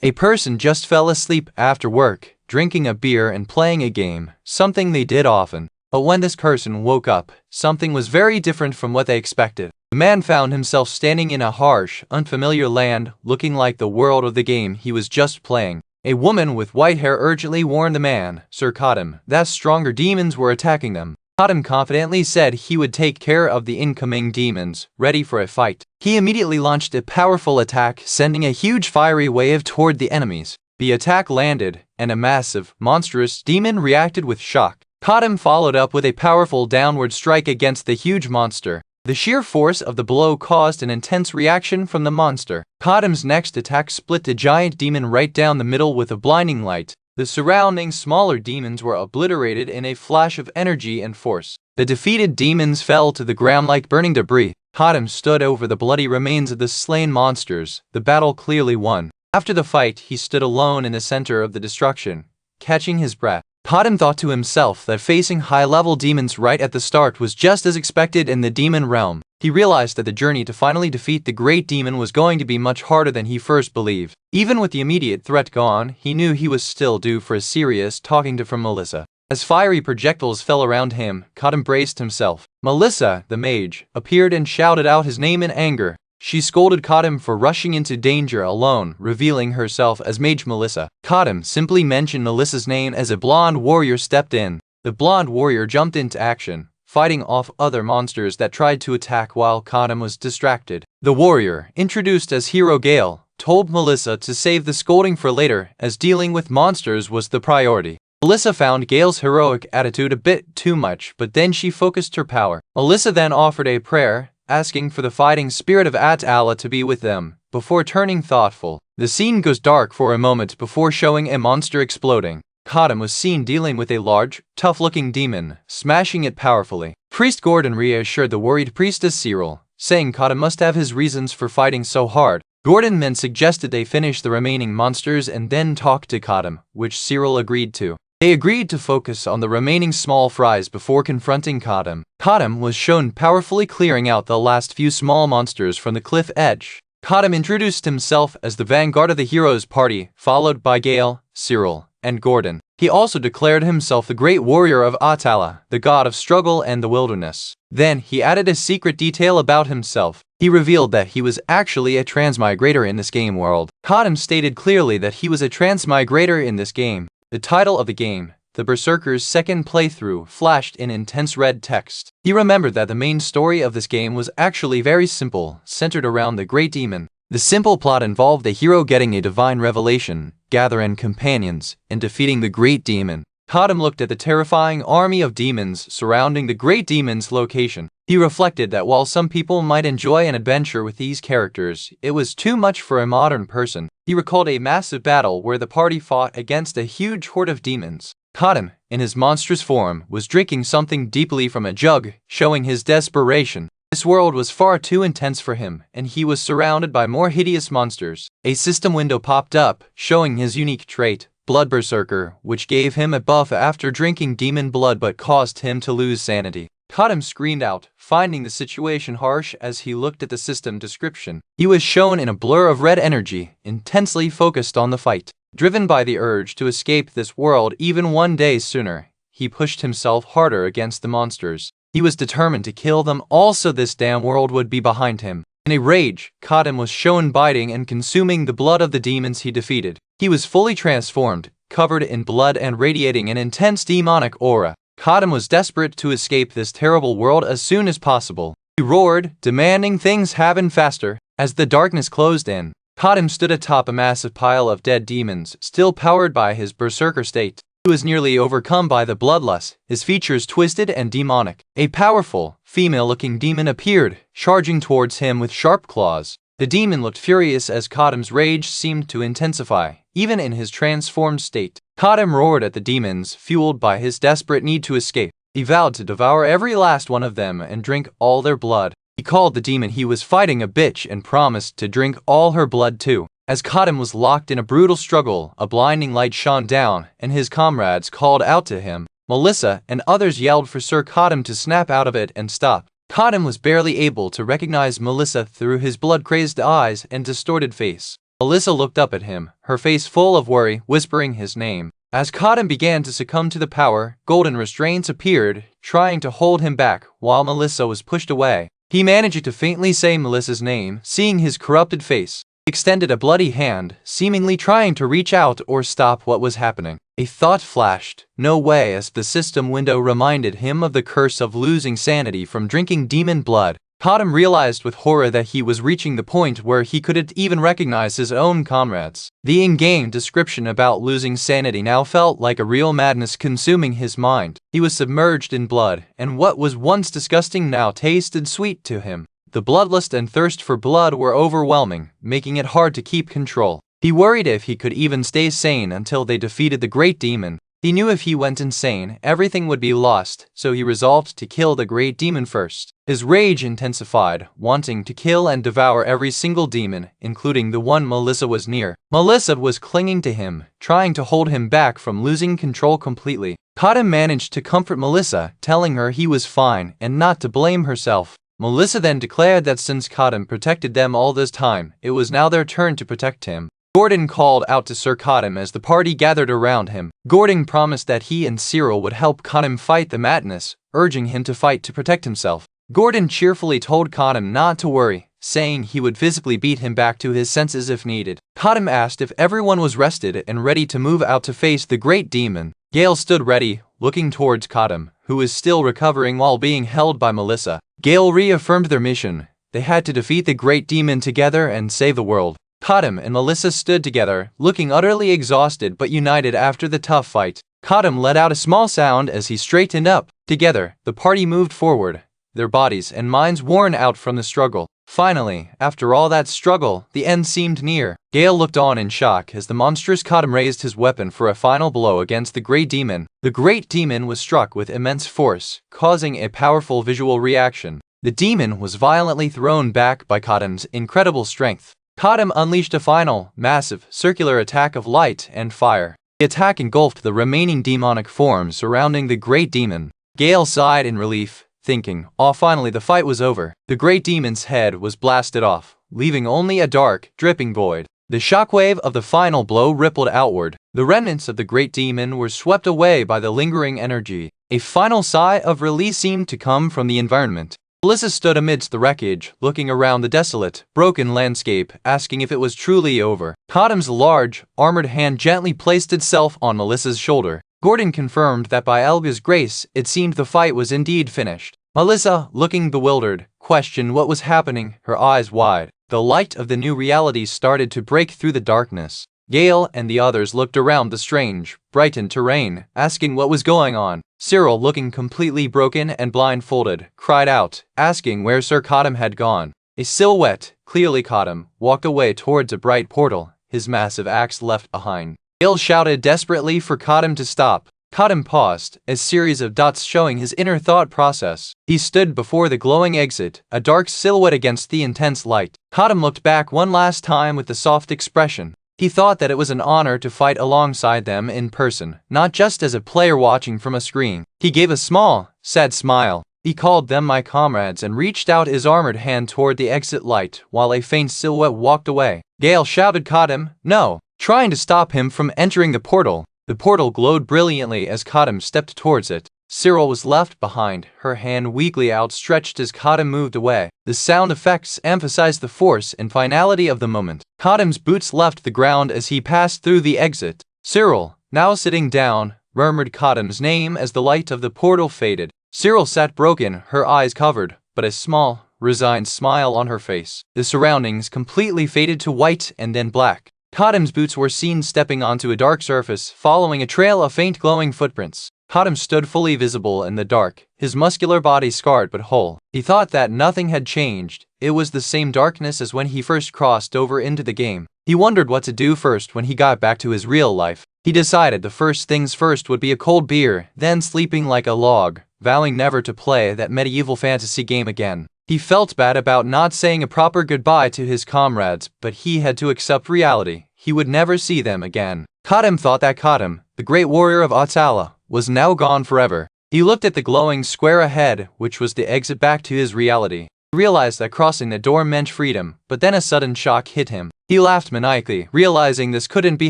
A person just fell asleep after work, drinking a beer and playing a game, something they did often. But when this person woke up, something was very different from what they expected. The man found himself standing in a harsh, unfamiliar land, looking like the world of the game he was just playing. A woman with white hair urgently warned the man, Sir Cottam, that stronger demons were attacking them. Cottam confidently said he would take care of the incoming demons, ready for a fight. He immediately launched a powerful attack, sending a huge fiery wave toward the enemies. The attack landed, and a massive, monstrous demon reacted with shock. Cottam followed up with a powerful downward strike against the huge monster. The sheer force of the blow caused an intense reaction from the monster. Cottam's next attack split the giant demon right down the middle with a blinding light. The surrounding smaller demons were obliterated in a flash of energy and force. The defeated demons fell to the ground like burning debris. Cottam stood over the bloody remains of the slain monsters, the battle clearly won. After the fight, he stood alone in the center of the destruction, catching his breath. Cottam thought to himself that facing high-level demons right at the start was just as expected in the demon realm. He realized that the journey to finally defeat the great demon was going to be much harder than he first believed. Even with the immediate threat gone, he knew he was still due for a serious talking to from Melissa. As fiery projectiles fell around him, Cottam braced himself. Melissa, the mage, appeared and shouted out his name in anger. She scolded Cottam for rushing into danger alone, revealing herself as Mage Melissa. Cottam simply mentioned Melissa's name as a blonde warrior stepped in. The blonde warrior jumped into action, fighting off other monsters that tried to attack while Cottam was distracted. The warrior, introduced as Hero Gale, told Melissa to save the scolding for later, as dealing with monsters was the priority. Melissa found Gale's heroic attitude a bit too much, but then she focused her power. Melissa then offered a prayer, asking for the fighting spirit of Allah to be with them, before turning thoughtful. The scene goes dark for a moment before showing a monster exploding. Cottam was seen dealing with a large, tough-looking demon, smashing it powerfully. Priest Gordon reassured the worried priestess Cyril, saying Cottam must have his reasons for fighting so hard. Gordon then suggested they finish the remaining monsters and then talk to Cottam, which Cyril agreed to. They agreed to focus on the remaining small fries before confronting Cottam. Cottam was shown powerfully clearing out the last few small monsters from the cliff edge. Cottam introduced himself as the vanguard of the heroes' party, followed by Gale, Cyril, and Gordon. He also declared himself the great warrior of Atala, the god of struggle and the wilderness. Then he added a secret detail about himself. He revealed that he was actually a transmigrator in this game world. Cottam stated clearly that he was a transmigrator in this game. The title of the game, the Berserker's second playthrough, flashed in intense red text. He remembered that the main story of this game was actually very simple, centered around the Great Demon. The simple plot involved the hero getting a divine revelation, gathering companions, and defeating the Great Demon. Cottam looked at the terrifying army of demons surrounding the Great Demon's location. He reflected that while some people might enjoy an adventure with these characters, it was too much for a modern person. He recalled a massive battle where the party fought against a huge horde of demons. Cottam, in his monstrous form, was drinking something deeply from a jug, showing his desperation. This world was far too intense for him, and he was surrounded by more hideous monsters. A system window popped up, showing his unique trait, Blood Berserker, which gave him a buff after drinking demon blood but caused him to lose sanity. Cottam screamed out, finding the situation harsh as he looked at the system description. He was shown in a blur of red energy, intensely focused on the fight. Driven by the urge to escape this world even one day sooner, he pushed himself harder against the monsters. He was determined to kill them all so this damn world would be behind him. In a rage, Cottam was shown biting and consuming the blood of the demons he defeated. He was fully transformed, covered in blood and radiating an intense demonic aura. Cottam was desperate to escape this terrible world as soon as possible. He roared, demanding things happen faster. As the darkness closed in, Cottam stood atop a massive pile of dead demons, still powered by his berserker state. He was nearly overcome by the bloodlust, his features twisted and demonic. A powerful, female-looking demon appeared, charging towards him with sharp claws. The demon looked furious as Cottam's rage seemed to intensify, even in his transformed state. Cottam roared at the demons, fueled by his desperate need to escape. He vowed to devour every last one of them and drink all their blood. He called the demon he was fighting a bitch and promised to drink all her blood too. As Cottam was locked in a brutal struggle, a blinding light shone down, and his comrades called out to him. Melissa and others yelled for Sir Cottam to snap out of it and stop. Cottam was barely able to recognize Melissa through his blood-crazed eyes and distorted face. Melissa looked up at him, her face full of worry, whispering his name. As Cotton began to succumb to the power, golden restraints appeared, trying to hold him back while Melissa was pushed away. He managed to faintly say Melissa's name, seeing his corrupted face. He extended a bloody hand, seemingly trying to reach out or stop what was happening. A thought flashed, no way, as the system window reminded him of the curse of losing sanity from drinking demon blood. Cotton realized with horror that he was reaching the point where he couldn't even recognize his own comrades. The in-game description about losing sanity now felt like a real madness consuming his mind. He was submerged in blood, and what was once disgusting now tasted sweet to him. The bloodlust and thirst for blood were overwhelming, making it hard to keep control. He worried if he could even stay sane until they defeated the great demon. He knew if he went insane, everything would be lost, so he resolved to kill the great demon first. His rage intensified, wanting to kill and devour every single demon, including the one Melissa was near. Melissa was clinging to him, trying to hold him back from losing control completely. Cotton managed to comfort Melissa, telling her he was fine and not to blame herself. Melissa then declared that since Cotton protected them all this time, it was now their turn to protect him. Gordon called out to Sir Cotton as the party gathered around him. Gordon promised that he and Cyril would help Cotton fight the madness, urging him to fight to protect himself. Gordon cheerfully told Cotton not to worry, saying he would physically beat him back to his senses if needed. Cotton asked if everyone was rested and ready to move out to face the great demon. Gale stood ready, looking towards Cotton, who was still recovering while being held by Melissa. Gale reaffirmed their mission. They had to defeat the great demon together and save the world. Cotton and Melissa stood together, looking utterly exhausted but united after the tough fight. Cotton let out a small sound as he straightened up. Together, the party moved forward, their bodies and minds worn out from the struggle. Finally, after all that struggle, the end seemed near. Gale looked on in shock as the monstrous Cotton raised his weapon for a final blow against the great demon. The great demon was struck with immense force, causing a powerful visual reaction. The demon was violently thrown back by Cotton's incredible strength. Cotton unleashed a final, massive, circular attack of light and fire. The attack engulfed the remaining demonic forms surrounding the great demon. Gale sighed in relief, thinking, "Oh, finally the fight was over." The great demon's head was blasted off, leaving only a dark, dripping void. The shockwave of the final blow rippled outward. The remnants of the great demon were swept away by the lingering energy. A final sigh of release seemed to come from the environment. Melissa stood amidst the wreckage, looking around the desolate, broken landscape, asking if it was truly over. Cotton's large, armored hand gently placed itself on Melissa's shoulder. Gordon confirmed that by Elga's grace, it seemed the fight was indeed finished. Melissa, looking bewildered, questioned what was happening, her eyes wide. The light of the new reality started to break through the darkness. Gale and the others looked around the strange, brightened terrain, asking what was going on. Cyril, looking completely broken and blindfolded, cried out, asking where Sir Cotton had gone. A silhouette, clearly Cotton, walked away towards a bright portal, his massive axe left behind. Gale shouted desperately for Cotton to stop. Cotton paused, a series of dots showing his inner thought process. He stood before the glowing exit, a dark silhouette against the intense light. Cotton looked back one last time with a soft expression. He thought that it was an honor to fight alongside them in person, not just as a player watching from a screen. He gave a small, sad smile. He called them my comrades and reached out his armored hand toward the exit light while a faint silhouette walked away. Gale shouted Cotton, "No!" trying to stop him from entering the portal. The portal glowed brilliantly as Cotton stepped towards it. Cyril was left behind, her hand weakly outstretched as Cotton moved away. The sound effects emphasized the force and finality of the moment. Cotton's boots left the ground as he passed through the exit. Cyril, now sitting down, murmured Cotton's name as the light of the portal faded. Cyril sat broken, her eyes covered, but a small, resigned smile on her face. The surroundings completely faded to white and then black. Cotton's boots were seen stepping onto a dark surface, following a trail of faint glowing footprints. Cotton stood fully visible in the dark, his muscular body scarred but whole. He thought that nothing had changed. It was the same darkness as when he first crossed over into the game. He wondered what to do first when he got back to his real life. He decided the first things first would be a cold beer, then sleeping like a log, vowing never to play that medieval fantasy game again. He felt bad about not saying a proper goodbye to his comrades, but he had to accept reality. He would never see them again. Cotton thought that Cotton, the great warrior of Atala, was now gone forever. He looked at the glowing square ahead, which was the exit back to his reality. He realized that crossing the door meant freedom, but then a sudden shock hit him. He laughed maniacally, realizing this couldn't be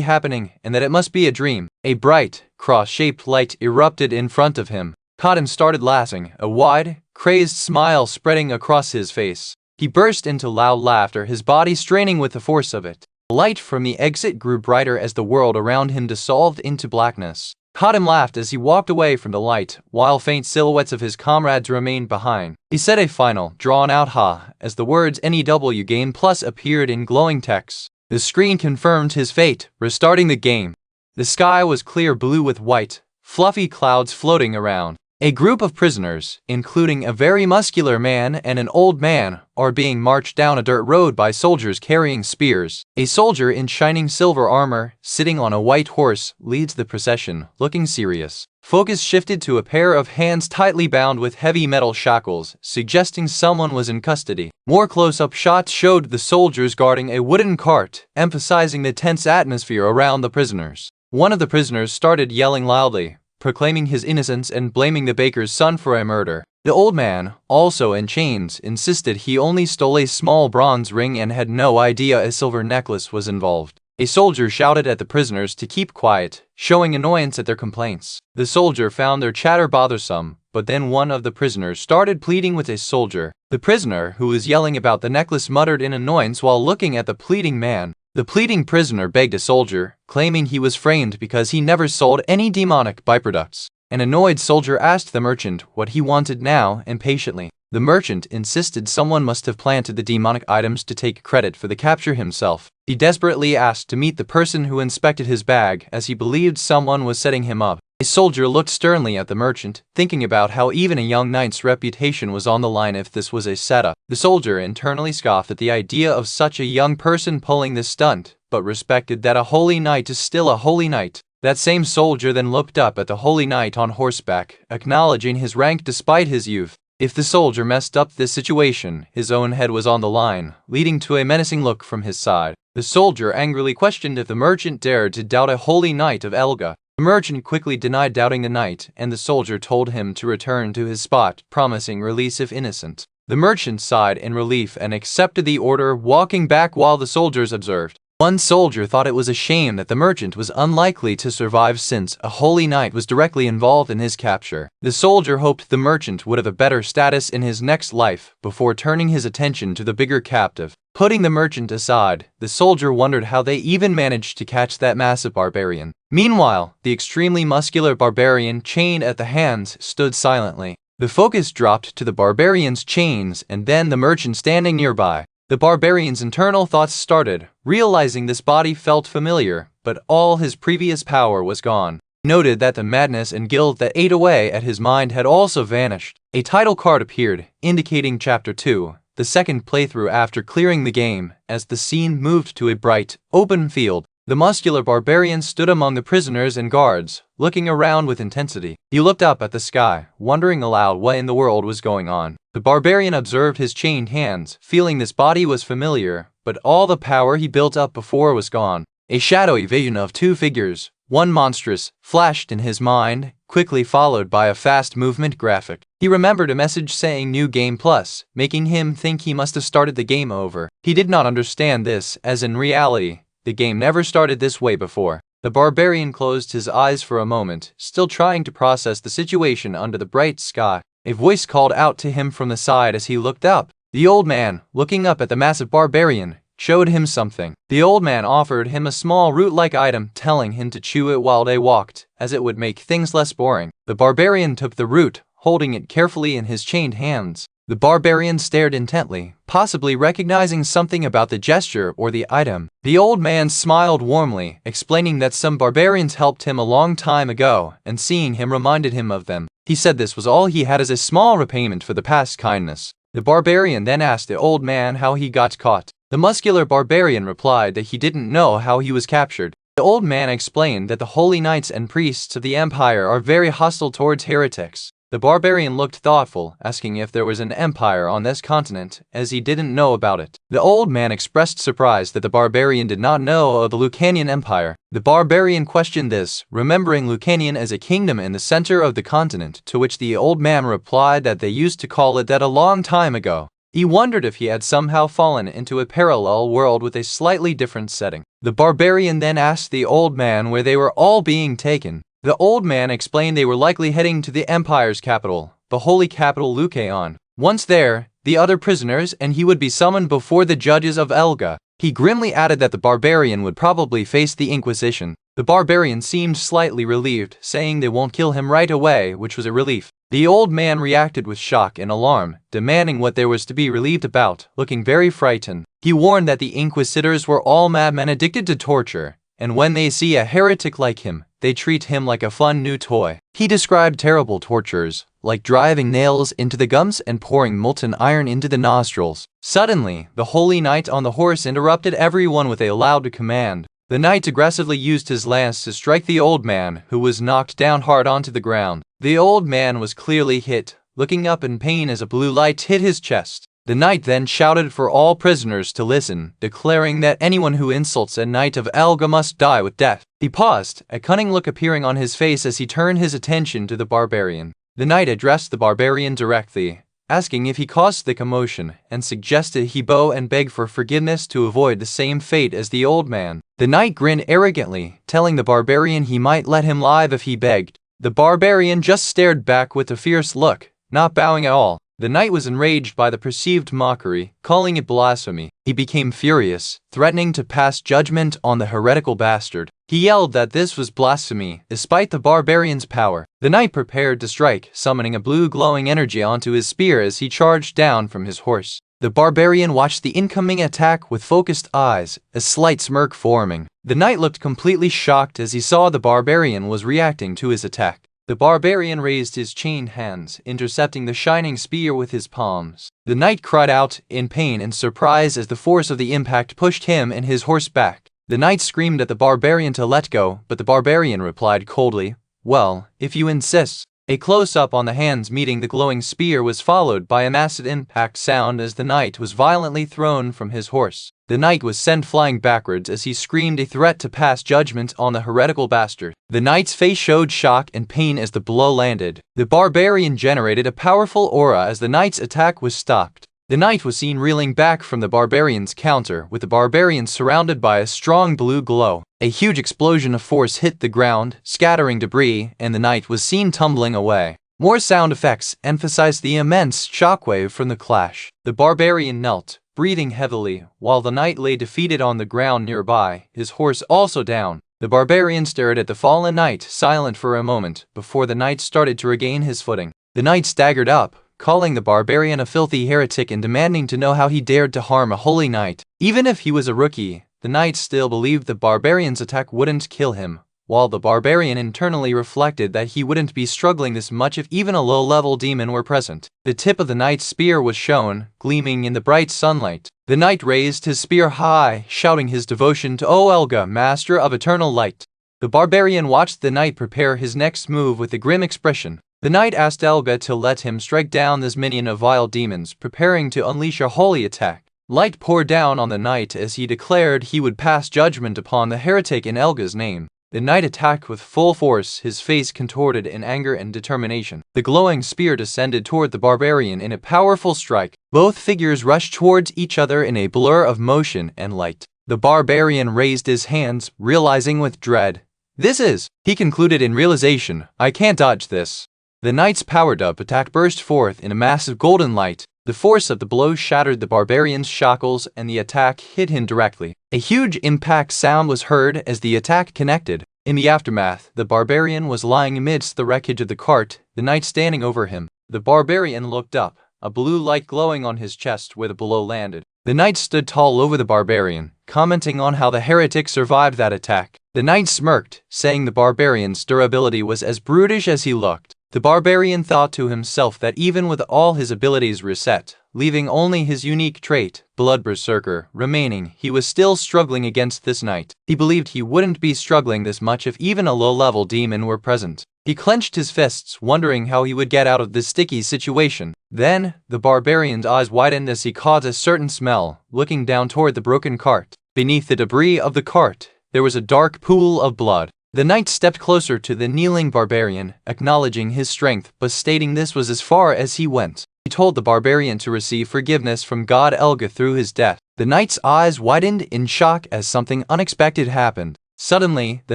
happening and that it must be a dream. A bright, cross-shaped light erupted in front of him. Cotton started laughing, a wide, crazed smile spreading across his face. He burst into loud laughter, his body straining with the force of it. The light from the exit grew brighter as the world around him dissolved into blackness. Cotton laughed as he walked away from the light, while faint silhouettes of his comrades remained behind. He said a final, drawn-out ha as the words NEW Game Plus appeared in glowing text. The screen confirmed his fate, restarting the game. The sky was clear blue with white, fluffy clouds floating around. A group of prisoners, including a very muscular man and an old man, are being marched down a dirt road by soldiers carrying spears. A soldier in shining silver armor, sitting on a white horse, leads the procession, looking serious. Focus shifted to a pair of hands tightly bound with heavy metal shackles, suggesting someone was in custody. More close-up shots showed the soldiers guarding a wooden cart, emphasizing the tense atmosphere around the prisoners. One of the prisoners started yelling loudly, proclaiming his innocence and blaming the baker's son for a murder. The old man, also in chains, insisted he only stole a small bronze ring and had no idea a silver necklace was involved. A soldier shouted at the prisoners to keep quiet, showing annoyance at their complaints. The soldier found their chatter bothersome, but then one of the prisoners started pleading with a soldier. The prisoner, who was yelling about the necklace, muttered in annoyance while looking at the pleading man. The pleading prisoner begged a soldier, claiming he was framed because he never sold any demonic byproducts. An annoyed soldier asked the merchant what he wanted now, impatiently. The merchant insisted someone must have planted the demonic items to take credit for the capture himself. He desperately asked to meet the person who inspected his bag, as he believed someone was setting him up. A soldier looked sternly at the merchant, thinking about how even a young knight's reputation was on the line if this was a setup. The soldier internally scoffed at the idea of such a young person pulling this stunt, but respected that a holy knight is still a holy knight. That same soldier then looked up at the holy knight on horseback, acknowledging his rank despite his youth. If the soldier messed up this situation, his own head was on the line, leading to a menacing look from his side. The soldier angrily questioned if the merchant dared to doubt a holy knight of Elga. The merchant quickly denied doubting the knight, and the soldier told him to return to his spot, promising release if innocent. The merchant sighed in relief and accepted the order, walking back while the soldiers observed. One soldier thought it was a shame that the merchant was unlikely to survive since a holy knight was directly involved in his capture. The soldier hoped the merchant would have a better status in his next life before turning his attention to the bigger captive. Putting the merchant aside, the soldier wondered how they even managed to catch that massive barbarian. Meanwhile, the extremely muscular barbarian chained at the hands stood silently. The focus dropped to the barbarian's chains and then the merchant standing nearby. The barbarian's internal thoughts started, realizing this body felt familiar, but all his previous power was gone. He noted that the madness and guilt that ate away at his mind had also vanished. A title card appeared, indicating Chapter 2, the second playthrough after clearing the game, as the scene moved to a bright, open field. The muscular barbarian stood among the prisoners and guards, looking around with intensity. He looked up at the sky, wondering aloud what in the world was going on. The barbarian observed his chained hands, feeling this body was familiar, but all the power he built up before was gone. A shadowy vision of two figures, one monstrous, flashed in his mind, quickly followed by a fast movement graphic. He remembered a message saying New Game Plus, making him think he must have started the game over. He did not understand this, as in reality, the game never started this way before. The barbarian closed his eyes for a moment, still trying to process the situation under the bright sky. A voice called out to him from the side as he looked up. The old man, looking up at the massive barbarian, showed him something. The old man offered him a small root-like item, telling him to chew it while they walked, as it would make things less boring. The barbarian took the root, holding it carefully in his chained hands. The barbarian stared intently, possibly recognizing something about the gesture or the item. The old man smiled warmly, explaining that some barbarians helped him a long time ago, and seeing him reminded him of them. He said this was all he had as a small repayment for the past kindness. The barbarian then asked the old man how he got caught. The muscular barbarian replied that he didn't know how he was captured. The old man explained that the holy knights and priests of the empire are very hostile towards heretics. The barbarian looked thoughtful, asking if there was an empire on this continent, as he didn't know about it. The old man expressed surprise that the barbarian did not know of the Lucanian Empire. The barbarian questioned this, remembering Lucanian as a kingdom in the center of the continent, to which the old man replied that they used to call it that a long time ago. He wondered if he had somehow fallen into a parallel world with a slightly different setting. The barbarian then asked the old man where they were all being taken. The old man explained they were likely heading to the empire's capital, the holy capital Lucaon. Once there, the other prisoners and he would be summoned before the judges of Elga. He grimly added that the barbarian would probably face the Inquisition. The barbarian seemed slightly relieved, saying they won't kill him right away, which was a relief. The old man reacted with shock and alarm, demanding what there was to be relieved about, looking very frightened. He warned that the inquisitors were all madmen addicted to torture, and when they see a heretic like him, they treat him like a fun new toy. He described terrible tortures, like driving nails into the gums and pouring molten iron into the nostrils. Suddenly, the holy knight on the horse interrupted everyone with a loud command. The knight aggressively used his lance to strike the old man, who was knocked down hard onto the ground. The old man was clearly hit, looking up in pain as a blue light hit his chest. The knight then shouted for all prisoners to listen, declaring that anyone who insults a knight of Elga must die with death. He paused, a cunning look appearing on his face as he turned his attention to the barbarian. The knight addressed the barbarian directly, asking if he caused the commotion, and suggested he bow and beg for forgiveness to avoid the same fate as the old man. The knight grinned arrogantly, telling the barbarian he might let him live if he begged. The barbarian just stared back with a fierce look, not bowing at all. The knight was enraged by the perceived mockery, calling it blasphemy. He became furious, threatening to pass judgment on the heretical bastard. He yelled that this was blasphemy, despite the barbarian's power. The knight prepared to strike, summoning a blue glowing energy onto his spear as he charged down from his horse. The barbarian watched the incoming attack with focused eyes, a slight smirk forming. The knight looked completely shocked as he saw the barbarian was reacting to his attack. The barbarian raised his chained hands, intercepting the shining spear with his palms. The knight cried out in pain and surprise as the force of the impact pushed him and his horse back. The knight screamed at the barbarian to let go, but the barbarian replied coldly, "Well, if you insist." A close-up on the hands meeting the glowing spear was followed by a massive impact sound as the knight was violently thrown from his horse. The knight was sent flying backwards as he screamed a threat to pass judgment on the heretical bastard. The knight's face showed shock and pain as the blow landed. The barbarian generated a powerful aura as the knight's attack was stopped. The knight was seen reeling back from the barbarian's counter, with the barbarian surrounded by a strong blue glow. A huge explosion of force hit the ground, scattering debris, and the knight was seen tumbling away. More sound effects emphasized the immense shockwave from the clash. The barbarian knelt, breathing heavily, while the knight lay defeated on the ground nearby, his horse also down. The barbarian stared at the fallen knight, silent for a moment, before the knight started to regain his footing. The knight staggered up, calling the barbarian a filthy heretic and demanding to know how he dared to harm a holy knight. Even if he was a rookie, the knight still believed the barbarian's attack wouldn't kill him, while the barbarian internally reflected that he wouldn't be struggling this much if even a low-level demon were present. The tip of the knight's spear was shown, gleaming in the bright sunlight. The knight raised his spear high, shouting his devotion to O Elga, master of eternal light. The barbarian watched the knight prepare his next move with a grim expression. The knight asked Elga to let him strike down this minion of vile demons, preparing to unleash a holy attack. Light poured down on the knight as he declared he would pass judgment upon the heretic in Elga's name. The knight attacked with full force, his face contorted in anger and determination. The glowing spear descended toward the barbarian in a powerful strike. Both figures rushed towards each other in a blur of motion and light. The barbarian raised his hands, realizing with dread. He concluded in realization, I can't dodge this. The knight's powered-up attack burst forth in a massive golden light. The force of the blow shattered the barbarian's shackles and the attack hit him directly. A huge impact sound was heard as the attack connected. In the aftermath, the barbarian was lying amidst the wreckage of the cart, the knight standing over him. The barbarian looked up, a blue light glowing on his chest where the blow landed. The knight stood tall over the barbarian, commenting on how the heretic survived that attack. The knight smirked, saying the barbarian's durability was as brutish as he looked. The barbarian thought to himself that even with all his abilities reset, leaving only his unique trait, Blood Berserker, remaining, he was still struggling against this knight. He believed he wouldn't be struggling this much if even a low-level demon were present. He clenched his fists, wondering how he would get out of this sticky situation. Then, the barbarian's eyes widened as he caught a certain smell, looking down toward the broken cart. Beneath the debris of the cart, there was a dark pool of blood. The knight stepped closer to the kneeling barbarian, acknowledging his strength but stating this was as far as he went. He He told the barbarian to receive forgiveness from God Elga through his death. The knight's eyes widened in shock as something unexpected happened. Suddenly, the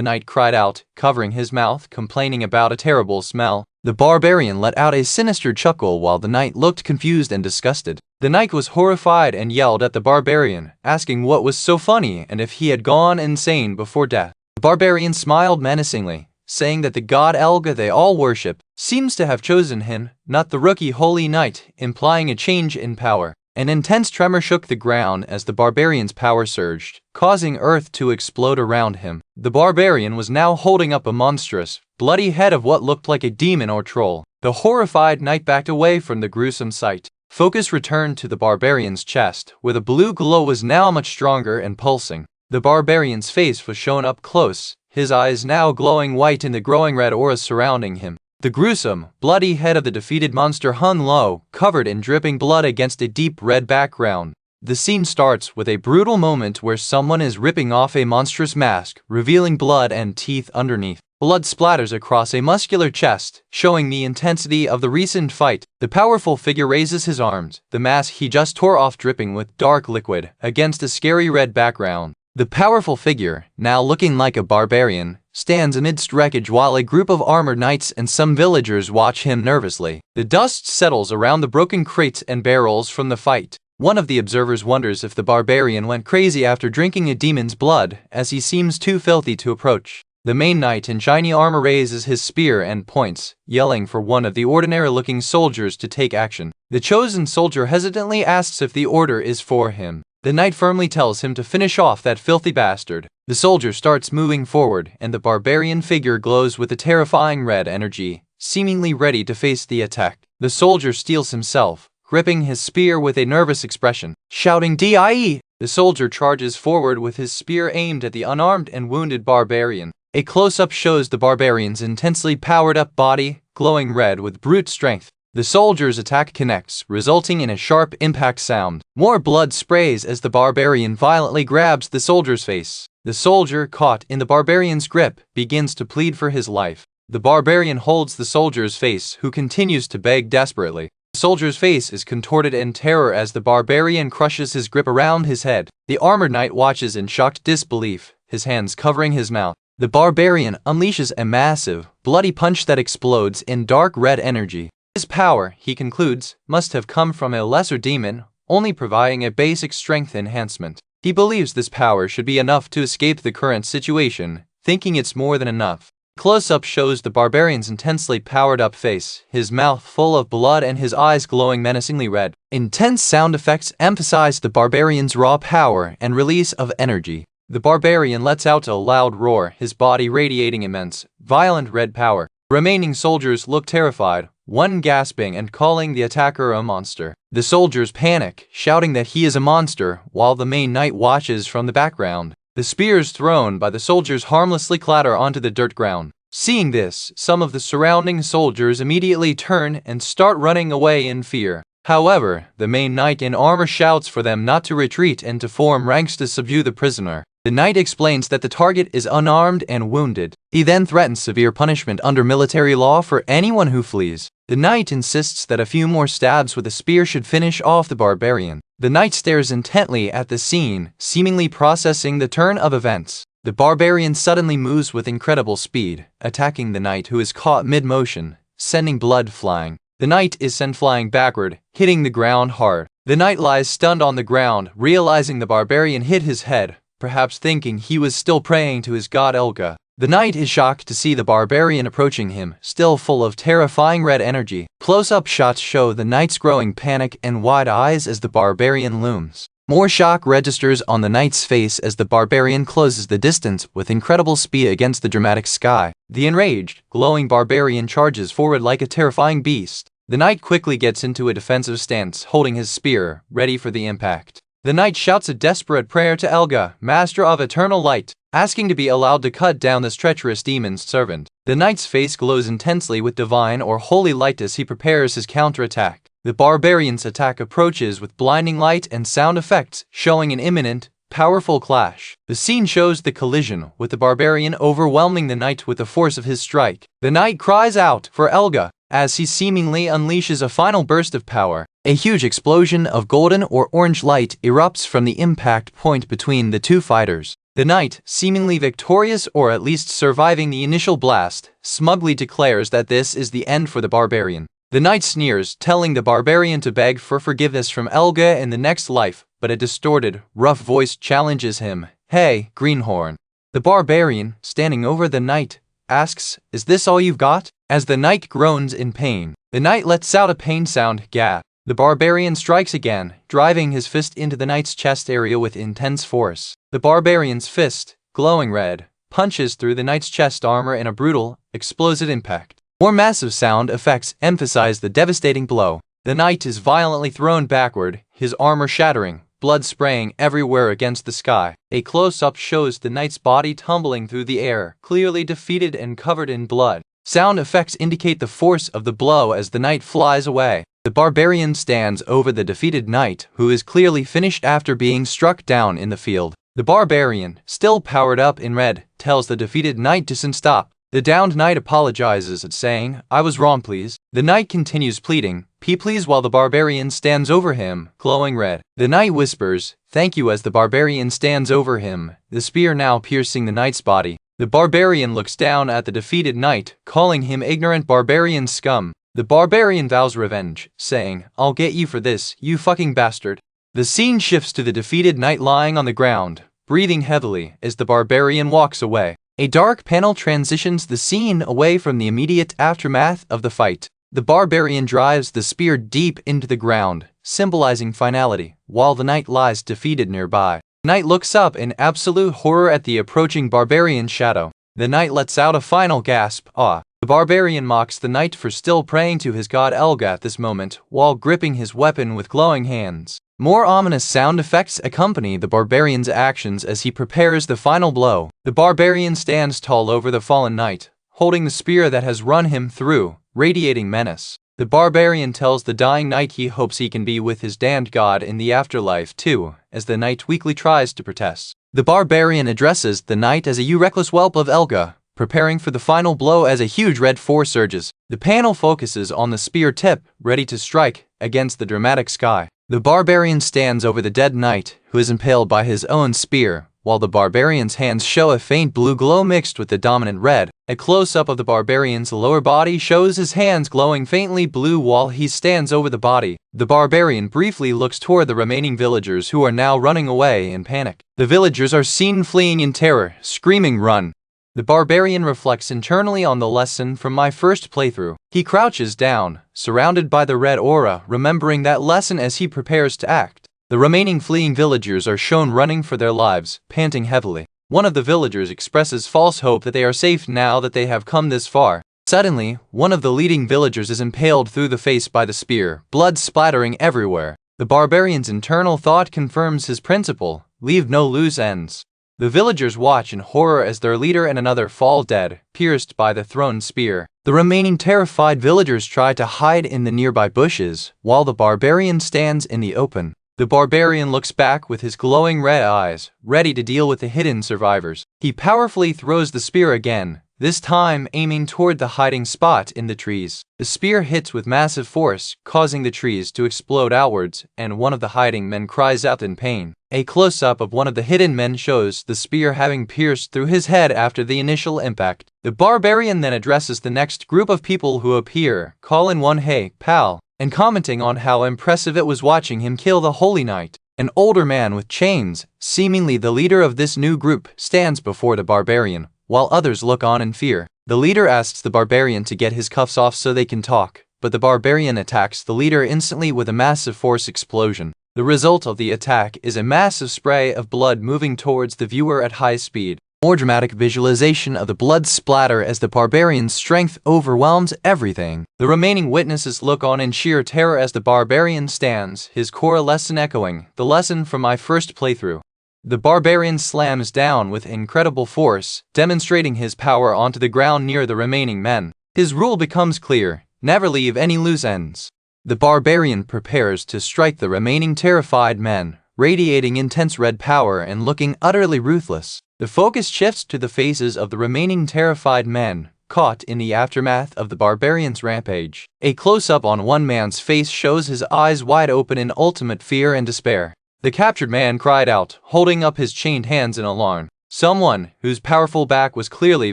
knight cried out, covering his mouth, complaining about a terrible smell. The barbarian let out a sinister chuckle while the knight looked confused and disgusted. The knight was horrified and yelled at the barbarian, asking what was so funny and if he had gone insane before death. The barbarian smiled menacingly, saying that the god Elga they all worship seems to have chosen him, not the rookie holy knight, implying a change in power. An intense tremor shook the ground as the barbarian's power surged, causing earth to explode around him. The barbarian was now holding up a monstrous, bloody head of what looked like a demon or troll. The horrified knight backed away from the gruesome sight. Focus returned to the barbarian's chest, where the blue glow was now much stronger and pulsing. The barbarian's face was shown up close, his eyes now glowing white in the growing red auras surrounding him. The gruesome, bloody head of the defeated monster hung low, covered in dripping blood against a deep red background. The scene starts with a brutal moment where someone is ripping off a monstrous mask, revealing blood and teeth underneath. Blood splatters across a muscular chest, showing the intensity of the recent fight. The powerful figure raises his arms, the mask he just tore off dripping with dark liquid, against a scary red background. The powerful figure, now looking like a barbarian, stands amidst wreckage while a group of armored knights and some villagers watch him nervously. The dust settles around the broken crates and barrels from the fight. One of the observers wonders if the barbarian went crazy after drinking a demon's blood, as he seems too filthy to approach. The main knight in shiny armor raises his spear and points, yelling for one of the ordinary-looking soldiers to take action. The chosen soldier hesitantly asks if the order is for him. The knight firmly tells him to finish off that filthy bastard. The soldier starts moving forward, and the barbarian figure glows with a terrifying red energy, seemingly ready to face the attack. The soldier steels himself, gripping his spear with a nervous expression, shouting "Die!" The soldier charges forward with his spear aimed at the unarmed and wounded barbarian. A close-up shows the barbarian's intensely powered-up body, glowing red with brute strength. The soldier's attack connects, resulting in a sharp impact sound. More blood sprays as the barbarian violently grabs the soldier's face. The soldier, caught in the barbarian's grip, begins to plead for his life. The barbarian holds the soldier's face, who continues to beg desperately. The soldier's face is contorted in terror as the barbarian crushes his grip around his head. The armored knight watches in shocked disbelief, his hands covering his mouth. The barbarian unleashes a massive, bloody punch that explodes in dark red energy. His power, he concludes, must have come from a lesser demon, only providing a basic strength enhancement. He believes this power should be enough to escape the current situation, thinking it's more than enough. Close-up shows the barbarian's intensely powered-up face, his mouth full of blood and his eyes glowing menacingly red. Intense sound effects emphasize the barbarian's raw power and release of energy. The barbarian lets out a loud roar, his body radiating immense, violent red power. Remaining soldiers look terrified, one gasping and calling the attacker a monster. The soldiers panic, shouting that he is a monster, while the main knight watches from the background. The spears thrown by the soldiers harmlessly clatter onto the dirt ground. Seeing this, some of the surrounding soldiers immediately turn and start running away in fear. However, the main knight in armor shouts for them not to retreat and to form ranks to subdue the prisoner. The knight explains that the target is unarmed and wounded. He then threatens severe punishment under military law for anyone who flees. The knight insists that a few more stabs with a spear should finish off the barbarian. The knight stares intently at the scene, seemingly processing the turn of events. The barbarian suddenly moves with incredible speed, attacking the knight who is caught mid-motion, sending blood flying. The knight is sent flying backward, hitting the ground hard. The knight lies stunned on the ground, realizing the barbarian hit his head, perhaps thinking he was still praying to his god Elga. The knight is shocked to see the barbarian approaching him, still full of terrifying red energy. Close-up shots show the knight's growing panic and wide eyes as the barbarian looms. More shock registers on the knight's face as the barbarian closes the distance with incredible speed against the dramatic sky. The enraged, glowing barbarian charges forward like a terrifying beast. The knight quickly gets into a defensive stance, holding his spear, ready for the impact. The knight shouts a desperate prayer to Elga, master of eternal light, asking to be allowed to cut down this treacherous demon's servant. The knight's face glows intensely with divine or holy light as he prepares his counterattack. The barbarian's attack approaches with blinding light and sound effects, showing an imminent, powerful clash. The scene shows the collision, with the barbarian overwhelming the knight with the force of his strike. The knight cries out for Elga, as he seemingly unleashes a final burst of power. A huge explosion of golden or orange light erupts from the impact point between the two fighters. The knight, seemingly victorious or at least surviving the initial blast, smugly declares that this is the end for the barbarian. The knight sneers, telling the barbarian to beg for forgiveness from Elga in the next life, but a distorted, rough voice challenges him. "Hey, greenhorn." The barbarian, standing over the knight, asks, "Is this all you've got?" As the knight groans in pain, the knight lets out a pain sound, "Gah." The barbarian strikes again, driving his fist into the knight's chest area with intense force. The barbarian's fist, glowing red, punches through the knight's chest armor in a brutal, explosive impact. More massive sound effects emphasize the devastating blow. The knight is violently thrown backward, his armor shattering, blood spraying everywhere against the sky. A close-up shows the knight's body tumbling through the air, clearly defeated and covered in blood. Sound effects indicate the force of the blow as the knight flies away. The barbarian stands over the defeated knight, who is clearly finished after being struck down in the field. The barbarian, still powered up in red, tells the defeated knight to stop. The downed knight apologizes, saying, "I was wrong, please." The knight continues pleading, please, while the barbarian stands over him, glowing red. The knight whispers, "Thank you," as the barbarian stands over him, the spear now piercing the knight's body. The barbarian looks down at the defeated knight, calling him ignorant barbarian scum. The barbarian vows revenge, saying, "I'll get you for this, you fucking bastard." The scene shifts to the defeated knight lying on the ground, breathing heavily as the barbarian walks away. A dark panel transitions the scene away from the immediate aftermath of the fight. The barbarian drives the spear deep into the ground, symbolizing finality, while the knight lies defeated nearby. The knight looks up in absolute horror at the approaching barbarian shadow. The knight lets out a final gasp, "Ah." The barbarian mocks the knight for still praying to his god Elga at this moment, while gripping his weapon with glowing hands. More ominous sound effects accompany the barbarian's actions as he prepares the final blow. The barbarian stands tall over the fallen knight, holding the spear that has run him through, radiating menace. The barbarian tells the dying knight he hopes he can be with his damned god in the afterlife too, as the knight weakly tries to protest. The barbarian addresses the knight as a "you reckless whelp of Elga," preparing for the final blow as a huge red force surges. The panel focuses on the spear tip, ready to strike, against the dramatic sky. The barbarian stands over the dead knight, who is impaled by his own spear, while the barbarian's hands show a faint blue glow mixed with the dominant red. A close-up of the barbarian's lower body shows his hands glowing faintly blue while he stands over the body. The barbarian briefly looks toward the remaining villagers who are now running away in panic. The villagers are seen fleeing in terror, screaming, "Run!" The barbarian reflects internally on the lesson from my first playthrough. He crouches down, surrounded by the red aura, remembering that lesson as he prepares to act. The remaining fleeing villagers are shown running for their lives, panting heavily. One of the villagers expresses false hope that they are safe now that they have come this far. Suddenly, one of the leading villagers is impaled through the face by the spear, blood splattering everywhere. The barbarian's internal thought confirms his principle: leave no loose ends. The villagers watch in horror as their leader and another fall dead, pierced by the thrown spear. The remaining terrified villagers try to hide in the nearby bushes, while the barbarian stands in the open. The barbarian looks back with his glowing red eyes, ready to deal with the hidden survivors. He powerfully throws the spear again, this time aiming toward the hiding spot in the trees. The spear hits with massive force, causing the trees to explode outwards, and one of the hiding men cries out in pain. A close-up of one of the hidden men shows the spear having pierced through his head after the initial impact. The barbarian then addresses the next group of people who appear, calling one "Hey, pal," and commenting on how impressive it was watching him kill the Holy Knight. An older man with chains, seemingly the leader of this new group, stands before the barbarian, while others look on in fear. The leader asks the barbarian to get his cuffs off so they can talk, but the barbarian attacks the leader instantly with a massive force explosion. The result of the attack is a massive spray of blood moving towards the viewer at high speed. More dramatic visualization of the blood splatter as the barbarian's strength overwhelms everything. The remaining witnesses look on in sheer terror as the barbarian stands, his core lesson echoing the lesson from my first playthrough. The barbarian slams down with incredible force, demonstrating his power onto the ground near the remaining men. His rule becomes clear: never leave any loose ends. The barbarian prepares to strike the remaining terrified men, radiating intense red power and looking utterly ruthless. The focus shifts to the faces of the remaining terrified men, caught in the aftermath of the barbarians' rampage. A close-up on one man's face shows his eyes wide open in ultimate fear and despair. The captured man cried out, holding up his chained hands in alarm. Someone, whose powerful back was clearly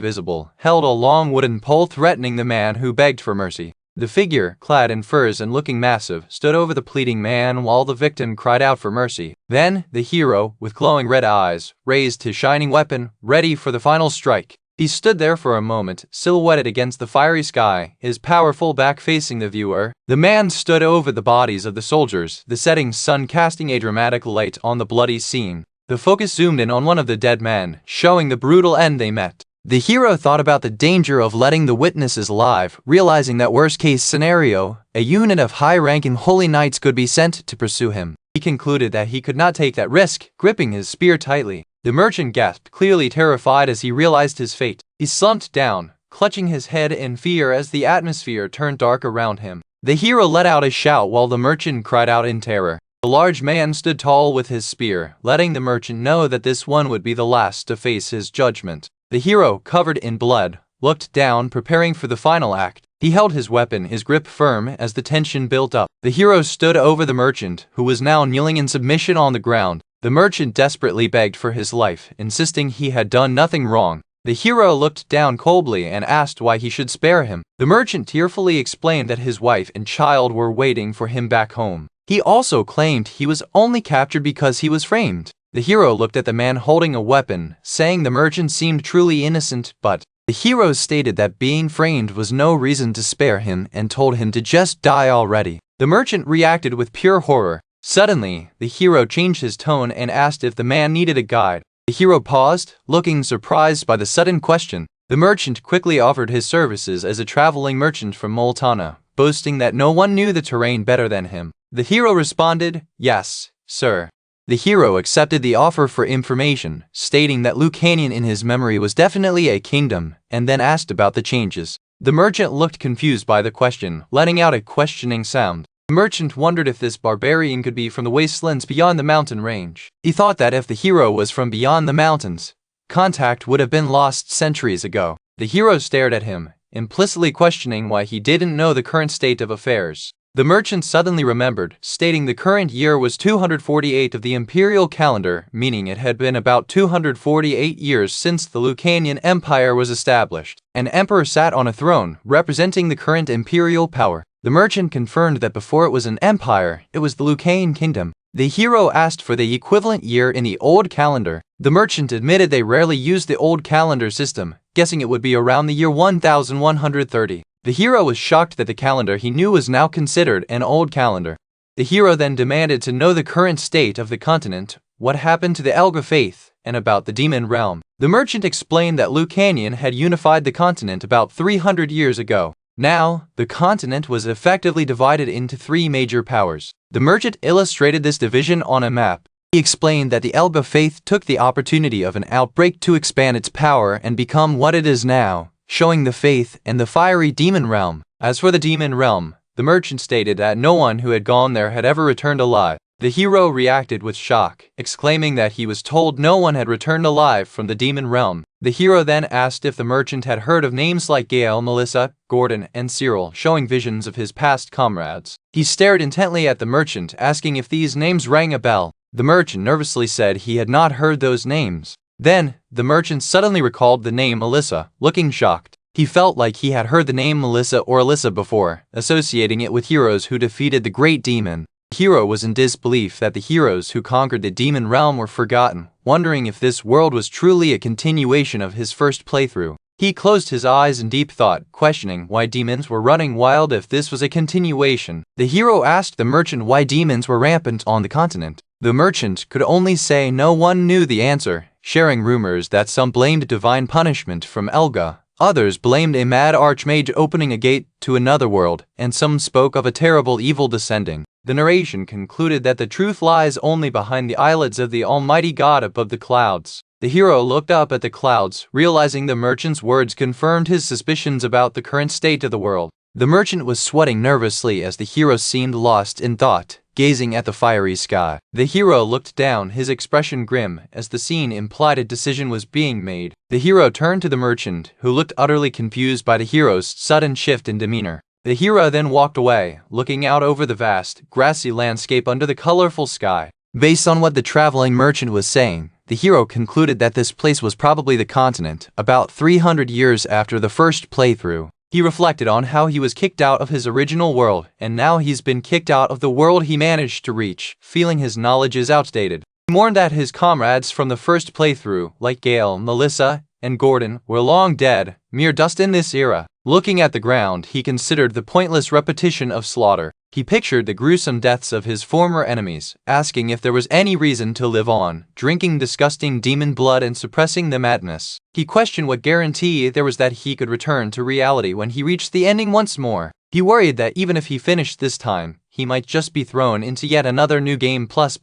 visible, held a long wooden pole threatening the man who begged for mercy. The figure, clad in furs and looking massive, stood over the pleading man while the victim cried out for mercy. Then, the hero, with glowing red eyes, raised his shining weapon, ready for the final strike. He stood there for a moment, silhouetted against the fiery sky, his powerful back facing the viewer. The man stood over the bodies of the soldiers, the setting sun casting a dramatic light on the bloody scene. The focus zoomed in on one of the dead men, showing the brutal end they met. The hero thought about the danger of letting the witnesses live, realizing that worst-case scenario, a unit of high-ranking holy knights could be sent to pursue him. He concluded that he could not take that risk, gripping his spear tightly. The merchant gasped, clearly terrified as he realized his fate. He slumped down, clutching his head in fear as the atmosphere turned dark around him. The hero let out a shout while the merchant cried out in terror. The large man stood tall with his spear, letting the merchant know that this one would be the last to face his judgment. The hero, covered in blood, looked down, preparing for the final act. He held his weapon, his grip firm as the tension built up. The hero stood over the merchant, who was now kneeling in submission on the ground. The merchant desperately begged for his life, insisting he had done nothing wrong. The hero looked down coldly and asked why he should spare him. The merchant tearfully explained that his wife and child were waiting for him back home. He also claimed he was only captured because he was framed. The hero looked at the man holding a weapon, saying the merchant seemed truly innocent, but the hero stated that being framed was no reason to spare him and told him to just die already. The merchant reacted with pure horror. Suddenly, the hero changed his tone and asked if the man needed a guide. The hero paused, looking surprised by the sudden question. The merchant quickly offered his services as a traveling merchant from Multana, boasting that no one knew the terrain better than him. The hero responded, "Yes, sir." The hero accepted the offer for information, stating that Lucanian in his memory was definitely a kingdom, and then asked about the changes. The merchant looked confused by the question, letting out a questioning sound. The merchant wondered if this barbarian could be from the wastelands beyond the mountain range. He thought that if the hero was from beyond the mountains, contact would have been lost centuries ago. The hero stared at him, implicitly questioning why he didn't know the current state of affairs. The merchant suddenly remembered, stating the current year was 248 of the imperial calendar, meaning it had been about 248 years since the Lucanian Empire was established. An emperor sat on a throne, representing the current imperial power. The merchant confirmed that before it was an empire, it was the Lucanian kingdom. The hero asked for the equivalent year in the old calendar. The merchant admitted they rarely used the old calendar system, guessing it would be around the year 1130. The hero was shocked that the calendar he knew was now considered an old calendar. The hero then demanded to know the current state of the continent, what happened to the Elga faith, and about the demon realm. The merchant explained that Lucanian had unified the continent about 300 years ago. Now, the continent was effectively divided into three major powers. The merchant illustrated this division on a map. He explained that the Elga faith took the opportunity of an outbreak to expand its power and become what it is now, showing the faith and the fiery demon realm. As for the demon realm, the merchant stated that no one who had gone there had ever returned alive. The hero reacted with shock, exclaiming that he was told no one had returned alive from the demon realm. The hero then asked if the merchant had heard of names like Gael, Melissa, Gordon, and Cyril, showing visions of his past comrades. He stared intently at the merchant, asking if these names rang a bell. The merchant nervously said he had not heard those names. Then, the merchant suddenly recalled the name Melissa, looking shocked. He felt like he had heard the name Melissa or Alyssa before, associating it with heroes who defeated the great demon. The hero was in disbelief that the heroes who conquered the demon realm were forgotten, wondering if this world was truly a continuation of his first playthrough. He closed his eyes in deep thought, questioning why demons were running wild if this was a continuation. The hero asked the merchant why demons were rampant on the continent. The merchant could only say no one knew the answer, sharing rumors that some blamed divine punishment from Elga, others blamed a mad archmage opening a gate to another world, and some spoke of a terrible evil descending. The narration concluded that the truth lies only behind the eyelids of the Almighty God above the clouds. The hero looked up at the clouds, realizing the merchant's words confirmed his suspicions about the current state of the world. The merchant was sweating nervously as the hero seemed lost in thought, gazing at the fiery sky. The hero looked down, his expression grim, as the scene implied a decision was being made. The hero turned to the merchant, who looked utterly confused by the hero's sudden shift in demeanor. The hero then walked away, looking out over the vast, grassy landscape under the colorful sky. Based on what the traveling merchant was saying, the hero concluded that this place was probably the continent, about 300 years after the first playthrough. He reflected on how he was kicked out of his original world, and now he's been kicked out of the world he managed to reach, feeling his knowledge is outdated. He mourned that his comrades from the first playthrough, like Gale, Melissa, and Gordon, were long dead, mere dust in this era. Looking at the ground, he considered the pointless repetition of slaughter. He pictured the gruesome deaths of his former enemies, asking if there was any reason to live on, drinking disgusting demon blood and suppressing the madness. He questioned what guarantee there was that he could return to reality when he reached the ending once more. He worried that even if he finished this time, he might just be thrown into yet another new game plus.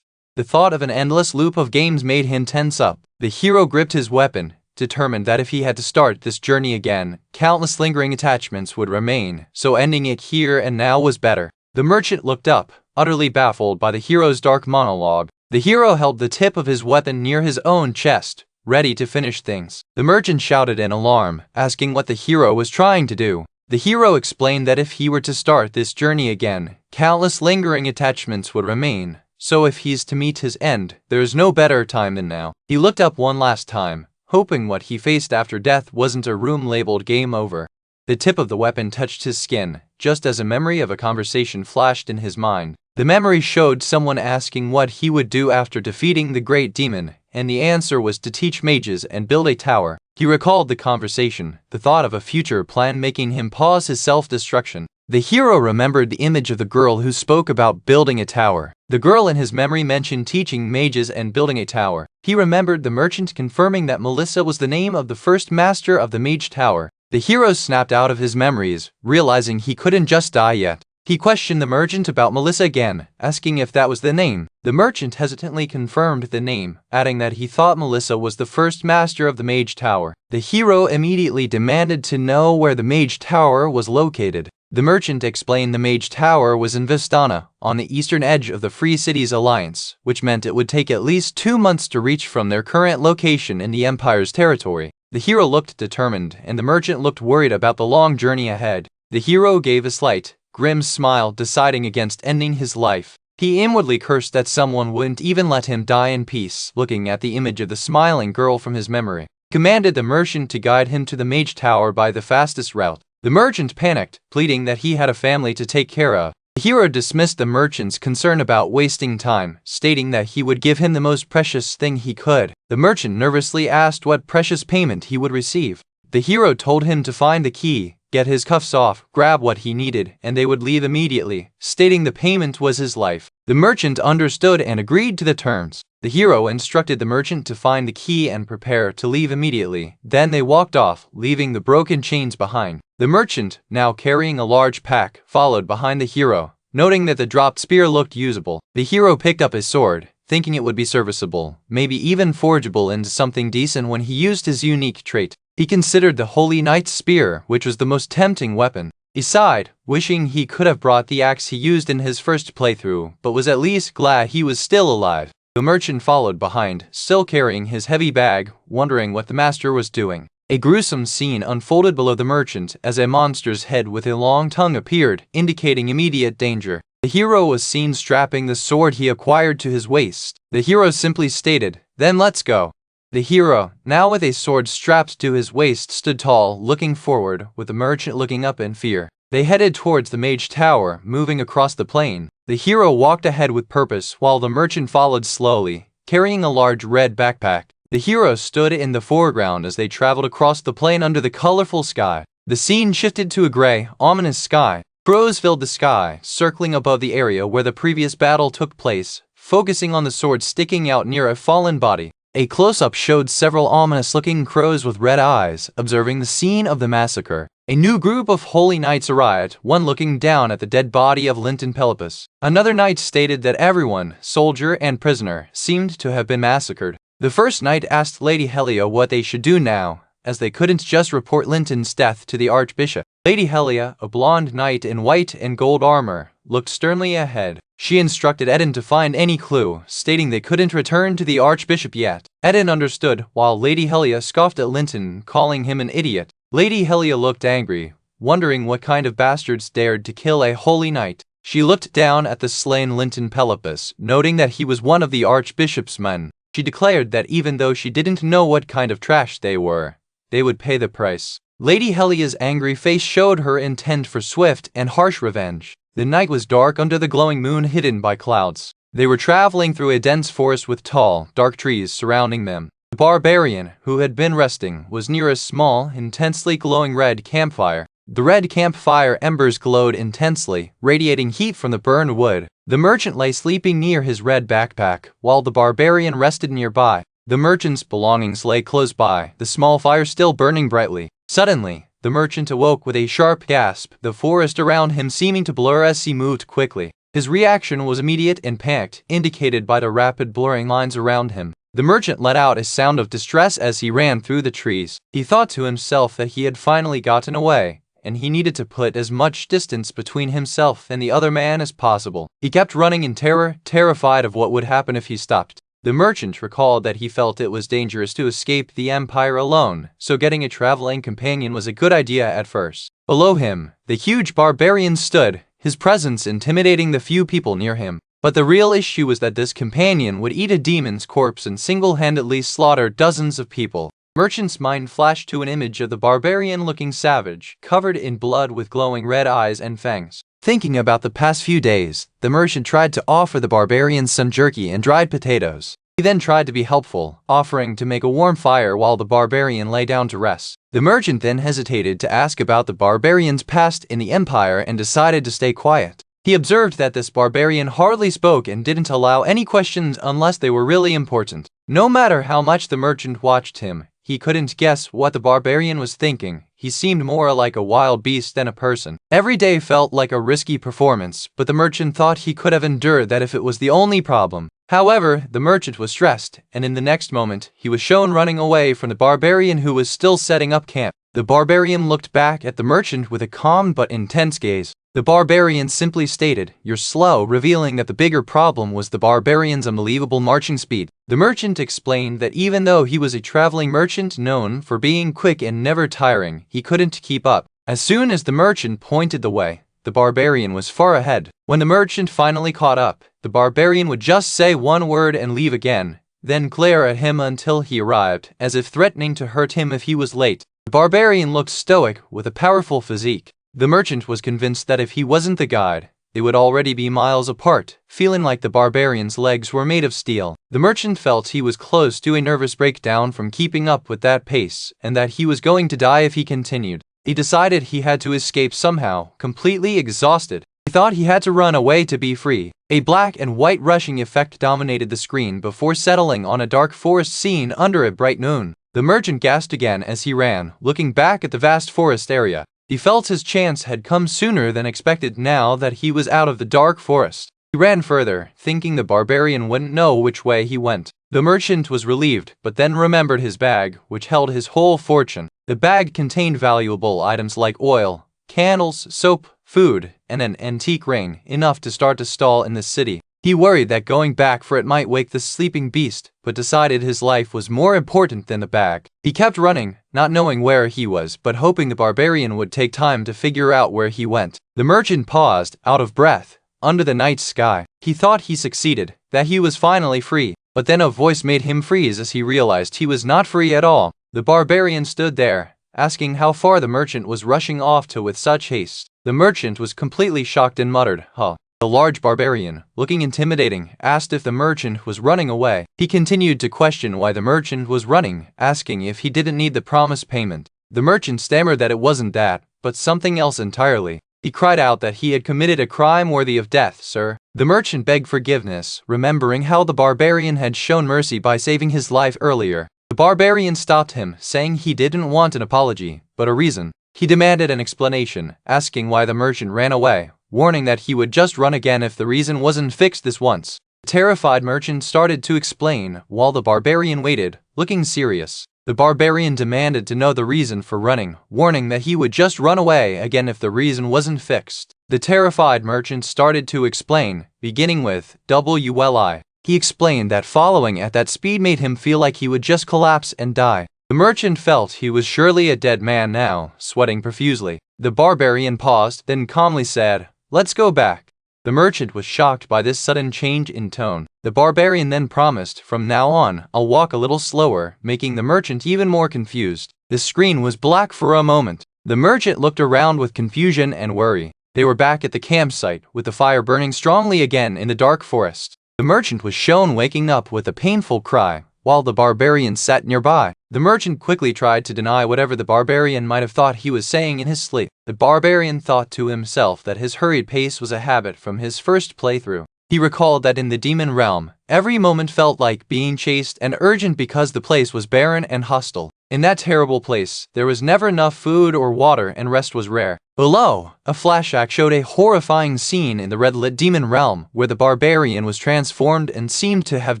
The thought of an endless loop of games made him tense up. The hero gripped his weapon, determined that if he had to start this journey again, countless lingering attachments would remain, so ending it here and now was better. The merchant looked up, utterly baffled by the hero's dark monologue. The hero held the tip of his weapon near his own chest, ready to finish things. The merchant shouted in alarm, asking what the hero was trying to do. The hero explained that if he were to start this journey again, countless lingering attachments would remain, so if he's to meet his end, there is no better time than now. He looked up one last time, hoping what he faced after death wasn't a room labeled game over. The tip of the weapon touched his skin, just as a memory of a conversation flashed in his mind. The memory showed someone asking what he would do after defeating the great demon, and the answer was to teach mages and build a tower. He recalled the conversation, the thought of a future plan making him pause his self-destruction. The hero remembered the image of the girl who spoke about building a tower. The girl in his memory mentioned teaching mages and building a tower. He remembered the merchant confirming that Melissa was the name of the first master of the mage tower. The hero snapped out of his memories, realizing he couldn't just die yet. He questioned the merchant about Melissa again, asking if that was the name. The merchant hesitantly confirmed the name, adding that he thought Melissa was the first master of the mage tower. The hero immediately demanded to know where the mage tower was located. The merchant explained the mage tower was in Vistana, on the eastern edge of the Free Cities Alliance, which meant it would take at least 2 months to reach from their current location in the Empire's territory. The hero looked determined, and the merchant looked worried about the long journey ahead. The hero gave a slight, grim smile, deciding against ending his life. He inwardly cursed that someone wouldn't even let him die in peace, looking at the image of the smiling girl from his memory. He commanded the merchant to guide him to the mage tower by the fastest route. The merchant panicked, pleading that he had a family to take care of. The hero dismissed the merchant's concern about wasting time, stating that he would give him the most precious thing he could. The merchant nervously asked what precious payment he would receive. The hero told him to find the key, get his cuffs off, grab what he needed, and they would leave immediately, stating the payment was his life. The merchant understood and agreed to the terms. The hero instructed the merchant to find the key and prepare to leave immediately. Then they walked off, leaving the broken chains behind. The merchant, now carrying a large pack, followed behind the hero, noting that the dropped spear looked usable. The hero picked up his sword, thinking it would be serviceable, maybe even forgeable into something decent when he used his unique trait. He considered the Holy Knight's spear, which was the most tempting weapon. He sighed, wishing he could have brought the axe he used in his first playthrough, but was at least glad he was still alive. The merchant followed behind, still carrying his heavy bag, wondering what the master was doing. A gruesome scene unfolded below the merchant as a monster's head with a long tongue appeared, indicating immediate danger. The hero was seen strapping the sword he acquired to his waist. The hero simply stated, "Then let's go." The hero, now with a sword strapped to his waist, stood tall, looking forward, with the merchant looking up in fear. They headed towards the mage tower, moving across the plain. The hero walked ahead with purpose, while the merchant followed slowly, carrying a large red backpack. The hero stood in the foreground as they traveled across the plain under the colorful sky. The scene shifted to a gray, ominous sky. Crows filled the sky, circling above the area where the previous battle took place, focusing on the sword sticking out near a fallen body. A close-up showed several ominous-looking crows with red eyes, observing the scene of the massacre. A new group of holy knights arrived, one looking down at the dead body of Linton Pelopus. Another knight stated that everyone, soldier and prisoner, seemed to have been massacred. The first knight asked Lady Yahello what they should do now, as they couldn't just report Linton's death to the archbishop. Lady Yahello, a blonde knight in white and gold armor, looked sternly ahead. She instructed Eden to find any clue, stating they couldn't return to the Archbishop yet. Eden understood, while Lady Helia scoffed at Linton, calling him an idiot. Lady Helia looked angry, wondering what kind of bastards dared to kill a holy knight. She looked down at the slain Linton Pelopus, noting that he was one of the Archbishop's men. She declared that even though she didn't know what kind of trash they were, they would pay the price. Lady Helia's angry face showed her intent for swift and harsh revenge. The night was dark under the glowing moon hidden by clouds. They were traveling through a dense forest with tall, dark trees surrounding them. The barbarian, who had been resting, was near a small, intensely glowing red campfire. The red campfire embers glowed intensely, radiating heat from the burned wood. The merchant lay sleeping near his red backpack, while the barbarian rested nearby. The merchant's belongings lay close by, the small fire still burning brightly. Suddenly, the merchant awoke with a sharp gasp, the forest around him seeming to blur as he moved quickly. His reaction was immediate and panicked, indicated by the rapid blurring lines around him. The merchant let out a sound of distress as he ran through the trees. He thought to himself that he had finally gotten away, and he needed to put as much distance between himself and the other man as possible. He kept running in terror, terrified of what would happen if he stopped. The merchant recalled that he felt it was dangerous to escape the empire alone, so getting a traveling companion was a good idea at first. Below him, the huge barbarian stood, his presence intimidating the few people near him. But the real issue was that this companion would eat a demon's corpse and single-handedly slaughter dozens of people. Merchant's mind flashed to an image of the barbarian-looking savage, covered in blood with glowing red eyes and fangs. Thinking about the past few days, the merchant tried to offer the barbarian some jerky and dried potatoes. He then tried to be helpful, offering to make a warm fire while the barbarian lay down to rest. The merchant then hesitated to ask about the barbarian's past in the empire and decided to stay quiet. He observed that this barbarian hardly spoke and didn't allow any questions unless they were really important. No matter how much the merchant watched him, he couldn't guess what the barbarian was thinking. He seemed more like a wild beast than a person. Every day felt like a risky performance, but the merchant thought he could have endured that if it was the only problem. However, the merchant was stressed, and in the next moment, he was shown running away from the barbarian who was still setting up camp. The barbarian looked back at the merchant with a calm but intense gaze. The barbarian simply stated, "You're slow," revealing that the bigger problem was the barbarian's unbelievable marching speed. The merchant explained that even though he was a traveling merchant known for being quick and never tiring, he couldn't keep up. As soon as the merchant pointed the way, the barbarian was far ahead. When the merchant finally caught up, the barbarian would just say one word and leave again, then glare at him until he arrived, as if threatening to hurt him if he was late. The barbarian looked stoic, with a powerful physique. The merchant was convinced that if he wasn't the guide, they would already be miles apart, feeling like the barbarian's legs were made of steel. The merchant felt he was close to a nervous breakdown from keeping up with that pace, and that he was going to die if he continued. He decided he had to escape somehow, completely exhausted. He thought he had to run away to be free. A black and white rushing effect dominated the screen before settling on a dark forest scene under a bright moon. The merchant gasped again as he ran, looking back at the vast forest area. He felt his chance had come sooner than expected now that he was out of the dark forest. He ran further, thinking the barbarian wouldn't know which way he went. The merchant was relieved, but then remembered his bag, which held his whole fortune. The bag contained valuable items like oil, candles, soap, food, and an antique ring, enough to start a stall in the city. He worried that going back for it might wake the sleeping beast, but decided his life was more important than the bag. He kept running, not knowing where he was, but hoping the barbarian would take time to figure out where he went. The merchant paused, out of breath, under the night sky. He thought he succeeded, that he was finally free, but then a voice made him freeze as he realized he was not free at all. The barbarian stood there, asking how far the merchant was rushing off to with such haste. The merchant was completely shocked and muttered, "Huh." The large barbarian, looking intimidating, asked if the merchant was running away. He continued to question why the merchant was running, asking if he didn't need the promised payment. The merchant stammered that it wasn't that, but something else entirely. He cried out that he had committed a crime worthy of death, "Sir." The merchant begged forgiveness, remembering how the barbarian had shown mercy by saving his life earlier. The barbarian stopped him, saying he didn't want an apology, but a reason. He demanded an explanation, asking why the merchant ran away, warning that he would just run again if the reason wasn't fixed this once. The terrified merchant started to explain, while the barbarian waited, looking serious. The barbarian demanded to know the reason for running, warning that he would just run away again if the reason wasn't fixed. The terrified merchant started to explain, beginning with WLI. He explained that following at that speed made him feel like he would just collapse and die. The merchant felt he was surely a dead man now, sweating profusely. The barbarian paused, then calmly said, "Let's go back." The merchant was shocked by this sudden change in tone. The barbarian then promised, "From now on, I'll walk a little slower," making the merchant even more confused. The screen was black for a moment. The merchant looked around with confusion and worry. They were back at the campsite, with the fire burning strongly again in the dark forest. The merchant was shown waking up with a painful cry, while the barbarian sat nearby. The merchant quickly tried to deny whatever the barbarian might have thought he was saying in his sleep. The barbarian thought to himself that his hurried pace was a habit from his first playthrough. He recalled that in the demon realm, every moment felt like being chased and urgent because the place was barren and hostile. In that terrible place, there was never enough food or water and rest was rare. Below, a flashback showed a horrifying scene in the red-lit demon realm where the barbarian was transformed and seemed to have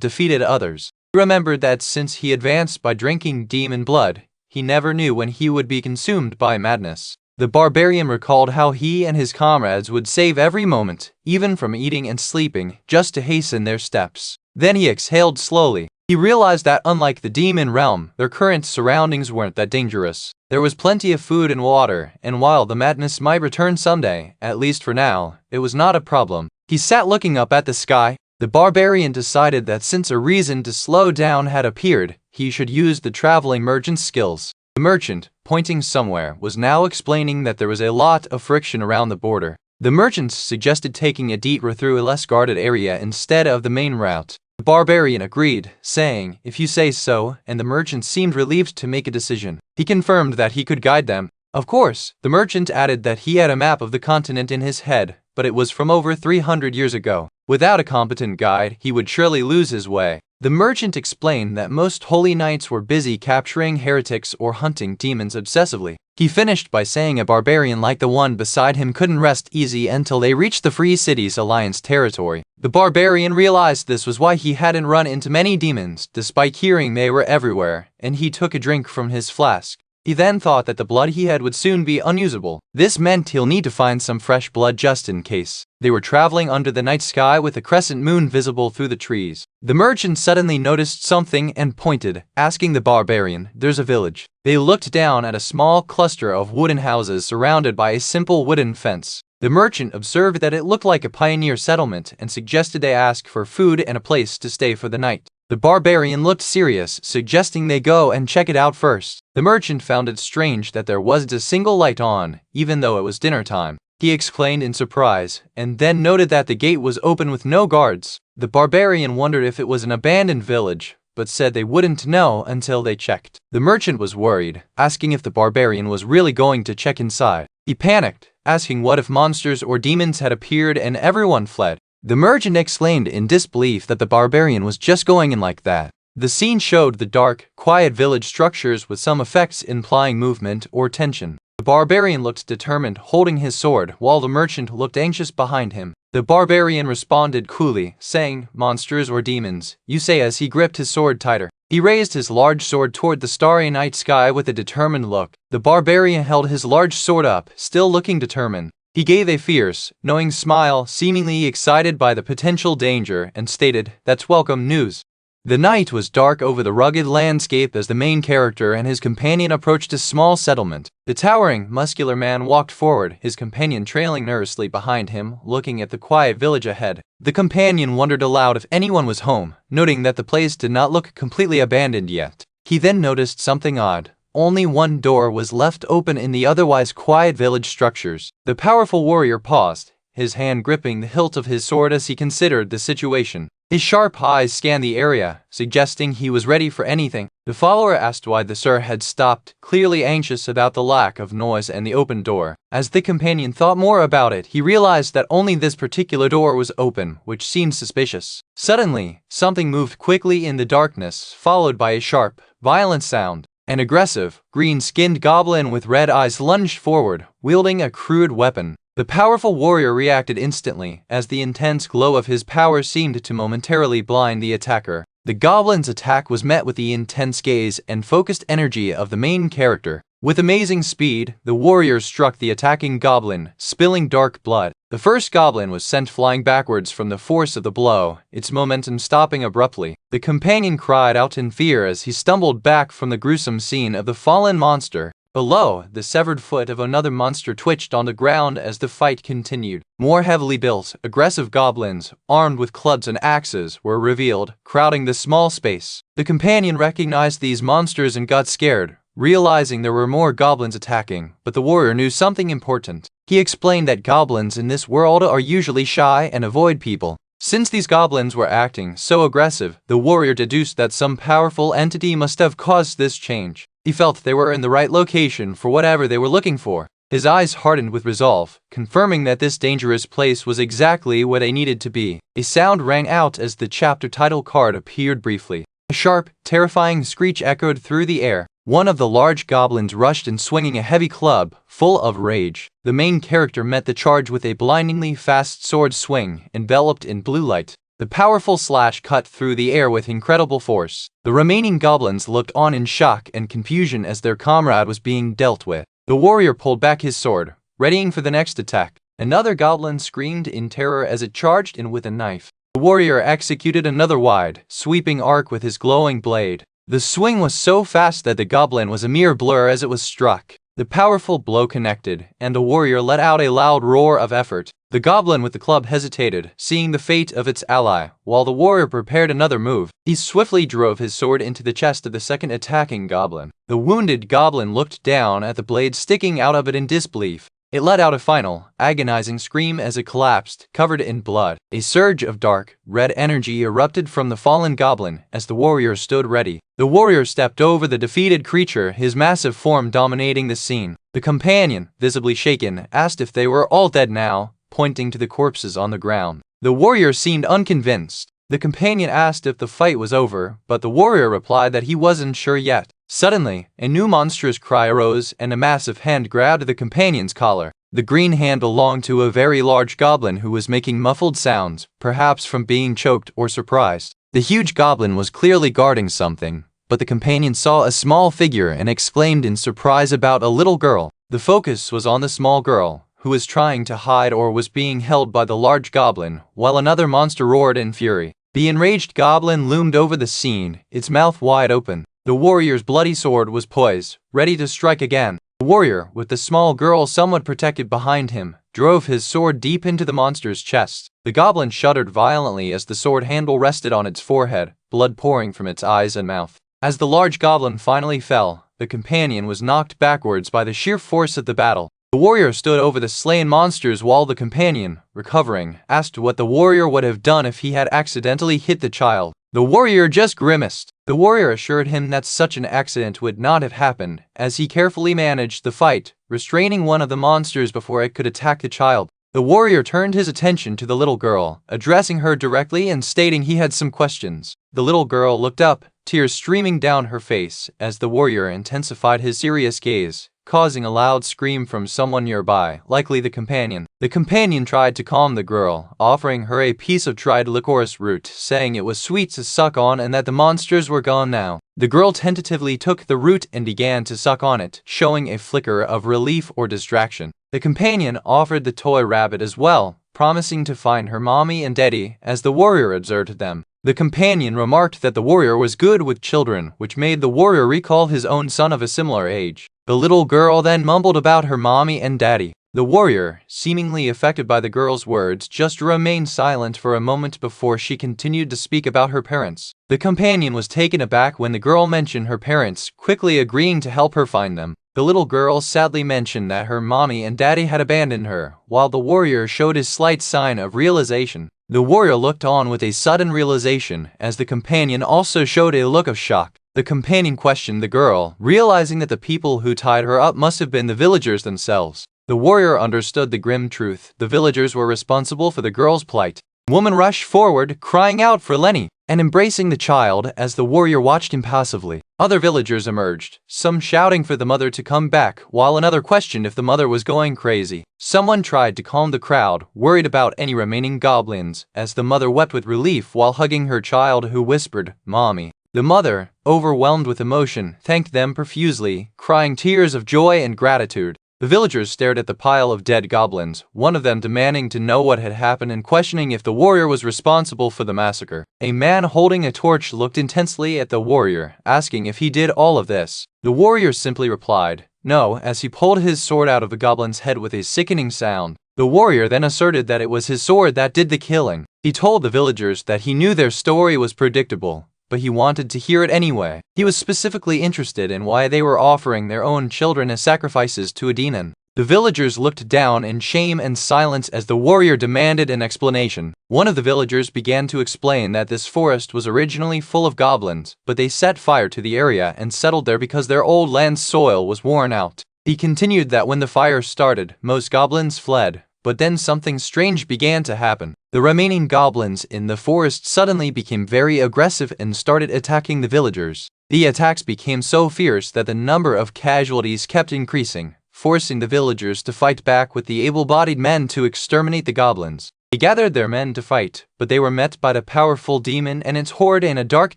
defeated others. He remembered that since he advanced by drinking demon blood, he never knew when he would be consumed by madness. The barbarian recalled how he and his comrades would save every moment, even from eating and sleeping, just to hasten their steps. Then he exhaled slowly. He realized that unlike the demon realm, their current surroundings weren't that dangerous. There was plenty of food and water, and while the madness might return someday, at least for now, it was not a problem. He sat looking up at the sky. The barbarian decided that since a reason to slow down had appeared, he should use the traveling merchant's skills. The merchant, pointing somewhere, was now explaining that there was a lot of friction around the border. The merchant suggested taking a detour through a less guarded area instead of the main route. The barbarian agreed, saying, "If you say so," and the merchant seemed relieved to make a decision. He confirmed that he could guide them. Of course, the merchant added that he had a map of the continent in his head, but it was from over 300 years ago. Without a competent guide, he would surely lose his way. The merchant explained that most holy knights were busy capturing heretics or hunting demons obsessively. He finished by saying a barbarian like the one beside him couldn't rest easy until they reached the Free Cities Alliance territory. The barbarian realized this was why he hadn't run into many demons, despite hearing they were everywhere, and he took a drink from his flask. He then thought that the blood he had would soon be unusable. This meant he'll need to find some fresh blood just in case. They were traveling under the night sky with a crescent moon visible through the trees. The merchant suddenly noticed something and pointed, asking the barbarian, "There's a village." They looked down at a small cluster of wooden houses surrounded by a simple wooden fence. The merchant observed that it looked like a pioneer settlement and suggested they ask for food and a place to stay for the night. The barbarian looked serious, suggesting they go and check it out first. The merchant found it strange that there wasn't a single light on, even though it was dinner time. He explained in surprise, and then noted that the gate was open with no guards. The barbarian wondered if it was an abandoned village, but said they wouldn't know until they checked. The merchant was worried, asking if the barbarian was really going to check inside. He panicked, asking what if monsters or demons had appeared and everyone fled. The merchant explained in disbelief that the barbarian was just going in like that. The scene showed the dark, quiet village structures with some effects implying movement or tension. The barbarian looked determined, holding his sword, while the merchant looked anxious behind him. The barbarian responded coolly, saying, "Monsters or demons, you say," as he gripped his sword tighter. He raised his large sword toward the starry night sky with a determined look. The barbarian held his large sword up, still looking determined. He gave a fierce, knowing smile, seemingly excited by the potential danger, and stated, "That's welcome news." The night was dark over the rugged landscape as the main character and his companion approached a small settlement. The towering, muscular man walked forward, his companion trailing nervously behind him, looking at the quiet village ahead. The companion wondered aloud if anyone was home, noting that the place did not look completely abandoned yet. He then noticed something odd. Only one door was left open in the otherwise quiet village structures. The powerful warrior paused, his hand gripping the hilt of his sword as he considered the situation. His sharp eyes scanned the area, suggesting he was ready for anything. The follower asked why the sir had stopped, clearly anxious about the lack of noise and the open door. As the companion thought more about it, he realized that only this particular door was open, which seemed suspicious. Suddenly, something moved quickly in the darkness, followed by a sharp, violent sound. An aggressive, green-skinned goblin with red eyes lunged forward, wielding a crude weapon. The powerful warrior reacted instantly, as the intense glow of his power seemed to momentarily blind the attacker. The goblin's attack was met with the intense gaze and focused energy of the main character. With amazing speed, the warrior struck the attacking goblin, spilling dark blood. The first goblin was sent flying backwards from the force of the blow, its momentum stopping abruptly. The companion cried out in fear as he stumbled back from the gruesome scene of the fallen monster. Below, the severed foot of another monster twitched on the ground as the fight continued. More heavily built, aggressive goblins, armed with clubs and axes, were revealed, crowding the small space. The companion recognized these monsters and got scared, realizing there were more goblins attacking, but the warrior knew something important. He explained that goblins in this world are usually shy and avoid people. Since these goblins were acting so aggressive, the warrior deduced that some powerful entity must have caused this change. He felt they were in the right location for whatever they were looking for. His eyes hardened with resolve, confirming that this dangerous place was exactly where they needed to be. A sound rang out as the chapter title card appeared briefly. A sharp, terrifying screech echoed through the air. One of the large goblins rushed in swinging a heavy club, full of rage. The main character met the charge with a blindingly fast sword swing, enveloped in blue light. The powerful slash cut through the air with incredible force. The remaining goblins looked on in shock and confusion as their comrade was being dealt with. The warrior pulled back his sword, readying for the next attack. Another goblin screamed in terror as it charged in with a knife. The warrior executed another wide, sweeping arc with his glowing blade. The swing was so fast that the goblin was a mere blur as it was struck. The powerful blow connected, and the warrior let out a loud roar of effort. The goblin with the club hesitated, seeing the fate of its ally, while the warrior prepared another move. He swiftly drove his sword into the chest of the second attacking goblin. The wounded goblin looked down at the blade sticking out of it in disbelief. It let out a final, agonizing scream as it collapsed, covered in blood. A surge of dark, red energy erupted from the fallen goblin as the warrior stood ready. The warrior stepped over the defeated creature, his massive form dominating the scene. The companion, visibly shaken, asked if they were all dead now, pointing to the corpses on the ground. The warrior seemed unconvinced. The companion asked if the fight was over, but the warrior replied that he wasn't sure yet. Suddenly, a new monstrous cry arose and a massive hand grabbed the companion's collar. The green hand belonged to a very large goblin who was making muffled sounds, perhaps from being choked or surprised. The huge goblin was clearly guarding something, but the companion saw a small figure and exclaimed in surprise about a little girl. The focus was on the small girl, who was trying to hide or was being held by the large goblin, while another monster roared in fury. The enraged goblin loomed over the scene, its mouth wide open. The warrior's bloody sword was poised, ready to strike again. The warrior, with the small girl somewhat protected behind him, drove his sword deep into the monster's chest. The goblin shuddered violently as the sword handle rested on its forehead, blood pouring from its eyes and mouth. As the large goblin finally fell, the companion was knocked backwards by the sheer force of the battle. The warrior stood over the slain monsters while the companion, recovering, asked what the warrior would have done if he had accidentally hit the child. The warrior just grimaced. The warrior assured him that such an accident would not have happened, as he carefully managed the fight, restraining one of the monsters before it could attack the child. The warrior turned his attention to the little girl, addressing her directly and stating he had some questions. The little girl looked up, tears streaming down her face, as the warrior intensified his serious gaze, causing a loud scream from someone nearby, likely the companion. The companion tried to calm the girl, offering her a piece of dried licorice root, saying it was sweet to suck on and that the monsters were gone now. The girl tentatively took the root and began to suck on it, showing a flicker of relief or distraction. The companion offered the toy rabbit as well, promising to find her mommy and daddy as the warrior observed them. The companion remarked that the warrior was good with children, which made the warrior recall his own son of a similar age. The little girl then mumbled about her mommy and daddy. The warrior, seemingly affected by the girl's words, just remained silent for a moment before she continued to speak about her parents. The companion was taken aback when the girl mentioned her parents, quickly agreeing to help her find them. The little girl sadly mentioned that her mommy and daddy had abandoned her, while the warrior showed a slight sign of realization. The warrior looked on with a sudden realization, as the companion also showed a look of shock. The companion questioned the girl, realizing that the people who tied her up must have been the villagers themselves. The warrior understood the grim truth. The villagers were responsible for the girl's plight. The woman rushed forward, crying out for Lenny, and embracing the child as the warrior watched impassively. Other villagers emerged, some shouting for the mother to come back, while another questioned if the mother was going crazy. Someone tried to calm the crowd, worried about any remaining goblins, as the mother wept with relief while hugging her child, who whispered, "Mommy." The mother, overwhelmed with emotion, thanked them profusely, crying tears of joy and gratitude. The villagers stared at the pile of dead goblins, one of them demanding to know what had happened and questioning if the warrior was responsible for the massacre. A man holding a torch looked intensely at the warrior, asking if he did all of this. The warrior simply replied, "No," as he pulled his sword out of the goblin's head with a sickening sound. The warrior then asserted that it was his sword that did the killing. He told the villagers that he knew their story was predictable, but he wanted to hear it anyway. He was specifically interested in why they were offering their own children as sacrifices to a demon. The villagers looked down in shame and silence as the warrior demanded an explanation. One of the villagers began to explain that this forest was originally full of goblins, but they set fire to the area and settled there because their old land soil was worn out. He continued that when the fire started, most goblins fled, but then something strange began to happen. The remaining goblins in the forest suddenly became very aggressive and started attacking the villagers. The attacks became so fierce that the number of casualties kept increasing, forcing the villagers to fight back with the able-bodied men to exterminate the goblins. They gathered their men to fight, but they were met by the powerful demon and its horde in a dark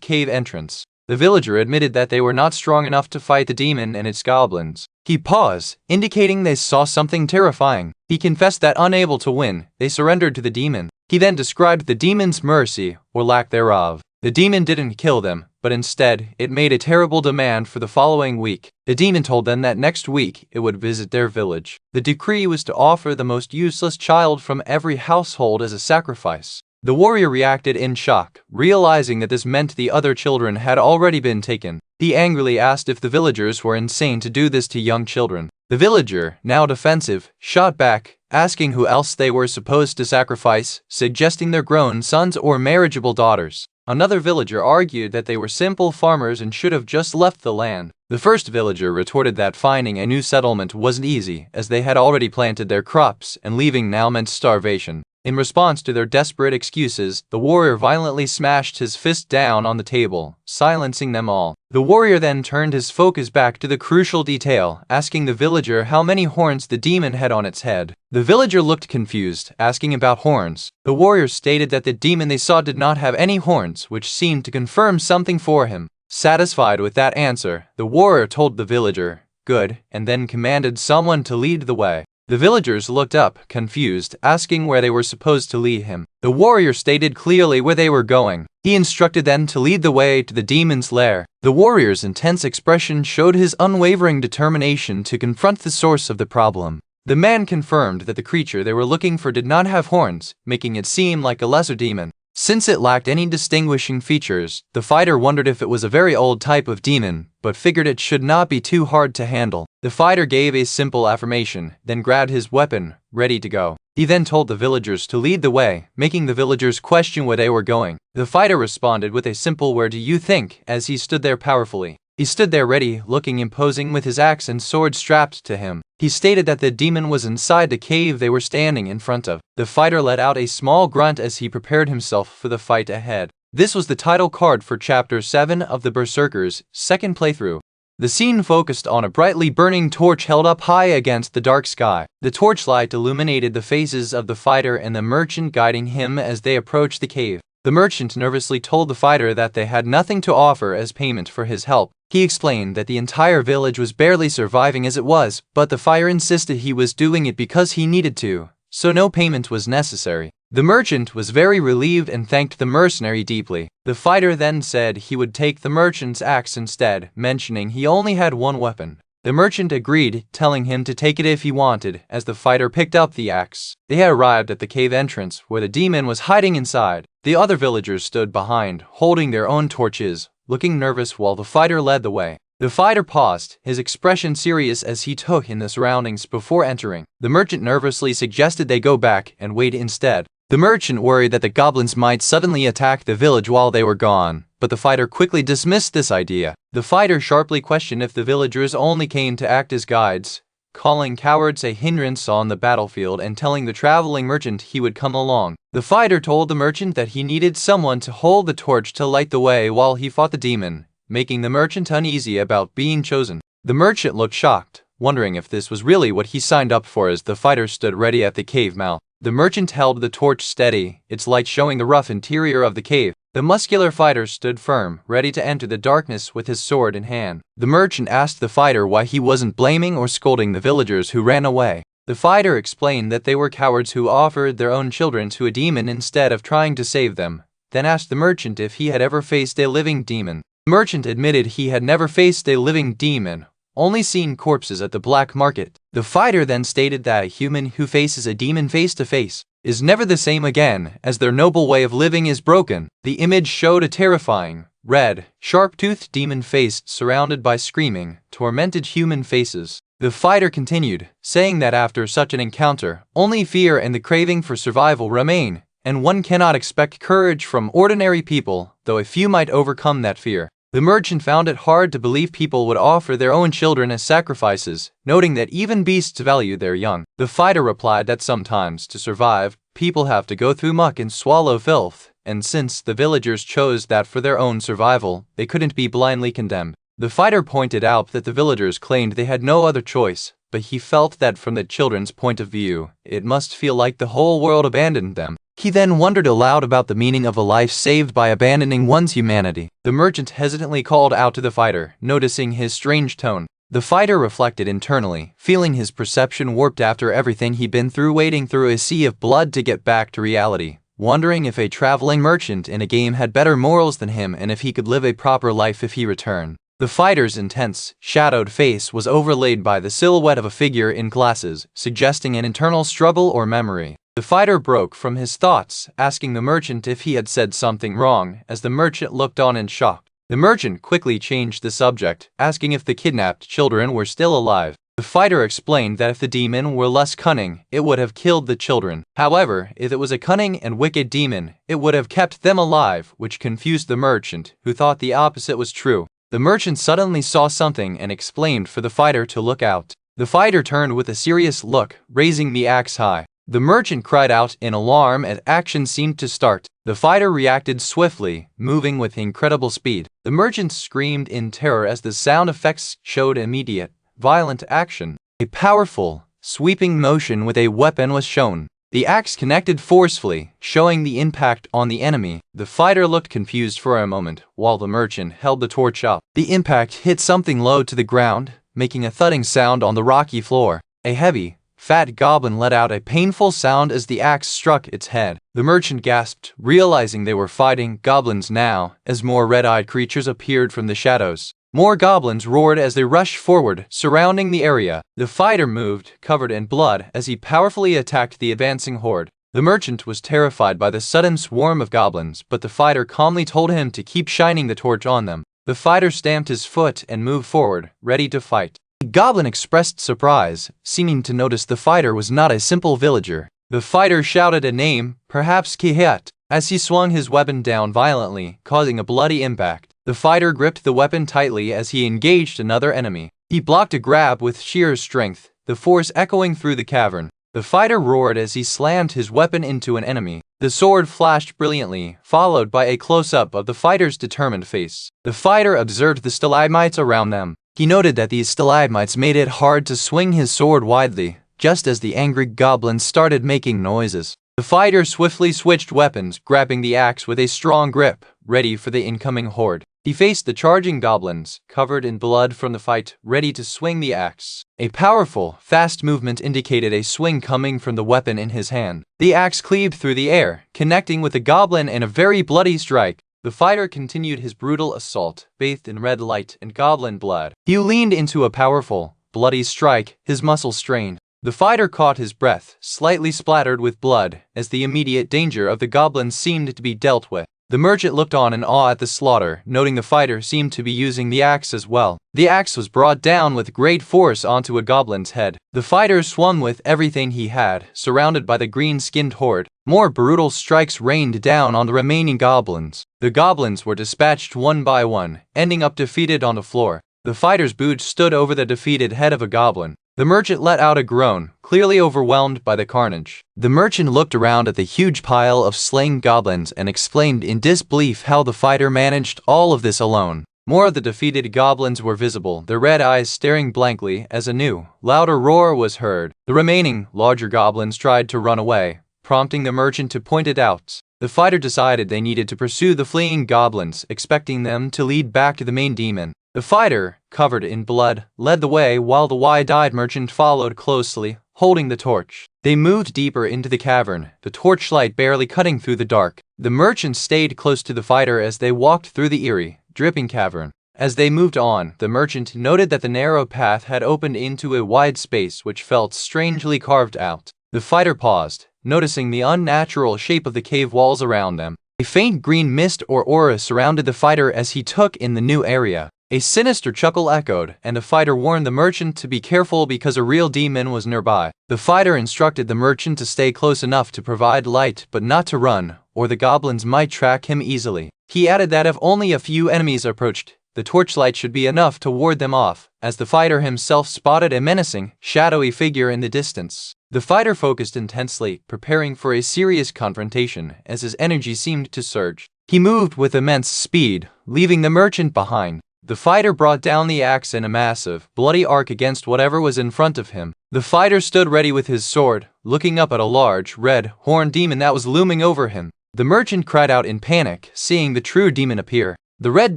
cave entrance. The villager admitted that they were not strong enough to fight the demon and its goblins. He paused, indicating they saw something terrifying. He confessed that unable to win, they surrendered to the demon. He then described the demon's mercy, or lack thereof. The demon didn't kill them, but instead, it made a terrible demand for the following week. The demon told them that next week, it would visit their village. The decree was to offer the most useless child from every household as a sacrifice. The warrior reacted in shock, realizing that this meant the other children had already been taken. He angrily asked if the villagers were insane to do this to young children. The villager, now defensive, shot back, asking who else they were supposed to sacrifice, suggesting their grown sons or marriageable daughters. Another villager argued that they were simple farmers and should have just left the land. The first villager retorted that finding a new settlement wasn't easy, as they had already planted their crops and leaving now meant starvation. In response to their desperate excuses, the warrior violently smashed his fist down on the table, silencing them all. The warrior then turned his focus back to the crucial detail, asking the villager how many horns the demon had on its head. The villager looked confused, asking about horns. The warrior stated that the demon they saw did not have any horns, which seemed to confirm something for him. Satisfied with that answer, the warrior told the villager, "Good," and then commanded someone to lead the way. The villagers looked up, confused, asking where they were supposed to lead him. The warrior stated clearly where they were going. He instructed them to lead the way to the demon's lair. The warrior's intense expression showed his unwavering determination to confront the source of the problem. The man confirmed that the creature they were looking for did not have horns, making it seem like a lesser demon. Since it lacked any distinguishing features, the fighter wondered if it was a very old type of demon, but figured it should not be too hard to handle. The fighter gave a simple affirmation, then grabbed his weapon, ready to go. He then told the villagers to lead the way, making the villagers question where they were going. The fighter responded with a simple "Where do you think?" as he stood there powerfully. He stood there ready, looking imposing with his axe and sword strapped to him. He stated that the demon was inside the cave they were standing in front of. The fighter let out a small grunt as he prepared himself for the fight ahead. This was the title card for Chapter 7 of the Berserker's second playthrough. The scene focused on a brightly burning torch held up high against the dark sky. The torchlight illuminated the faces of the fighter and the merchant guiding him as they approached the cave. The merchant nervously told the fighter that they had nothing to offer as payment for his help. He explained that the entire village was barely surviving as it was, but the fighter insisted he was doing it because he needed to, so no payment was necessary. The merchant was very relieved and thanked the mercenary deeply. The fighter then said he would take the merchant's axe instead, mentioning he only had one weapon. The merchant agreed, telling him to take it if he wanted, as the fighter picked up the axe. They had arrived at the cave entrance, where the demon was hiding inside. The other villagers stood behind, holding their own torches, looking nervous while the fighter led the way. The fighter paused, his expression serious as he took in the surroundings before entering. The merchant nervously suggested they go back and wait instead. The merchant worried that the goblins might suddenly attack the village while they were gone, but the fighter quickly dismissed this idea. The fighter sharply questioned if the villagers only came to act as guides, calling cowards a hindrance on the battlefield and telling the traveling merchant he would come along. The fighter told the merchant that he needed someone to hold the torch to light the way while he fought the demon, making the merchant uneasy about being chosen. The merchant looked shocked, wondering if this was really what he signed up for as the fighter stood ready at the cave mouth. The merchant held the torch steady, its light showing the rough interior of the cave. The muscular fighter stood firm, ready to enter the darkness with his sword in hand. The merchant asked the fighter why he wasn't blaming or scolding the villagers who ran away. The fighter explained that they were cowards who offered their own children to a demon instead of trying to save them, then asked the merchant if he had ever faced a living demon. The merchant admitted he had never faced a living demon, only seen corpses at the black market. The fighter then stated that a human who faces a demon face to face is never the same again, as their noble way of living is broken. The image showed a terrifying, red, sharp-toothed demon face surrounded by screaming, tormented human faces. The fighter continued, saying that after such an encounter, only fear and the craving for survival remain, and one cannot expect courage from ordinary people, though a few might overcome that fear. The merchant found it hard to believe people would offer their own children as sacrifices, noting that even beasts value their young. The fighter replied that sometimes, to survive, people have to go through muck and swallow filth, and since the villagers chose that for their own survival, they couldn't be blindly condemned. The fighter pointed out that the villagers claimed they had no other choice, but he felt that from the children's point of view, it must feel like the whole world abandoned them. He then wondered aloud about the meaning of a life saved by abandoning one's humanity. The merchant hesitantly called out to the fighter, noticing his strange tone. The fighter reflected internally, feeling his perception warped after everything he'd been through, wading through a sea of blood to get back to reality, wondering if a traveling merchant in a game had better morals than him and if he could live a proper life if he returned. The fighter's intense, shadowed face was overlaid by the silhouette of a figure in glasses, suggesting an internal struggle or memory. The fighter broke from his thoughts, asking the merchant if he had said something wrong, as the merchant looked on in shock. The merchant quickly changed the subject, asking if the kidnapped children were still alive. The fighter explained that if the demon were less cunning, it would have killed the children. However, if it was a cunning and wicked demon, it would have kept them alive, which confused the merchant, who thought the opposite was true. The merchant suddenly saw something and exclaimed for the fighter to look out. The fighter turned with a serious look, raising the axe high. The merchant cried out in alarm as action seemed to start. The fighter reacted swiftly, moving with incredible speed. The merchant screamed in terror as the sound effects showed immediate, violent action. A powerful, sweeping motion with a weapon was shown. The axe connected forcefully, showing the impact on the enemy. The fighter looked confused for a moment, while the merchant held the torch up. The impact hit something low to the ground, making a thudding sound on the rocky floor. A heavy, fat goblin let out a painful sound as the axe struck its head. The merchant gasped, realizing they were fighting goblins now, as more red-eyed creatures appeared from the shadows. More goblins roared as they rushed forward, surrounding the area. The fighter moved, covered in blood, as he powerfully attacked the advancing horde. The merchant was terrified by the sudden swarm of goblins, but the fighter calmly told him to keep shining the torch on them. The fighter stamped his foot and moved forward, ready to fight. The goblin expressed surprise, seeming to notice the fighter was not a simple villager. The fighter shouted a name, perhaps Kihet, as he swung his weapon down violently, causing a bloody impact. The fighter gripped the weapon tightly as he engaged another enemy. He blocked a grab with sheer strength, the force echoing through the cavern. The fighter roared as he slammed his weapon into an enemy. The sword flashed brilliantly, followed by a close-up of the fighter's determined face. The fighter observed the stalagmites around them. He noted that these stalagmites made it hard to swing his sword widely, just as the angry goblins started making noises. The fighter swiftly switched weapons, grabbing the axe with a strong grip, ready for the incoming horde. He faced the charging goblins, covered in blood from the fight, ready to swing the axe. A powerful, fast movement indicated a swing coming from the weapon in his hand. The axe cleaved through the air, connecting with the goblin in a very bloody strike. The fighter continued his brutal assault, bathed in red light and goblin blood. He leaned into a powerful, bloody strike, his muscles strained. The fighter caught his breath, slightly splattered with blood, as the immediate danger of the goblins seemed to be dealt with. The merchant looked on in awe at the slaughter, noting the fighter seemed to be using the axe as well. The axe was brought down with great force onto a goblin's head. The fighter swung with everything he had, surrounded by the green-skinned horde. More brutal strikes rained down on the remaining goblins. The goblins were dispatched one by one, ending up defeated on the floor. The fighter's boots stood over the defeated head of a goblin. The merchant let out a groan, clearly overwhelmed by the carnage. The merchant looked around at the huge pile of slain goblins and explained in disbelief how the fighter managed all of this alone. More of the defeated goblins were visible, their red eyes staring blankly as a new, louder roar was heard. The remaining, larger goblins tried to run away, prompting the merchant to point it out. The fighter decided they needed to pursue the fleeing goblins, expecting them to lead back to the main demon. The fighter, covered in blood, led the way while the wide-eyed merchant followed closely, holding the torch. They moved deeper into the cavern, the torchlight barely cutting through the dark. The merchant stayed close to the fighter as they walked through the eerie, dripping cavern. As they moved on, the merchant noted that the narrow path had opened into a wide space which felt strangely carved out. The fighter paused, noticing the unnatural shape of the cave walls around them. A faint green mist or aura surrounded the fighter as he took in the new area. A sinister chuckle echoed, and the fighter warned the merchant to be careful because a real demon was nearby. The fighter instructed the merchant to stay close enough to provide light but not to run, or the goblins might track him easily. He added that if only a few enemies approached, the torchlight should be enough to ward them off, as the fighter himself spotted a menacing, shadowy figure in the distance. The fighter focused intensely, preparing for a serious confrontation as his energy seemed to surge. He moved with immense speed, leaving the merchant behind. The fighter brought down the axe in a massive, bloody arc against whatever was in front of him. The fighter stood ready with his sword, looking up at a large, red, horned demon that was looming over him. The merchant cried out in panic, seeing the true demon appear. The red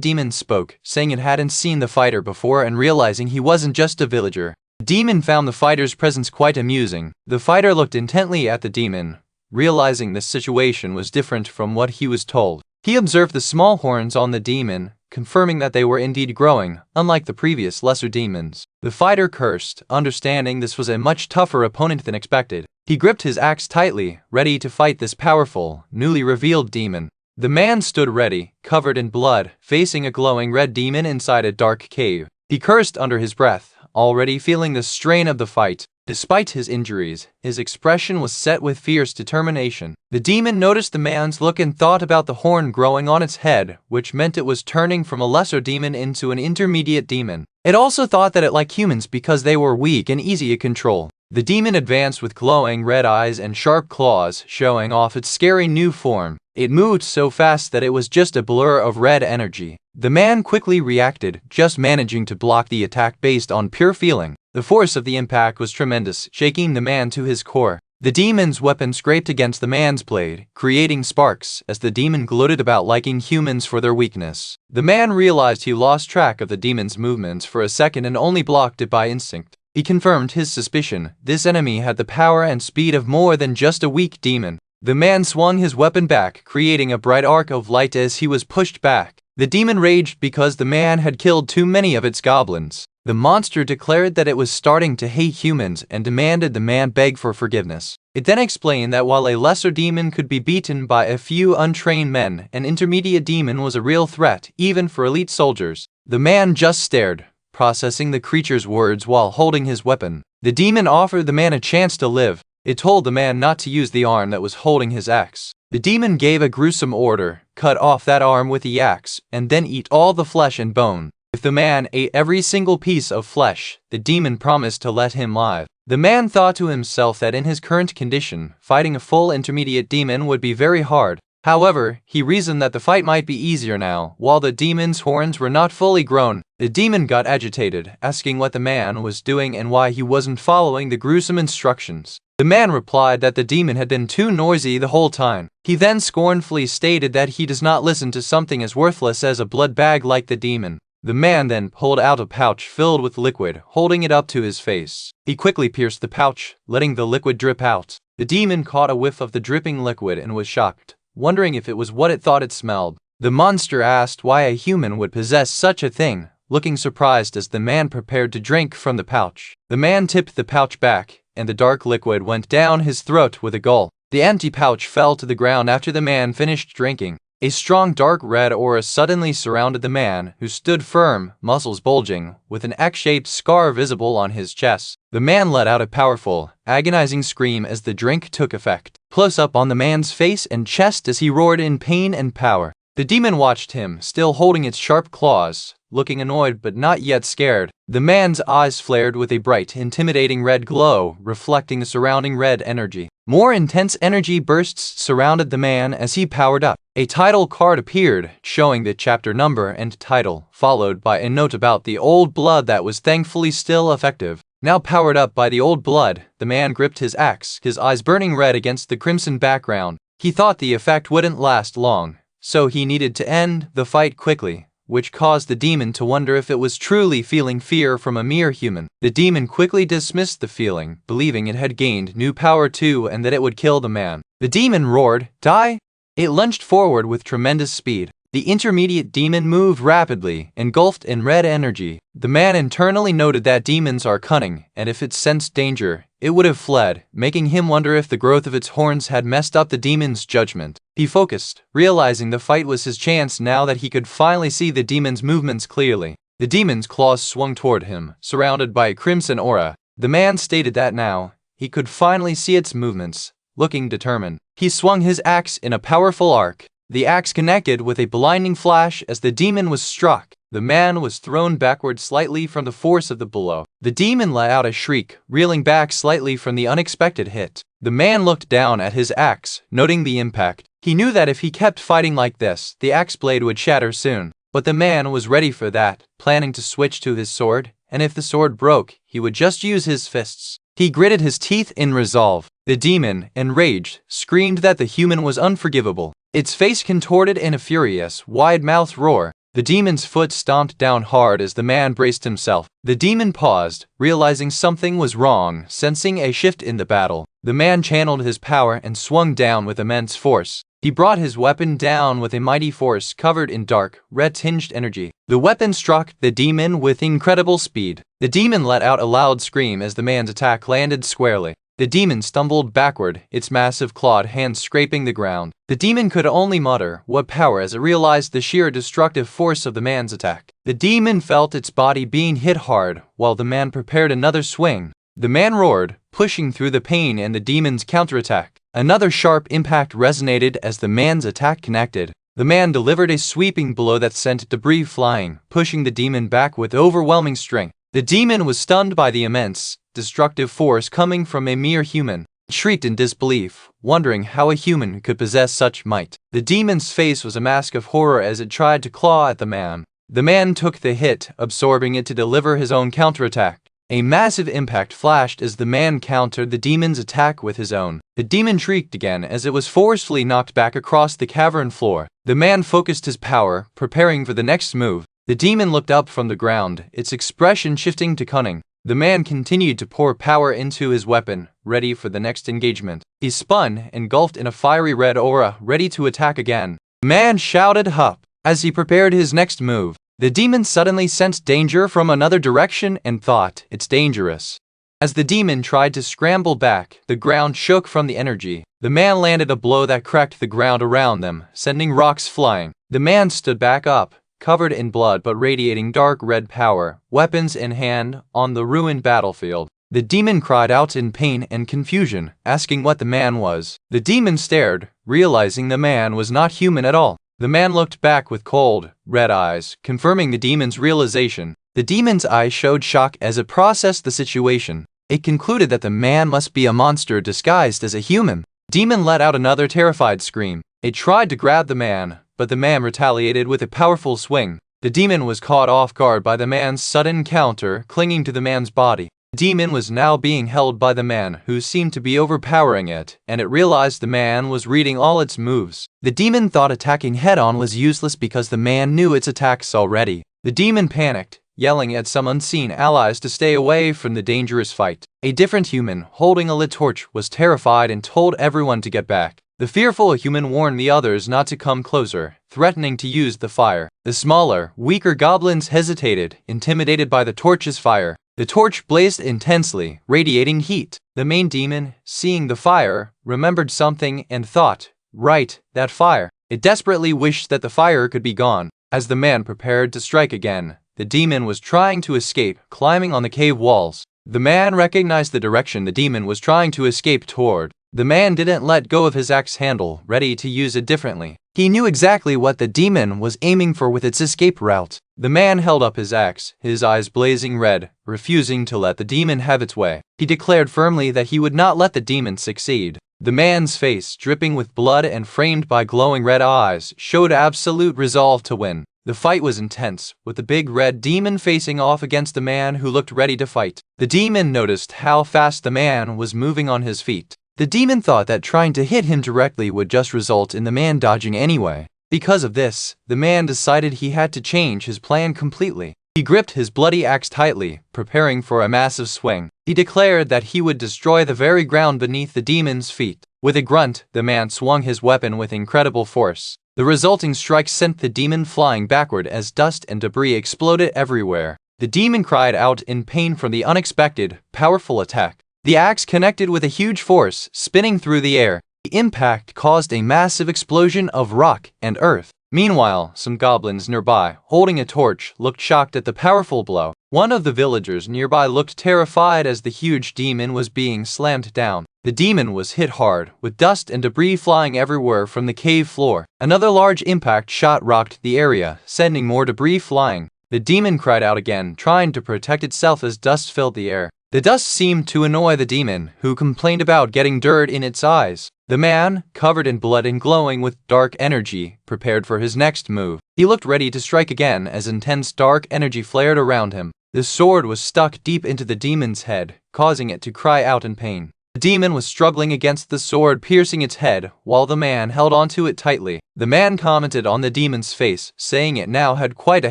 demon spoke, saying it hadn't seen the fighter before and realizing he wasn't just a villager. The demon found the fighter's presence quite amusing. The fighter looked intently at the demon, realizing the situation was different from what he was told. He observed the small horns on the demon, confirming that they were indeed growing, unlike the previous lesser demons. The fighter cursed, understanding this was a much tougher opponent than expected. He gripped his axe tightly, ready to fight this powerful, newly revealed demon. The man stood ready, covered in blood, facing a glowing red demon inside a dark cave. He cursed under his breath, already feeling the strain of the fight. Despite his injuries, his expression was set with fierce determination. The demon noticed the man's look and thought about the horn growing on its head, which meant it was turning from a lesser demon into an intermediate demon. It also thought that it liked humans because they were weak and easy to control. The demon advanced with glowing red eyes and sharp claws, showing off its scary new form. It moved so fast that it was just a blur of red energy. The man quickly reacted, just managing to block the attack based on pure feeling. The force of the impact was tremendous, shaking the man to his core. The demon's weapon scraped against the man's blade, creating sparks as the demon gloated about liking humans for their weakness. The man realized he lost track of the demon's movements for a second and only blocked it by instinct. He confirmed his suspicion. This enemy had the power and speed of more than just a weak demon. The man swung his weapon back, creating a bright arc of light as he was pushed back. The demon raged because the man had killed too many of its goblins. The monster declared that it was starting to hate humans and demanded the man beg for forgiveness. It then explained that while a lesser demon could be beaten by a few untrained men, an intermediate demon was a real threat, even for elite soldiers. The man just stared, processing the creature's words while holding his weapon. The demon offered the man a chance to live. It told the man not to use the arm that was holding his axe. The demon gave a gruesome order, cut off that arm with the axe, and then eat all the flesh and bone. If the man ate every single piece of flesh, the demon promised to let him live. The man thought to himself that in his current condition, fighting a full intermediate demon would be very hard. However, he reasoned that the fight might be easier now, while the demon's horns were not fully grown. The demon got agitated, asking what the man was doing and why he wasn't following the gruesome instructions. The man replied that the demon had been too noisy the whole time. He then scornfully stated that he does not listen to something as worthless as a blood bag like the demon. The man then pulled out a pouch filled with liquid, holding it up to his face. He quickly pierced the pouch, letting the liquid drip out. The demon caught a whiff of the dripping liquid and was shocked, wondering if it was what it thought it smelled. The monster asked why a human would possess such a thing, looking surprised as the man prepared to drink from the pouch. The man tipped the pouch back, and the dark liquid went down his throat with a gulp. The empty pouch fell to the ground after the man finished drinking. A strong dark red aura suddenly surrounded the man, who stood firm, muscles bulging, with an X-shaped scar visible on his chest. The man let out a powerful, agonizing scream as the drink took effect. Close up on the man's face and chest as he roared in pain and power. The demon watched him, still holding its sharp claws, looking annoyed but not yet scared. The man's eyes flared with a bright, intimidating red glow, reflecting the surrounding red energy. More intense energy bursts surrounded the man as he powered up. A title card appeared, showing the chapter number and title, followed by a note about the old blood that was thankfully still effective. Now powered up by the old blood, the man gripped his axe, his eyes burning red against the crimson background. He thought the effect wouldn't last long, so he needed to end the fight quickly, which caused the demon to wonder if it was truly feeling fear from a mere human. The demon quickly dismissed the feeling, believing it had gained new power too and that it would kill the man. The demon roared, "Die!" It lunged forward with tremendous speed. The intermediate demon moved rapidly, engulfed in red energy. The man internally noted that demons are cunning, and if it sensed danger, it would have fled, making him wonder if the growth of its horns had messed up the demon's judgment. He focused, realizing the fight was his chance now that he could finally see the demon's movements clearly. The demon's claws swung toward him, surrounded by a crimson aura. The man stated that now, he could finally see its movements. Looking determined, he swung his axe in a powerful arc. The axe connected with a blinding flash as the demon was struck. The man was thrown backward slightly from the force of the blow. The demon let out a shriek, reeling back slightly from the unexpected hit. The man looked down at his axe, noting the impact. He knew that if he kept fighting like this, the axe blade would shatter soon. But the man was ready for that, planning to switch to his sword, and if the sword broke, he would just use his fists. He gritted his teeth in resolve. The demon, enraged, screamed that the human was unforgivable. Its face contorted in a furious, wide-mouthed roar. The demon's foot stomped down hard as the man braced himself. The demon paused, realizing something was wrong, sensing a shift in the battle. The man channeled his power and swung down with immense force. He brought his weapon down with a mighty force covered in dark, red-tinged energy. The weapon struck the demon with incredible speed. The demon let out a loud scream as the man's attack landed squarely. The demon stumbled backward, its massive clawed hands scraping the ground. The demon could only mutter, "What power," as it realized the sheer destructive force of the man's attack. The demon felt its body being hit hard, while the man prepared another swing. The man roared, pushing through the pain and the demon's counterattack. Another sharp impact resonated as the man's attack connected. The man delivered a sweeping blow that sent debris flying, pushing the demon back with overwhelming strength. The demon was stunned by the immense, destructive force coming from a mere human. It shrieked in disbelief, wondering how a human could possess such might. The demon's face was a mask of horror as it tried to claw at the man. The man took the hit, absorbing it to deliver his own counterattack. A massive impact flashed as the man countered the demon's attack with his own. The demon shrieked again as it was forcefully knocked back across the cavern floor. The man focused his power, preparing for the next move. The demon looked up from the ground, its expression shifting to cunning. The man continued to pour power into his weapon, ready for the next engagement. He spun, engulfed in a fiery red aura, ready to attack again. The man shouted "Hup!" as he prepared his next move. The demon suddenly sensed danger from another direction and thought, "It's dangerous." As the demon tried to scramble back, the ground shook from the energy. The man landed a blow that cracked the ground around them, sending rocks flying. The man stood back up, covered in blood but radiating dark red power, weapons in hand, on the ruined battlefield. The demon cried out in pain and confusion, asking what the man was. The demon stared, realizing the man was not human at all. The man looked back with cold, red eyes, confirming the demon's realization. The demon's eyes showed shock as it processed the situation. It concluded that the man must be a monster disguised as a human. The demon let out another terrified scream. It tried to grab the man, but the man retaliated with a powerful swing. The demon was caught off guard by the man's sudden counter, clinging to the man's body. The demon was now being held by the man, who seemed to be overpowering it, and it realized the man was reading all its moves. The demon thought attacking head-on was useless because the man knew its attacks already. The demon panicked, yelling at some unseen allies to stay away from the dangerous fight. A different human, holding a lit torch, was terrified and told everyone to get back. The fearful human warned the others not to come closer, threatening to use the fire. The smaller, weaker goblins hesitated, intimidated by the torch's fire. The torch blazed intensely, radiating heat. The main demon, seeing the fire, remembered something and thought, "Right, that fire." It desperately wished that the fire could be gone. As the man prepared to strike again, the demon was trying to escape, climbing on the cave walls. The man recognized the direction the demon was trying to escape toward. The man didn't let go of his axe handle, ready to use it differently. He knew exactly what the demon was aiming for with its escape route. The man held up his axe, his eyes blazing red, refusing to let the demon have its way. He declared firmly that he would not let the demon succeed. The man's face, dripping with blood and framed by glowing red eyes, showed absolute resolve to win. The fight was intense, with the big red demon facing off against the man who looked ready to fight. The demon noticed how fast the man was moving on his feet. The demon thought that trying to hit him directly would just result in the man dodging anyway. Because of this, the man decided he had to change his plan completely. He gripped his bloody axe tightly, preparing for a massive swing. He declared that he would destroy the very ground beneath the demon's feet. With a grunt, the man swung his weapon with incredible force. The resulting strike sent the demon flying backward as dust and debris exploded everywhere. The demon cried out in pain from the unexpected, powerful attack. The axe connected with a huge force, spinning through the air. The impact caused a massive explosion of rock and earth. Meanwhile, some goblins nearby, holding a torch, looked shocked at the powerful blow. One of the villagers nearby looked terrified as the huge demon was being slammed down. The demon was hit hard, with dust and debris flying everywhere from the cave floor. Another large impact shot rocked the area, sending more debris flying. The demon cried out again, trying to protect itself as dust filled the air. The dust seemed to annoy the demon, who complained about getting dirt in its eyes. The man, covered in blood and glowing with dark energy, prepared for his next move. He looked ready to strike again as intense dark energy flared around him. The sword was stuck deep into the demon's head, causing it to cry out in pain. The demon was struggling against the sword, piercing its head, while the man held onto it tightly. The man commented on the demon's face, saying it now had quite a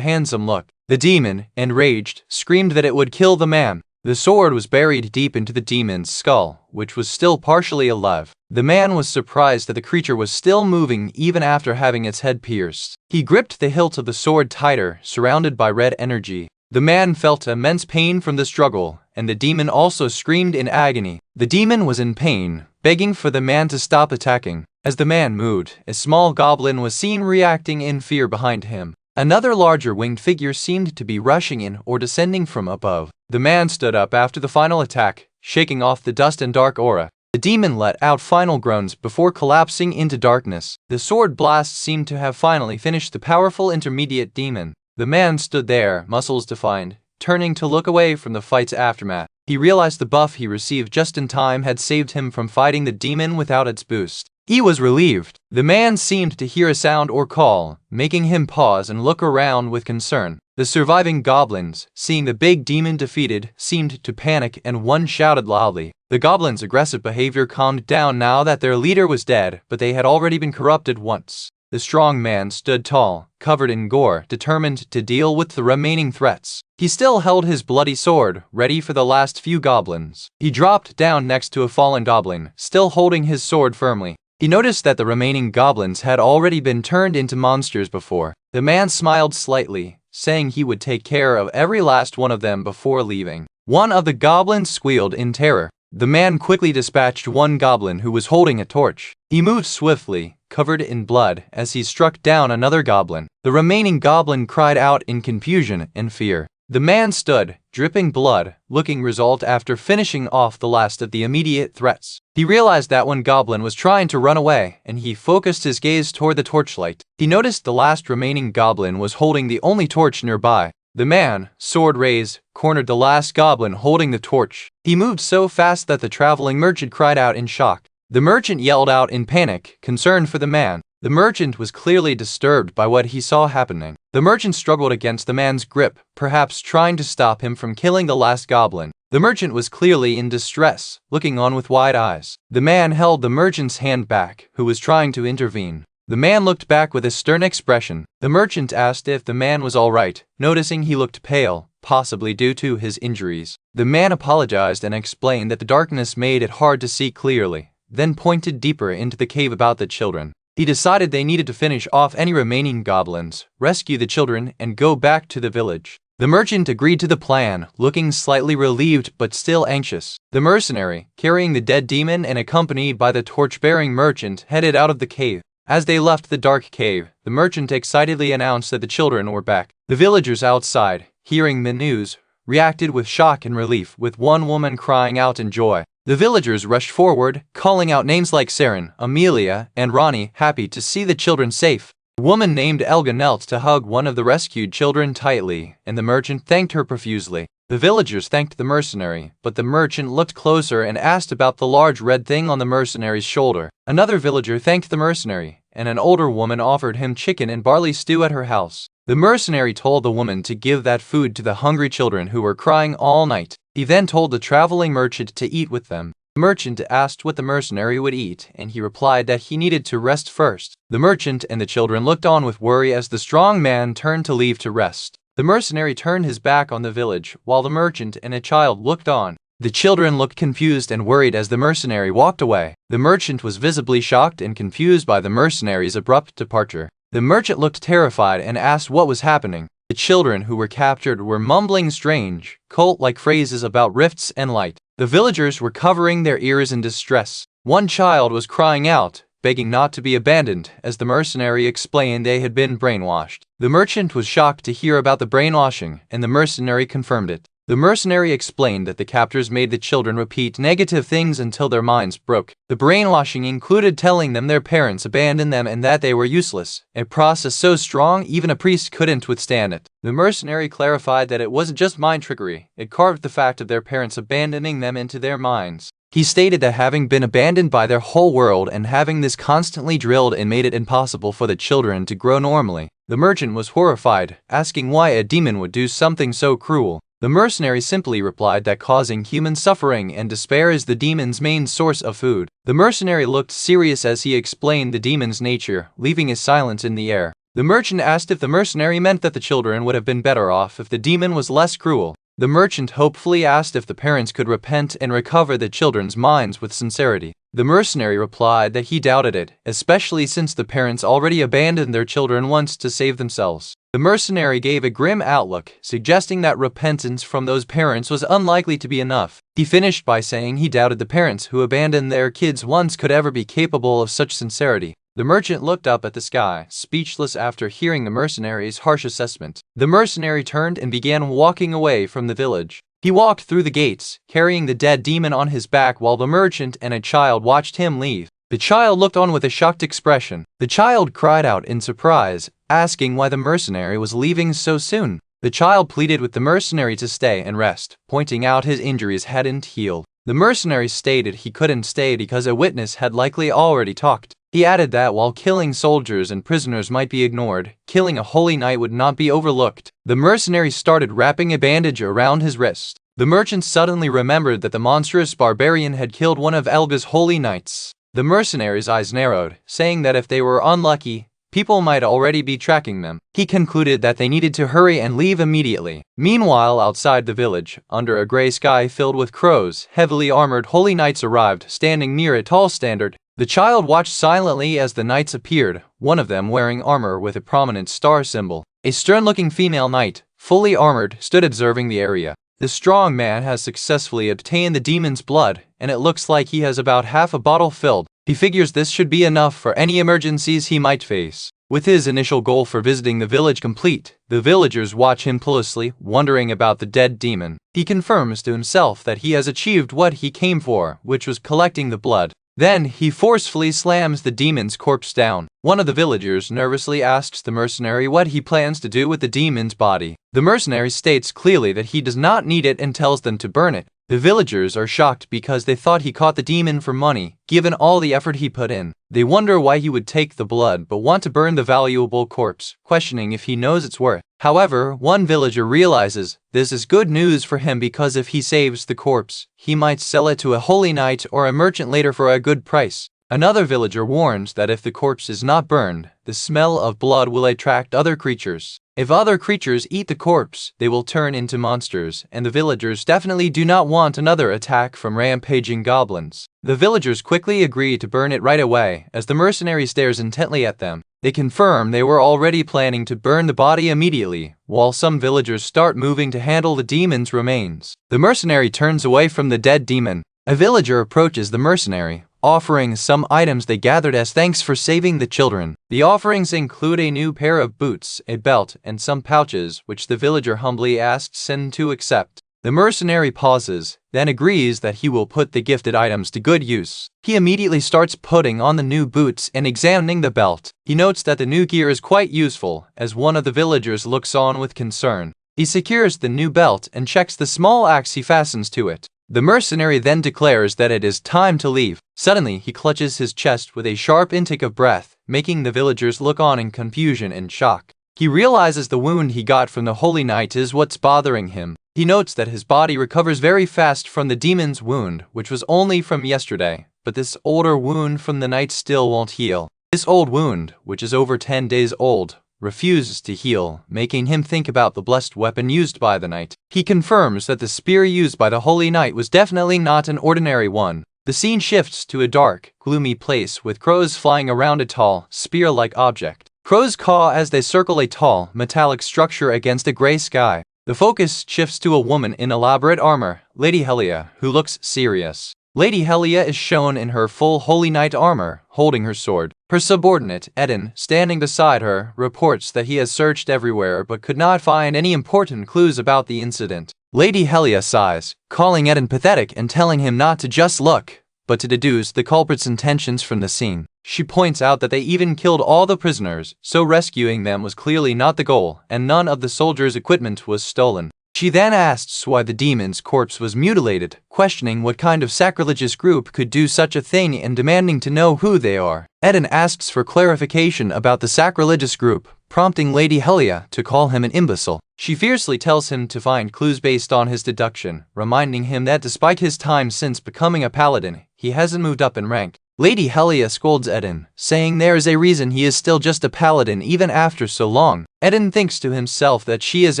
handsome look. The demon, enraged, screamed that it would kill the man. The sword was buried deep into the demon's skull, which was still partially alive. The man was surprised that the creature was still moving even after having its head pierced. He gripped the hilt of the sword tighter, surrounded by red energy. The man felt immense pain from the struggle, and the demon also screamed in agony. The demon was in pain, begging for the man to stop attacking. As the man moved, a small goblin was seen reacting in fear behind him. Another larger winged figure seemed to be rushing in or descending from above. The man stood up after the final attack, shaking off the dust and dark aura. The demon let out final groans before collapsing into darkness. The sword blast seemed to have finally finished the powerful intermediate demon. The man stood there, muscles defined, turning to look away from the fight's aftermath. He realized the buff he received just in time had saved him from fighting the demon without its boost. He was relieved. The man seemed to hear a sound or call, making him pause and look around with concern. The surviving goblins, seeing the big demon defeated, seemed to panic and one shouted loudly. The goblins' aggressive behavior calmed down now that their leader was dead, but they had already been corrupted once. The strong man stood tall, covered in gore, determined to deal with the remaining threats. He still held his bloody sword, ready for the last few goblins. He dropped down next to a fallen goblin, still holding his sword firmly. He noticed that the remaining goblins had already been turned into monsters before. The man smiled slightly, saying he would take care of every last one of them before leaving. One of the goblins squealed in terror. The man quickly dispatched one goblin who was holding a torch. He moved swiftly, covered in blood, as he struck down another goblin. The remaining goblin cried out in confusion and fear. The man stood, dripping blood, looking resolved after finishing off the last of the immediate threats. He realized that one goblin was trying to run away, and he focused his gaze toward the torchlight. He noticed the last remaining goblin was holding the only torch nearby. The man, sword raised, cornered the last goblin holding the torch. He moved so fast that the traveling merchant cried out in shock. The merchant yelled out in panic, concerned for the man. The merchant was clearly disturbed by what he saw happening. The merchant struggled against the man's grip, perhaps trying to stop him from killing the last goblin. The merchant was clearly in distress, looking on with wide eyes. The man held the merchant's hand back, who was trying to intervene. The man looked back with a stern expression. The merchant asked if the man was all right, noticing he looked pale, possibly due to his injuries. The man apologized and explained that the darkness made it hard to see clearly, then pointed deeper into the cave about the children. He decided they needed to finish off any remaining goblins, rescue the children, and go back to the village. The merchant agreed to the plan, looking slightly relieved but still anxious. The mercenary, carrying the dead demon and accompanied by the torch-bearing merchant, headed out of the cave. As they left the dark cave, the merchant excitedly announced that the children were back. The villagers outside, hearing the news, reacted with shock and relief, with one woman crying out in joy. The villagers rushed forward, calling out names like Saren, Amelia, and Ronnie, happy to see the children safe. A woman named Elga knelt to hug one of the rescued children tightly, and the merchant thanked her profusely. The villagers thanked the mercenary, but the merchant looked closer and asked about the large red thing on the mercenary's shoulder. Another villager thanked the mercenary, and an older woman offered him chicken and barley stew at her house. The mercenary told the woman to give that food to the hungry children who were crying all night. He then told the traveling merchant to eat with them. The The merchant asked what the mercenary would eat, and he replied that he needed to rest first. The merchant and the children looked on with worry as the strong man turned to leave to rest. The mercenary turned his back on the village, while the merchant and a child looked on. The children looked confused and worried as the mercenary walked away. The merchant was visibly shocked and confused by the mercenary's abrupt departure. The merchant looked terrified and asked what was happening. The children who were captured were mumbling strange, cult-like phrases about rifts and light. The villagers were covering their ears in distress. One child was crying out, begging not to be abandoned, as the mercenary explained they had been brainwashed. The merchant was shocked to hear about the brainwashing, and the mercenary confirmed it. The mercenary explained that the captors made the children repeat negative things until their minds broke. The brainwashing included telling them their parents abandoned them and that they were useless, a process so strong even a priest couldn't withstand it. The mercenary clarified that it wasn't just mind trickery, it carved the fact of their parents abandoning them into their minds. He stated that having been abandoned by their whole world and having this constantly drilled in made it impossible for the children to grow normally. The merchant was horrified, asking why a demon would do something so cruel. The mercenary simply replied that causing human suffering and despair is the demon's main source of food. The mercenary looked serious as he explained the demon's nature, leaving a silence in the air. The merchant asked if the mercenary meant that the children would have been better off if the demon was less cruel. The merchant hopefully asked if the parents could repent and recover the children's minds with sincerity. The mercenary replied that he doubted it, especially since the parents already abandoned their children once to save themselves. The mercenary gave a grim outlook, suggesting that repentance from those parents was unlikely to be enough. He finished by saying he doubted the parents who abandoned their kids once could ever be capable of such sincerity. The merchant looked up at the sky, speechless after hearing the mercenary's harsh assessment. The mercenary turned and began walking away from the village. He walked through the gates, carrying the dead demon on his back while the merchant and a child watched him leave. The child looked on with a shocked expression. The child cried out in surprise, asking why the mercenary was leaving so soon. The child pleaded with the mercenary to stay and rest, pointing out his injuries hadn't healed. The mercenary stated he couldn't stay because a witness had likely already talked. He added that while killing soldiers and prisoners might be ignored, killing a holy knight would not be overlooked. The mercenary started wrapping a bandage around his wrist. The merchant suddenly remembered that the monstrous barbarian had killed one of Elga's holy knights. The mercenary's eyes narrowed, saying that if they were unlucky, people might already be tracking them. He concluded that they needed to hurry and leave immediately. Meanwhile, outside the village, under a gray sky filled with crows, heavily armored holy knights arrived, standing near a tall standard. The child watched silently as the knights appeared, one of them wearing armor with a prominent star symbol. A stern-looking female knight, fully armored, stood observing the area. The strong man has successfully obtained the demon's blood, and it looks like he has about half a bottle filled. He figures this should be enough for any emergencies he might face. With his initial goal for visiting the village complete, the villagers watch him closely, wondering about the dead demon. He confirms to himself that he has achieved what he came for, which was collecting the blood. Then, he forcefully slams the demon's corpse down. One of the villagers nervously asks the mercenary what he plans to do with the demon's body. The mercenary states clearly that he does not need it and tells them to burn it. The villagers are shocked because they thought he caught the demon for money, given all the effort he put in. They wonder why he would take the blood but want to burn the valuable corpse, questioning if he knows its worth. However, one villager realizes this is good news for him because if he saves the corpse, he might sell it to a holy knight or a merchant later for a good price. Another villager warns that if the corpse is not burned, the smell of blood will attract other creatures. If other creatures eat the corpse, they will turn into monsters, and the villagers definitely do not want another attack from rampaging goblins. The villagers quickly agree to burn it right away, as the mercenary stares intently at them. They confirm they were already planning to burn the body immediately, while some villagers start moving to handle the demon's remains. The mercenary turns away from the dead demon. A villager approaches the mercenary, offering some items they gathered as thanks for saving the children. The offerings include a new pair of boots, a belt, and some pouches, which the villager humbly asks him to accept. The mercenary pauses, then agrees that he will put the gifted items to good use. He immediately starts putting on the new boots and examining the belt. He notes that the new gear is quite useful, as one of the villagers looks on with concern. He secures the new belt and checks the small axe he fastens to it. The mercenary then declares that it is time to leave. Suddenly, he clutches his chest with a sharp intake of breath, making the villagers look on in confusion and shock. He realizes the wound he got from the holy knight is what's bothering him. He notes that his body recovers very fast from the demon's wound, which was only from yesterday, but this older wound from the night still won't heal. This old wound, which is over 10 days old, refuses to heal, making him think about the blessed weapon used by the knight. He confirms that the spear used by the holy knight was definitely not an ordinary one. The scene shifts to a dark, gloomy place with crows flying around a tall, spear-like object. Crows caw as they circle a tall, metallic structure against a gray sky. The focus shifts to a woman in elaborate armor, Lady Yahello, who looks serious. Lady Yahello is shown in her full Holy Knight armor, holding her sword. Her subordinate, Eden, standing beside her, reports that he has searched everywhere but could not find any important clues about the incident. Lady Yahello sighs, calling Eden pathetic and telling him not to just look, but to deduce the culprit's intentions from the scene. She points out that they even killed all the prisoners, so rescuing them was clearly not the goal, and none of the soldiers' equipment was stolen. She then asks why the demon's corpse was mutilated, questioning what kind of sacrilegious group could do such a thing and demanding to know who they are. Eden asks for clarification about the sacrilegious group, prompting Lady Yahello to call him an imbecile. She fiercely tells him to find clues based on his deduction, reminding him that despite his time since becoming a paladin, he hasn't moved up in rank. Lady Yahello scolds Eden, saying there is a reason he is still just a paladin even after so long. Eden thinks to himself that she is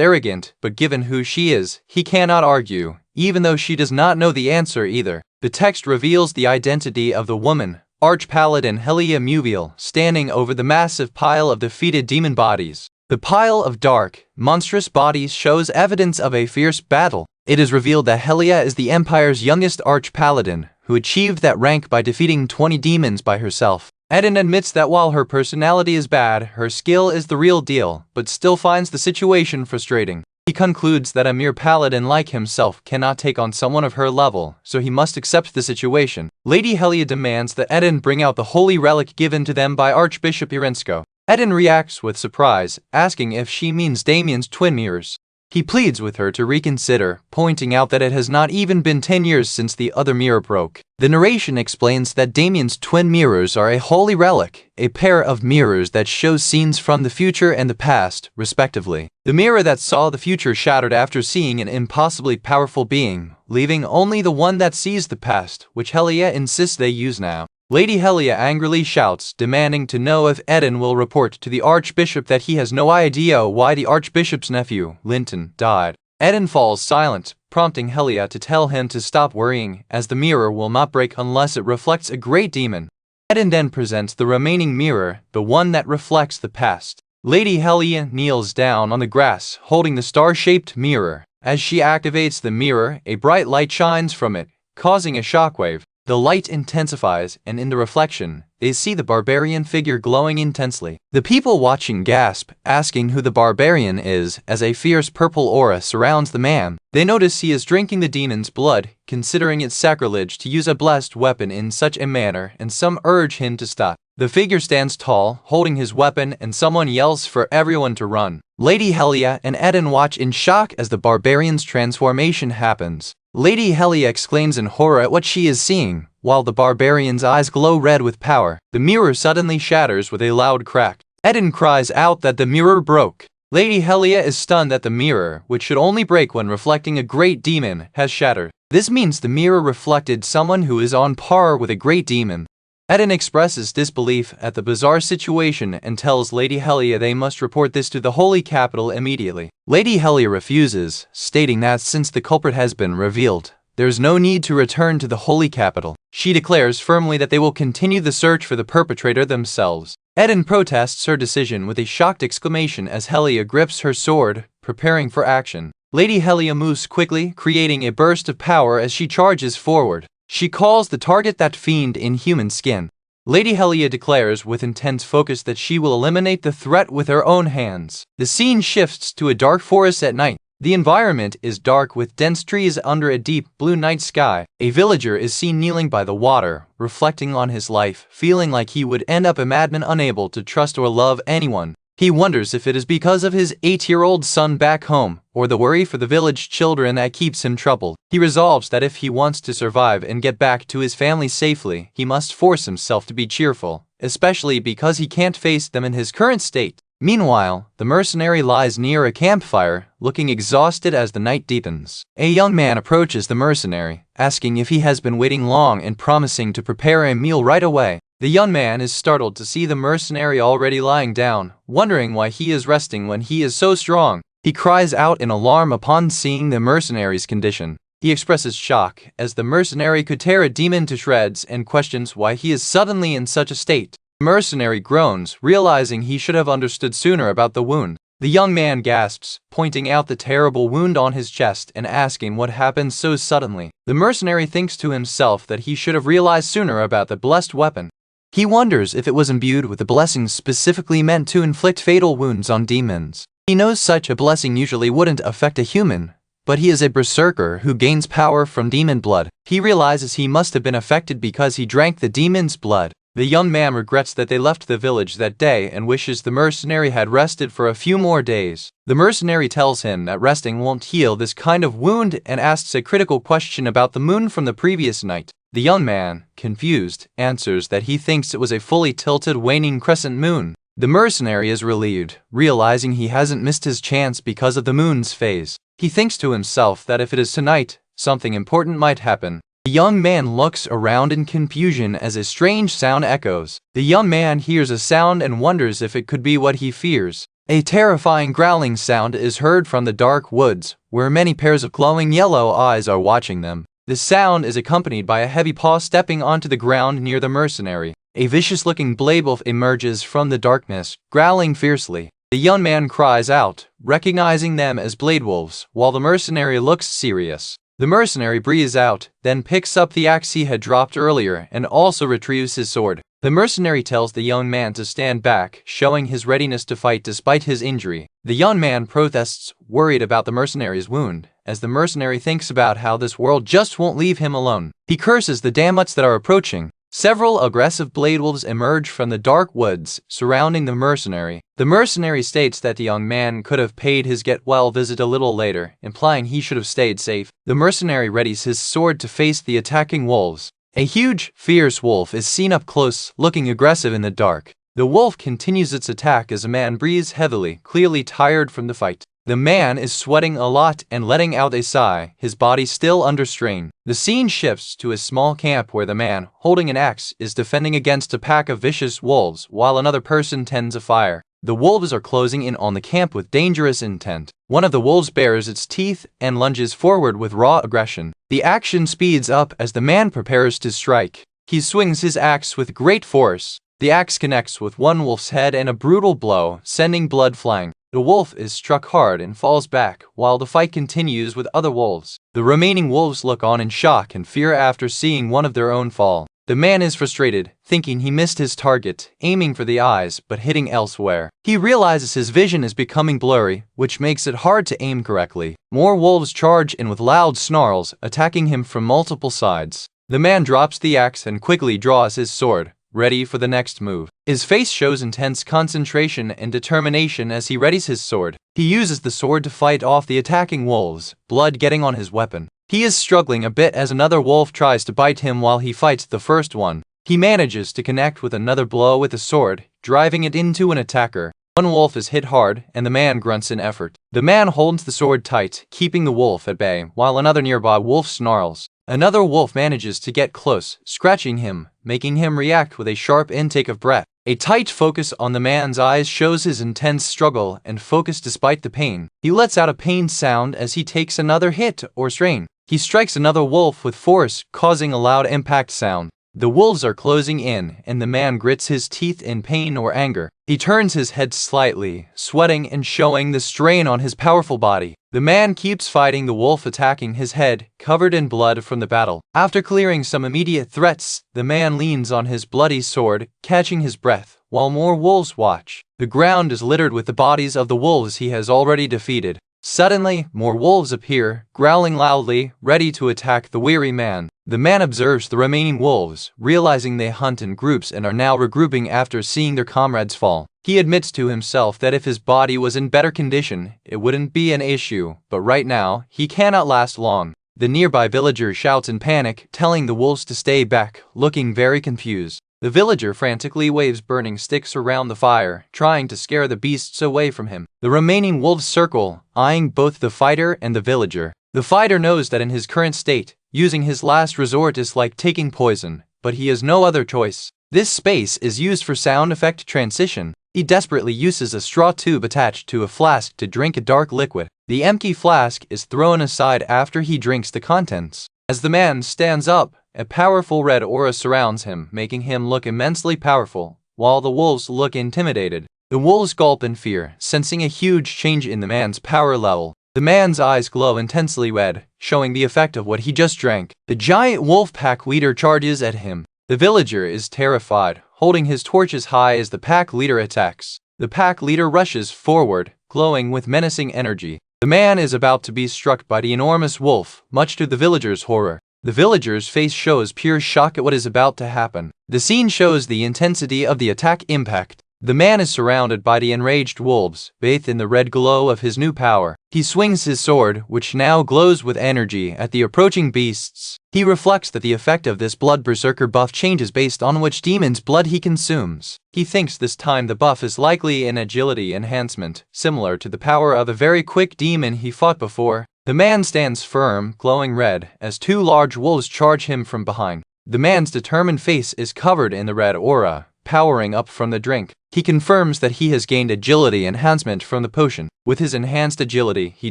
arrogant, but given who she is, he cannot argue, even though she does not know the answer either. The text reveals the identity of the woman, Arch-Paladin Yahello Muviel, standing over the massive pile of defeated demon bodies. The pile of dark, monstrous bodies shows evidence of a fierce battle. It is revealed that Yahello is the Empire's youngest Arch-Paladin, who achieved that rank by defeating 20 demons by herself. Eden admits that while her personality is bad, her skill is the real deal, but still finds the situation frustrating. He concludes that a mere paladin like himself cannot take on someone of her level, so he must accept the situation. Lady Yahello demands that Eden bring out the holy relic given to them by Archbishop Irensko. Eden reacts with surprise, asking if she means Damien's twin mirrors. He pleads with her to reconsider, pointing out that it has not even been 10 years since the other mirror broke. The narration explains that Damien's twin mirrors are a holy relic, a pair of mirrors that show scenes from the future and the past, respectively. The mirror that saw the future shattered after seeing an impossibly powerful being, leaving only the one that sees the past, which Yahello insists they use now. Lady Yahello angrily shouts, demanding to know if Eden will report to the Archbishop that he has no idea why the Archbishop's nephew, Linton, died. Eden falls silent, prompting Yahello to tell him to stop worrying, as the mirror will not break unless it reflects a great demon. Eden then presents the remaining mirror, the one that reflects the past. Lady Yahello kneels down on the grass, holding the star-shaped mirror. As she activates the mirror, a bright light shines from it, causing a shockwave. The light intensifies, and in the reflection, they see the barbarian figure glowing intensely. The people watching gasp, asking who the barbarian is, as a fierce purple aura surrounds the man. They notice he is drinking the demon's blood, considering it sacrilege to use a blessed weapon in such a manner, and some urge him to stop. The figure stands tall, holding his weapon, and someone yells for everyone to run. Lady Yahello and Eden watch in shock as the barbarian's transformation happens. Lady Yahello exclaims in horror at what she is seeing, while the barbarian's eyes glow red with power. The mirror suddenly shatters with a loud crack. Eden cries out that the mirror broke. Lady Yahello is stunned that the mirror, which should only break when reflecting a great demon, has shattered. This means the mirror reflected someone who is on par with a great demon. Eden expresses disbelief at the bizarre situation and tells Lady Yahello they must report this to the Holy Capital immediately. Lady Yahello refuses, stating that since the culprit has been revealed, there is no need to return to the Holy Capital. She declares firmly that they will continue the search for the perpetrator themselves. Eden protests her decision with a shocked exclamation as Yahello grips her sword, preparing for action. Lady Yahello moves quickly, creating a burst of power as she charges forward. She calls the target that fiend in human skin. Lady Yahello declares with intense focus that she will eliminate the threat with her own hands. The scene shifts to a dark forest at night. The environment is dark with dense trees under a deep blue night sky. A villager is seen kneeling by the water, reflecting on his life, feeling like he would end up a madman unable to trust or love anyone. He wonders if it is because of his 8-year-old son back home, or the worry for the village children that keeps him troubled. He resolves that if he wants to survive and get back to his family safely, he must force himself to be cheerful, especially because he can't face them in his current state. Meanwhile, the mercenary lies near a campfire, looking exhausted as the night deepens. A young man approaches the mercenary, asking if he has been waiting long and promising to prepare a meal right away. The young man is startled to see the mercenary already lying down, wondering why he is resting when he is so strong. He cries out in alarm upon seeing the mercenary's condition. He expresses shock as the mercenary could tear a demon to shreds and questions why he is suddenly in such a state. The mercenary groans, realizing he should have understood sooner about the wound. The young man gasps, pointing out the terrible wound on his chest and asking what happened so suddenly. The mercenary thinks to himself that he should have realized sooner about the blessed weapon. He wonders if it was imbued with a blessing specifically meant to inflict fatal wounds on demons. He knows such a blessing usually wouldn't affect a human, but he is a berserker who gains power from demon blood. He realizes he must have been affected because he drank the demon's blood. The young man regrets that they left the village that day and wishes the mercenary had rested for a few more days. The mercenary tells him that resting won't heal this kind of wound and asks a critical question about the moon from the previous night. The young man, confused, answers that he thinks it was a fully tilted waning crescent moon. The mercenary is relieved, realizing he hasn't missed his chance because of the moon's phase. He thinks to himself that if it is tonight, something important might happen. The young man looks around in confusion as a strange sound echoes. The young man hears a sound and wonders if it could be what he fears. A terrifying growling sound is heard from the dark woods, where many pairs of glowing yellow eyes are watching them. The sound is accompanied by a heavy paw stepping onto the ground near the mercenary. A vicious-looking blade wolf emerges from the darkness, growling fiercely. The young man cries out, recognizing them as blade wolves, while the mercenary looks serious. The mercenary breathes out, then picks up the axe he had dropped earlier and also retrieves his sword. The mercenary tells the young man to stand back, showing his readiness to fight despite his injury. The young man protests, worried about the mercenary's wound, as the mercenary thinks about how this world just won't leave him alone. He curses the damuts that are approaching. Several aggressive blade wolves emerge from the dark woods surrounding the mercenary. The mercenary states that the young man could have paid his get-well visit a little later, implying he should have stayed safe. The mercenary readies his sword to face the attacking wolves. A huge, fierce wolf is seen up close, looking aggressive in the dark. The wolf continues its attack as a man breathes heavily, clearly tired from the fight. The man is sweating a lot and letting out a sigh, his body still under strain. The scene shifts to a small camp where the man, holding an axe, is defending against a pack of vicious wolves while another person tends a fire. The wolves are closing in on the camp with dangerous intent. One of the wolves bares its teeth and lunges forward with raw aggression. The action speeds up as the man prepares to strike. He swings his axe with great force. The axe connects with one wolf's head in a brutal blow, sending blood flying. The wolf is struck hard and falls back, while the fight continues with other wolves. The remaining wolves look on in shock and fear after seeing one of their own fall. The man is frustrated, thinking he missed his target, aiming for the eyes but hitting elsewhere. He realizes his vision is becoming blurry, which makes it hard to aim correctly. More wolves charge in with loud snarls, attacking him from multiple sides. The man drops the axe and quickly draws his sword, ready for the next move. His face shows intense concentration and determination as he readies his sword. He uses the sword to fight off the attacking wolves, blood getting on his weapon. He is struggling a bit as another wolf tries to bite him while he fights the first one. He manages to connect with another blow with the sword, driving it into an attacker. One wolf is hit hard, and the man grunts in effort. The man holds the sword tight, keeping the wolf at bay, while another nearby wolf snarls. Another wolf manages to get close, scratching him, making him react with a sharp intake of breath. A tight focus on the man's eyes shows his intense struggle and focus despite the pain. He lets out a pained sound as he takes another hit or strain. He strikes another wolf with force, causing a loud impact sound. The wolves are closing in, and the man grits his teeth in pain or anger. He turns his head slightly, sweating and showing the strain on his powerful body. The man keeps fighting the wolf attacking his head, covered in blood from the battle. After clearing some immediate threats, the man leans on his bloody sword, catching his breath, while more wolves watch. The ground is littered with the bodies of the wolves he has already defeated. Suddenly, more wolves appear, growling loudly, ready to attack the weary man. The man observes the remaining wolves, realizing they hunt in groups and are now regrouping after seeing their comrades fall. He admits to himself that if his body was in better condition, it wouldn't be an issue, but right now, he cannot last long. The nearby villager shouts in panic, telling the wolves to stay back, looking very confused. The villager frantically waves burning sticks around the fire, trying to scare the beasts away from him. The remaining wolves circle, eyeing both the fighter and the villager. The fighter knows that in his current state, using his last resort is like taking poison, but he has no other choice. This space is used for sound effect transition. He desperately uses a straw tube attached to a flask to drink a dark liquid. The empty flask is thrown aside after he drinks the contents. As the man stands up, a powerful red aura surrounds him, making him look immensely powerful, while the wolves look intimidated. The wolves gulp in fear, sensing a huge change in the man's power level. The man's eyes glow intensely red, showing the effect of what he just drank. The giant wolf pack leader charges at him. The villager is terrified, holding his torch as high as the pack leader attacks. The pack leader rushes forward, glowing with menacing energy. The man is about to be struck by the enormous wolf, much to the villager's horror. The villager's face shows pure shock at what is about to happen. The scene shows the intensity of the attack impact. The man is surrounded by the enraged wolves, bathed in the red glow of his new power. He swings his sword, which now glows with energy, at the approaching beasts. He reflects that the effect of this blood berserker buff changes based on which demon's blood he consumes. He thinks this time the buff is likely an agility enhancement, similar to the power of a very quick demon he fought before. The man stands firm, glowing red, as two large wolves charge him from behind. The man's determined face is covered in the red aura, powering up from the drink. He confirms that he has gained agility enhancement from the potion. With his enhanced agility, he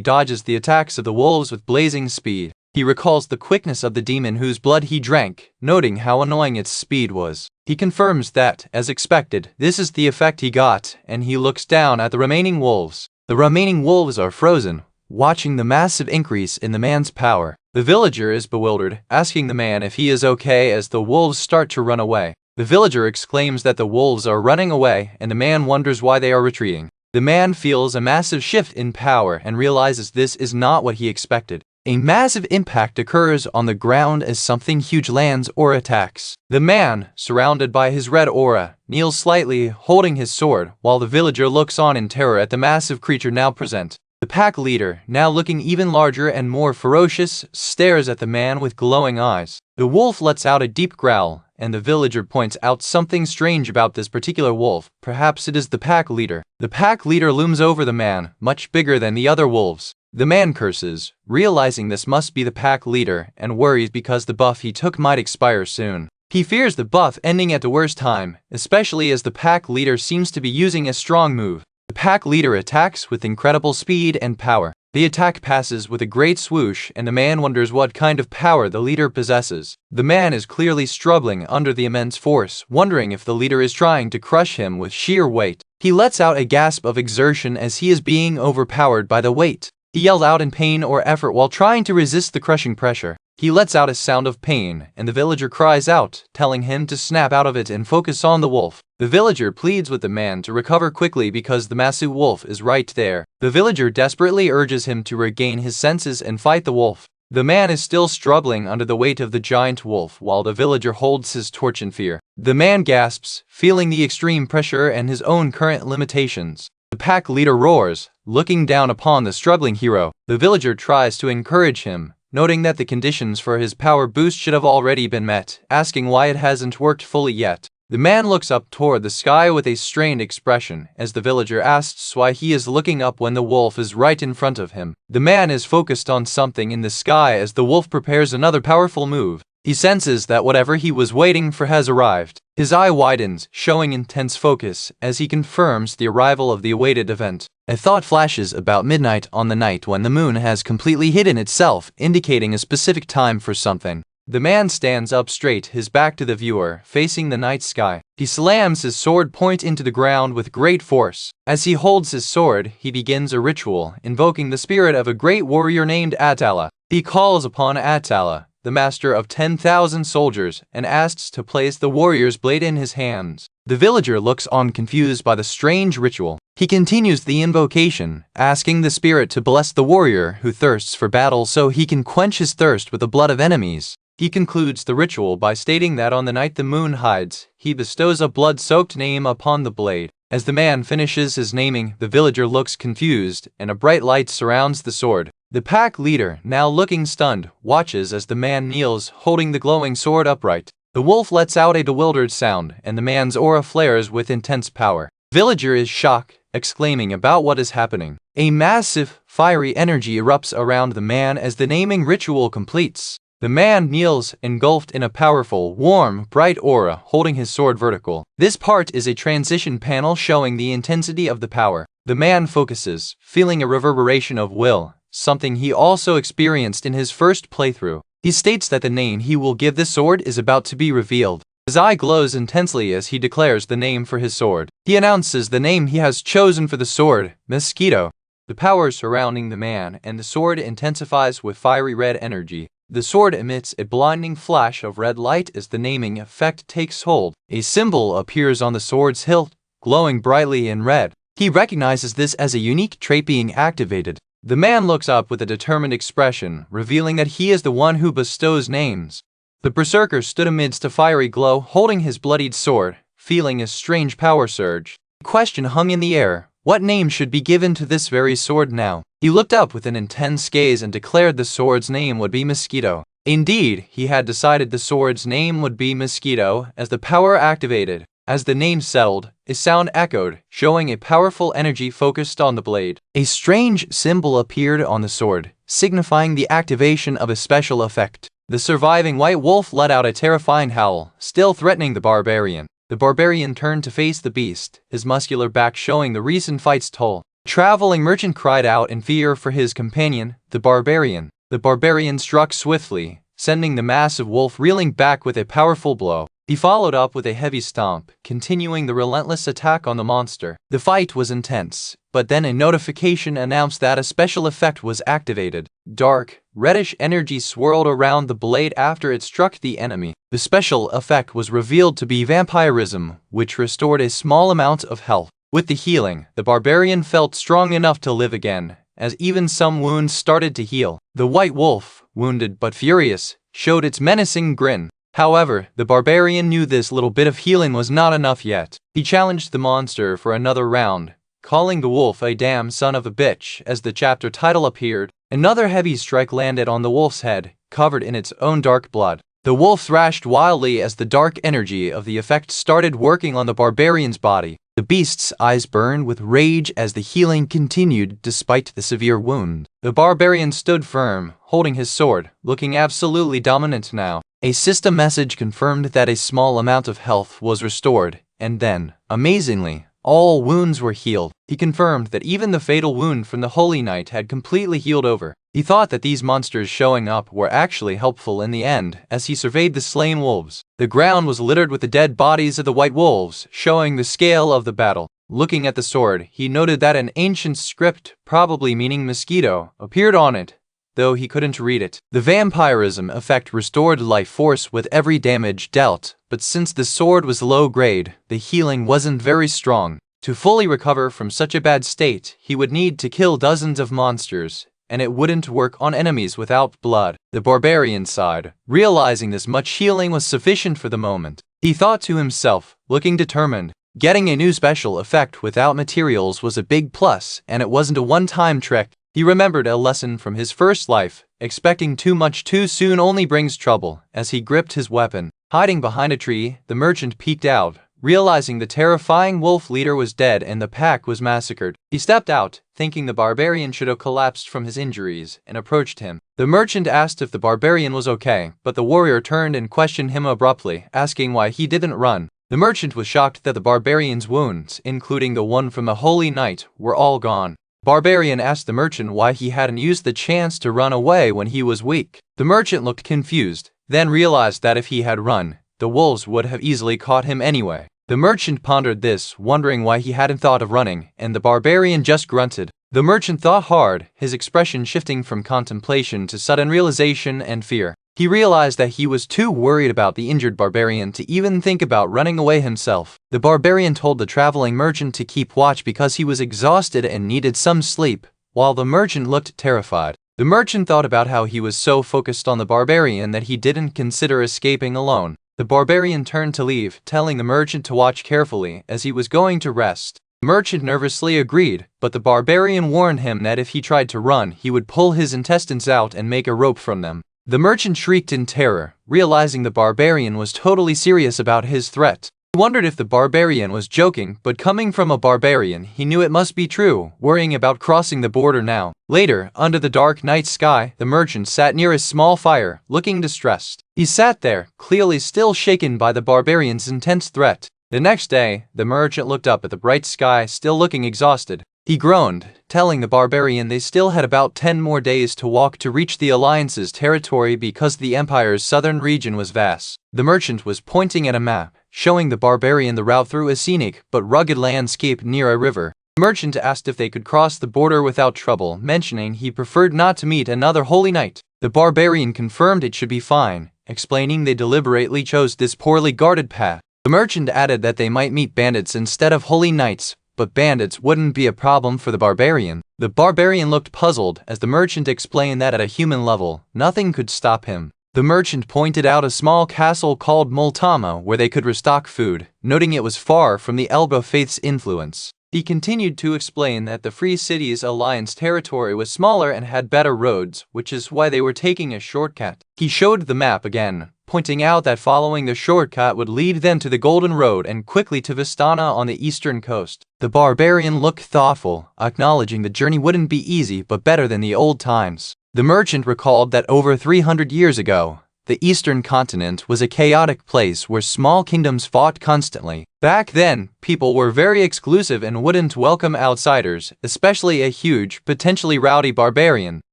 dodges the attacks of the wolves with blazing speed. He recalls the quickness of the demon whose blood he drank, noting how annoying its speed was. He confirms that, as expected, this is the effect he got, and he looks down at the remaining wolves. The remaining wolves are frozen, watching the massive increase in the man's power. The villager is bewildered, asking the man if he is okay as the wolves start to run away. The villager exclaims that the wolves are running away, and the man wonders why they are retreating. The man feels a massive shift in power and realizes this is not what he expected. A massive impact occurs on the ground as something huge lands or attacks. The man, surrounded by his red aura, kneels slightly, holding his sword, while the villager looks on in terror at the massive creature now present. The pack leader, now looking even larger and more ferocious, stares at the man with glowing eyes. The wolf lets out a deep growl, and the villager points out something strange about this particular wolf. Perhaps it is the pack leader. The pack leader looms over the man, much bigger than the other wolves. The man curses, realizing this must be the pack leader, and worries because the buff he took might expire soon. He fears the buff ending at the worst time, especially as the pack leader seems to be using a strong move. The pack leader attacks with incredible speed and power. The attack passes with a great swoosh, and the man wonders what kind of power the leader possesses. The man is clearly struggling under the immense force, wondering if the leader is trying to crush him with sheer weight. He lets out a gasp of exertion as he is being overpowered by the weight. He yells out in pain or effort while trying to resist the crushing pressure. He lets out a sound of pain, and the villager cries out, telling him to snap out of it and focus on the wolf. The villager pleads with the man to recover quickly because the massive wolf is right there. The villager desperately urges him to regain his senses and fight the wolf. The man is still struggling under the weight of the giant wolf while the villager holds his torch in fear. The man gasps, feeling the extreme pressure and his own current limitations. The pack leader roars, looking down upon the struggling hero. The villager tries to encourage him, noting that the conditions for his power boost should have already been met, asking why it hasn't worked fully yet. The man looks up toward the sky with a strained expression as the villager asks why he is looking up when the wolf is right in front of him. The man is focused on something in the sky as the wolf prepares another powerful move. He senses that whatever he was waiting for has arrived. His eye widens, showing intense focus as he confirms the arrival of the awaited event. A thought flashes about midnight on the night when the moon has completely hidden itself, indicating a specific time for something. The man stands up straight, his back to the viewer, facing the night sky. He slams his sword point into the ground with great force. As he holds his sword, he begins a ritual, invoking the spirit of a great warrior named Atala. He calls upon Atala, the master of 10,000 soldiers, and asks to place the warrior's blade in his hands. The villager looks on confused by the strange ritual. He continues the invocation, asking the spirit to bless the warrior who thirsts for battle so he can quench his thirst with the blood of enemies. He concludes the ritual by stating that on the night the moon hides, he bestows a blood-soaked name upon the blade. As the man finishes his naming, the villager looks confused, and a bright light surrounds the sword. The pack leader, now looking stunned, watches as the man kneels, holding the glowing sword upright. The wolf lets out a bewildered sound, and the man's aura flares with intense power. Villager is shocked, exclaiming about what is happening. A massive, fiery energy erupts around the man as the naming ritual completes. The man kneels, engulfed in a powerful, warm, bright aura, holding his sword vertical. This part is a transition panel showing the intensity of the power. The man focuses, feeling a reverberation of will, something he also experienced in his first playthrough. He states that the name he will give the sword is about to be revealed. His eye glows intensely as he declares the name for his sword. He announces the name he has chosen for the sword, Mosquito. The power surrounding the man and the sword intensifies with fiery red energy. The sword emits a blinding flash of red light as the naming effect takes hold. A symbol appears on the sword's hilt, glowing brightly in red. He recognizes this as a unique trait being activated. The man looks up with a determined expression, revealing that he is the one who bestows names. The Berserker stood amidst a fiery glow, holding his bloodied sword, feeling a strange power surge. The question hung in the air. What name should be given to this very sword now? He looked up with an intense gaze and declared the sword's name would be Mosquito. Indeed, he had decided the sword's name would be Mosquito as the power activated. As the name settled, a sound echoed, showing a powerful energy focused on the blade. A strange symbol appeared on the sword, signifying the activation of a special effect. The surviving white wolf let out a terrifying howl, still threatening the barbarian. The barbarian turned to face the beast, his muscular back showing the recent fight's toll. The traveling merchant cried out in fear for his companion, the barbarian. The barbarian struck swiftly, sending the massive wolf reeling back with a powerful blow. He followed up with a heavy stomp, continuing the relentless attack on the monster. The fight was intense, but then a notification announced that a special effect was activated. Dark, reddish energy swirled around the blade after it struck the enemy. The special effect was revealed to be vampirism, which restored a small amount of health. With the healing, the barbarian felt strong enough to live again, as even some wounds started to heal. The white wolf, wounded but furious, showed its menacing grin. However, the barbarian knew this little bit of healing was not enough yet. He challenged the monster for another round, calling the wolf a damn son of a bitch as the chapter title appeared. Another heavy strike landed on the wolf's head, covered in its own dark blood. The wolf thrashed wildly as the dark energy of the effect started working on the barbarian's body. The beast's eyes burned with rage as the healing continued despite the severe wound. The barbarian stood firm, holding his sword, looking absolutely dominant now. A system message confirmed that a small amount of health was restored, and then, amazingly, all wounds were healed. He confirmed that even the fatal wound from the Holy Knight had completely healed over. He thought that these monsters showing up were actually helpful in the end as he surveyed the slain wolves. The ground was littered with the dead bodies of the white wolves, showing the scale of the battle. Looking at the sword, he noted that an ancient script, probably meaning mosquito, appeared on it, though he couldn't read it. The vampirism effect restored life force with every damage dealt, but since the sword was low grade, the healing wasn't very strong. To fully recover from such a bad state, he would need to kill dozens of monsters, and it wouldn't work on enemies without blood. The barbarian sighed, realizing this much healing was sufficient for the moment. He thought to himself, looking determined, getting a new special effect without materials was a big plus, and it wasn't a one-time trick. He remembered a lesson from his first life: expecting too much too soon only brings trouble. As he gripped his weapon, hiding behind a tree, the merchant peeked out, realizing the terrifying wolf leader was dead and the pack was massacred. He stepped out, thinking the barbarian should have collapsed from his injuries, and approached him. The merchant asked if the barbarian was okay, but the warrior turned and questioned him abruptly, asking why he didn't run. The merchant was shocked that the barbarian's wounds, including the one from the Holy Knight, were all gone. Barbarian asked the merchant why he hadn't used the chance to run away when he was weak. The merchant looked confused, then realized that if he had run, the wolves would have easily caught him anyway. The merchant pondered this, wondering why he hadn't thought of running, and the barbarian just grunted. The merchant thought hard, his expression shifting from contemplation to sudden realization and fear. He realized that he was too worried about the injured barbarian to even think about running away himself. The barbarian told the traveling merchant to keep watch because he was exhausted and needed some sleep, while the merchant looked terrified. The merchant thought about how he was so focused on the barbarian that he didn't consider escaping alone. The barbarian turned to leave, telling the merchant to watch carefully as he was going to rest. The merchant nervously agreed, but the barbarian warned him that if he tried to run, he would pull his intestines out and make a rope from them. The merchant shrieked in terror, realizing the barbarian was totally serious about his threat. He wondered if the barbarian was joking, but coming from a barbarian, he knew it must be true, worrying about crossing the border now. Later, under the dark night sky, the merchant sat near a small fire, looking distressed. He sat there, clearly still shaken by the barbarian's intense threat. The next day, the merchant looked up at the bright sky, still looking exhausted. He groaned, telling the barbarian they still had about 10 more days to walk to reach the Alliance's territory because the Empire's southern region was vast. The merchant was pointing at a map, showing the barbarian the route through a scenic but rugged landscape near a river. The merchant asked if they could cross the border without trouble, mentioning he preferred not to meet another holy knight. The barbarian confirmed it should be fine, explaining they deliberately chose this poorly guarded path. The merchant added that they might meet bandits instead of holy knights, but bandits wouldn't be a problem for the barbarian. The barbarian looked puzzled as the merchant explained that at a human level, nothing could stop him. The merchant pointed out a small castle called Multama where they could restock food, noting it was far from the Elba faith's influence. He continued to explain that the Free Cities Alliance territory was smaller and had better roads, which is why they were taking a shortcut. He showed the map again, pointing out that following the shortcut would lead them to the Golden Road and quickly to Vistana on the eastern coast. The barbarian looked thoughtful, acknowledging the journey wouldn't be easy but better than the old times. The merchant recalled that over 300 years ago, the eastern continent was a chaotic place where small kingdoms fought constantly. Back then, people were very exclusive and wouldn't welcome outsiders, especially a huge, potentially rowdy barbarian.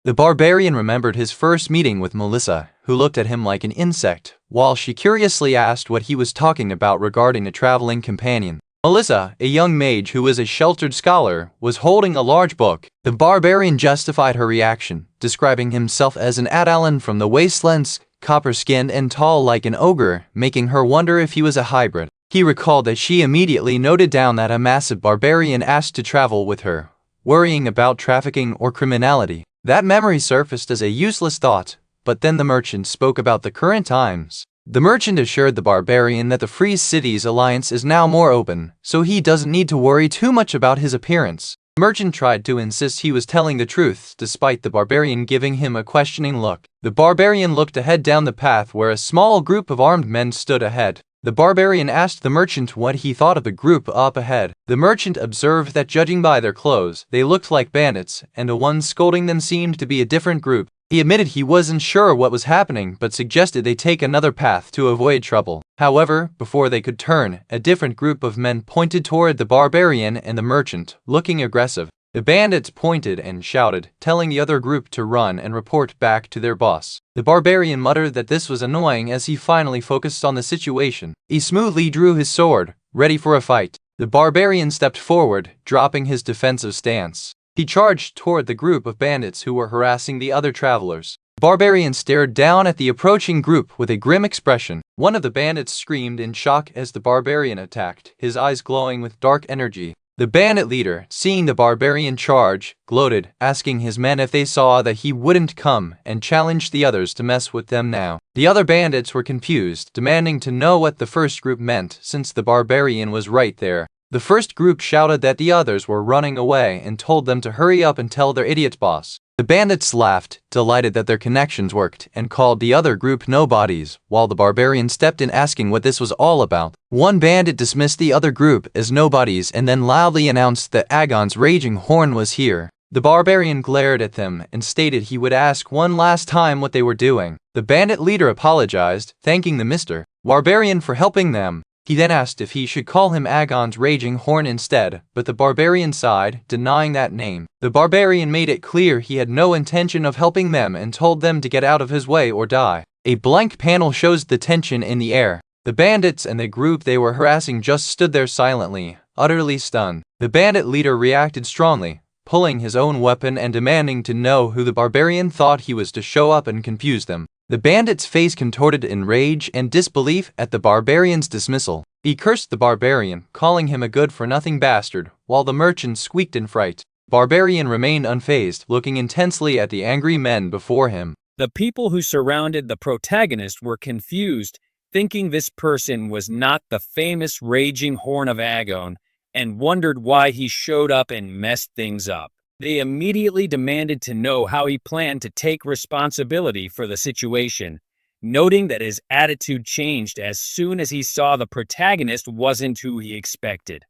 The barbarian remembered his first meeting with Melissa, who looked at him like an insect, while she curiously asked what he was talking about regarding a traveling companion. Melissa, a young mage who was a sheltered scholar, was holding a large book. The barbarian justified her reaction, describing himself as an Adalan from the wastelands, copper-skinned and tall like an ogre, making her wonder if he was a hybrid. He recalled that she immediately noted down that a massive barbarian asked to travel with her, worrying about trafficking or criminality. That memory surfaced as a useless thought, but then the merchant spoke about the current times. The merchant assured the barbarian that the Free Cities Alliance is now more open, so he doesn't need to worry too much about his appearance. The merchant tried to insist he was telling the truth, despite the barbarian giving him a questioning look. The barbarian looked ahead down the path where a small group of armed men stood ahead. The barbarian asked the merchant what he thought of the group up ahead. The merchant observed that judging by their clothes, they looked like bandits, and the one scolding them seemed to be a different group. He admitted he wasn't sure what was happening but suggested they take another path to avoid trouble. However, before they could turn, a different group of men pointed toward the barbarian and the merchant, looking aggressive. The bandits pointed and shouted, telling the other group to run and report back to their boss. The barbarian muttered that this was annoying as he finally focused on the situation. He smoothly drew his sword, ready for a fight. The barbarian stepped forward, dropping his defensive stance. He charged toward the group of bandits who were harassing the other travelers. The barbarian stared down at the approaching group with a grim expression. One of the bandits screamed in shock as the barbarian attacked, his eyes glowing with dark energy. The bandit leader, seeing the barbarian charge, gloated, asking his men if they saw that he wouldn't come, and challenged the others to mess with them now. The other bandits were confused, demanding to know what the first group meant, since the barbarian was right there. The first group shouted that the others were running away and told them to hurry up and tell their idiot boss. The bandits laughed, delighted that their connections worked, and called the other group nobodies, while the barbarian stepped in asking what this was all about. One bandit dismissed the other group as nobodies and then loudly announced that Agon's raging horn was here. The barbarian glared at them and stated he would ask one last time what they were doing. The bandit leader apologized, thanking the Mr. Barbarian for helping them. He then asked if he should call him Agon's Raging Horn instead, but the barbarian sighed, denying that name. The barbarian made it clear he had no intention of helping them and told them to get out of his way or die. A blank panel shows the tension in the air. The bandits and the group they were harassing just stood there silently, utterly stunned. The bandit leader reacted strongly, pulling his own weapon and demanding to know who the barbarian thought he was to show up and confuse them. The bandit's face contorted in rage and disbelief at the barbarian's dismissal. He cursed the barbarian, calling him a good-for-nothing bastard, while the merchant squeaked in fright. Barbarian remained unfazed, looking intensely at the angry men before him. The people who surrounded the protagonist were confused, thinking this person was not the famous Raging Horn of Agon, and wondered why he showed up and messed things up. They immediately demanded to know how he planned to take responsibility for the situation, noting that his attitude changed as soon as he saw the protagonist wasn't who he expected.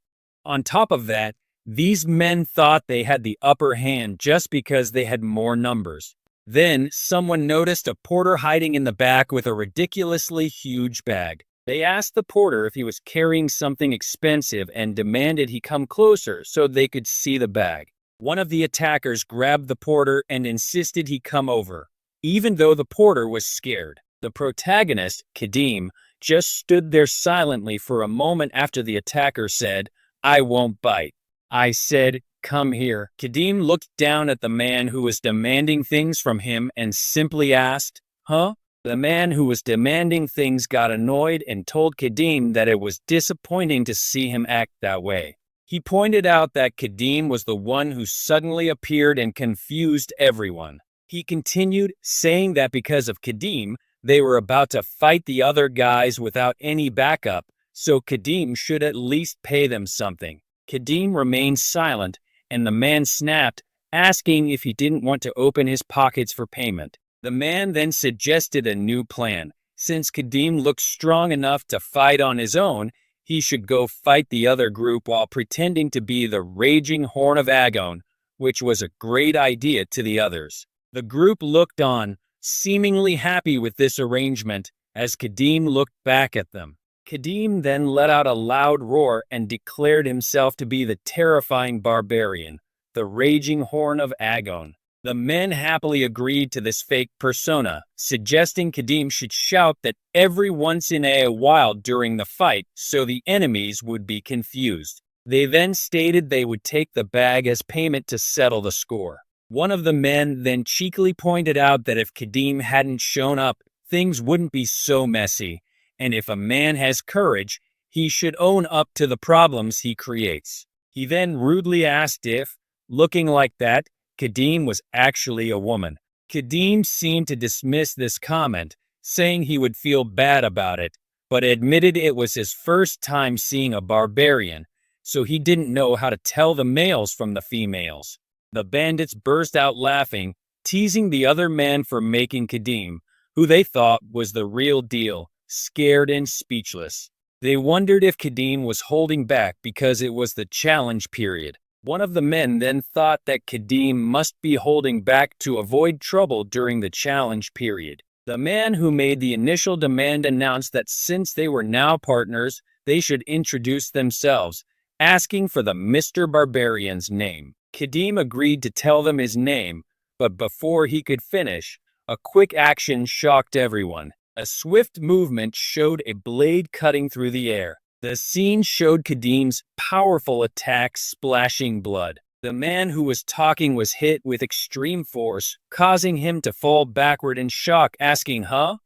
On top of that, these men thought they had the upper hand just because they had more numbers. Then, someone noticed a porter hiding in the back with a ridiculously huge bag. They asked the porter if he was carrying something expensive and demanded he come closer so they could see the bag. One of the attackers grabbed the porter and insisted he come over, even though the porter was scared. The protagonist, Kadim, just stood there silently for a moment after the attacker said, "I won't bite." I said, "Come here." Kadim looked down at the man who was demanding things from him and simply asked, "Huh?" The man who was demanding things got annoyed and told Kadim that it was disappointing to see him act that way. He pointed out that Kadim was the one who suddenly appeared and confused everyone. He continued, saying that because of Kadim, they were about to fight the other guys without any backup, so Kadim should at least pay them something. Kadim remained silent, and the man snapped, asking if he didn't want to open his pockets for payment. The man then suggested a new plan. Since Kadim looked strong enough to fight on his own, he should go fight the other group while pretending to be the Raging Horn of Agon, which was a great idea to the others. The group looked on, seemingly happy with this arrangement, as Kadim looked back at them. Kadim then let out a loud roar and declared himself to be the terrifying barbarian, the Raging Horn of Agon. The men happily agreed to this fake persona, suggesting Kadim should shout that every once in a while during the fight so the enemies would be confused. They then stated they would take the bag as payment to settle the score. One of the men then cheekily pointed out that if Kadim hadn't shown up, things wouldn't be so messy, and if a man has courage, he should own up to the problems he creates. He then rudely asked if, looking like that, Kadim was actually a woman. Kadim seemed to dismiss this comment, saying he would feel bad about it, but admitted it was his first time seeing a barbarian, so he didn't know how to tell the males from the females. The bandits burst out laughing, teasing the other man for making Kadim, who they thought was the real deal, scared and speechless. They wondered if Kadim was holding back because it was the challenge period. One of the men then thought that Kadim must be holding back to avoid trouble during the challenge period. The man who made the initial demand announced that since they were now partners, they should introduce themselves, asking for the Mr. Barbarian's name. Kadim agreed to tell them his name, but before he could finish, a quick action shocked everyone. A swift movement showed a blade cutting through the air. The scene showed Kadim's powerful attack splashing blood. The man who was talking was hit with extreme force, causing him to fall backward in shock, asking, "Huh?"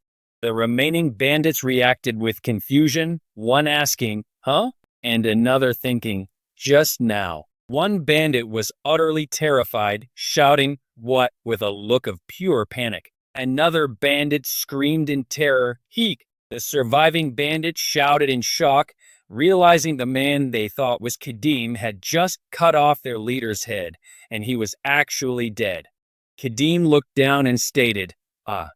The remaining bandits reacted with confusion, one asking, "Huh?" and another thinking, "Just now." One bandit was utterly terrified, shouting, "What?" with a look of pure panic. Another bandit screamed in terror, "Heek!" The surviving bandit shouted in shock, realizing the man they thought was Kadim had just cut off their leader's head, and he was actually dead. Kadim looked down and stated, "Ah,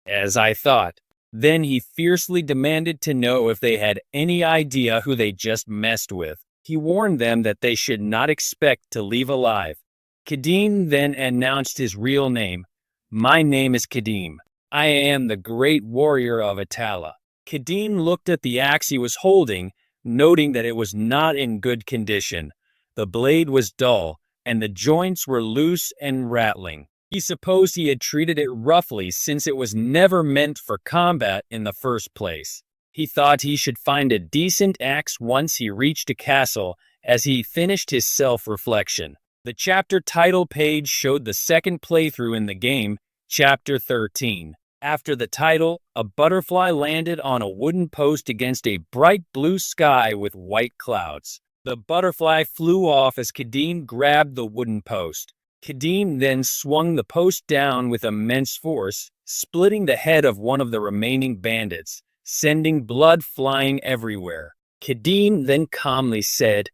as I thought." Then he fiercely demanded to know if they had any idea who they just messed with. He warned them that they should not expect to leave alive. Kadim then announced his real name. "My name is Kadim. I am the great warrior of Atala." Kadim looked at the axe he was holding, noting that it was not in good condition. The blade was dull, and the joints were loose and rattling. He supposed he had treated it roughly since it was never meant for combat in the first place. He thought he should find a decent axe once he reached a castle, as he finished his self-reflection. The chapter title page showed the second playthrough in the game, Chapter 13. After the title, a butterfly landed on a wooden post against a bright blue sky with white clouds. The butterfly flew off as Kadim grabbed the wooden post. Kadim then swung the post down with immense force, splitting the head of one of the remaining bandits, sending blood flying everywhere. Kadim then calmly said,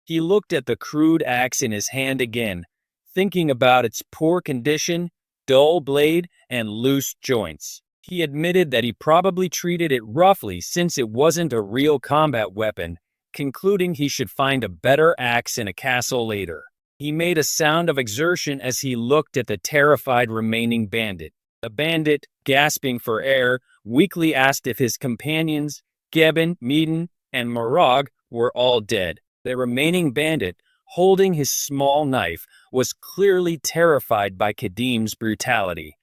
He looked at the crude axe in his hand again, thinking about its poor condition, dull blade, and loose joints. He admitted that he probably treated it roughly since it wasn't a real combat weapon, concluding he should find a better axe in a castle later. He made a sound of exertion as he looked at the terrified remaining bandit. The bandit, gasping for air, weakly asked if his companions, Geben, Meeden, and Morag, were all dead. The remaining bandit, holding his small knife, was clearly terrified by Kadim's brutality.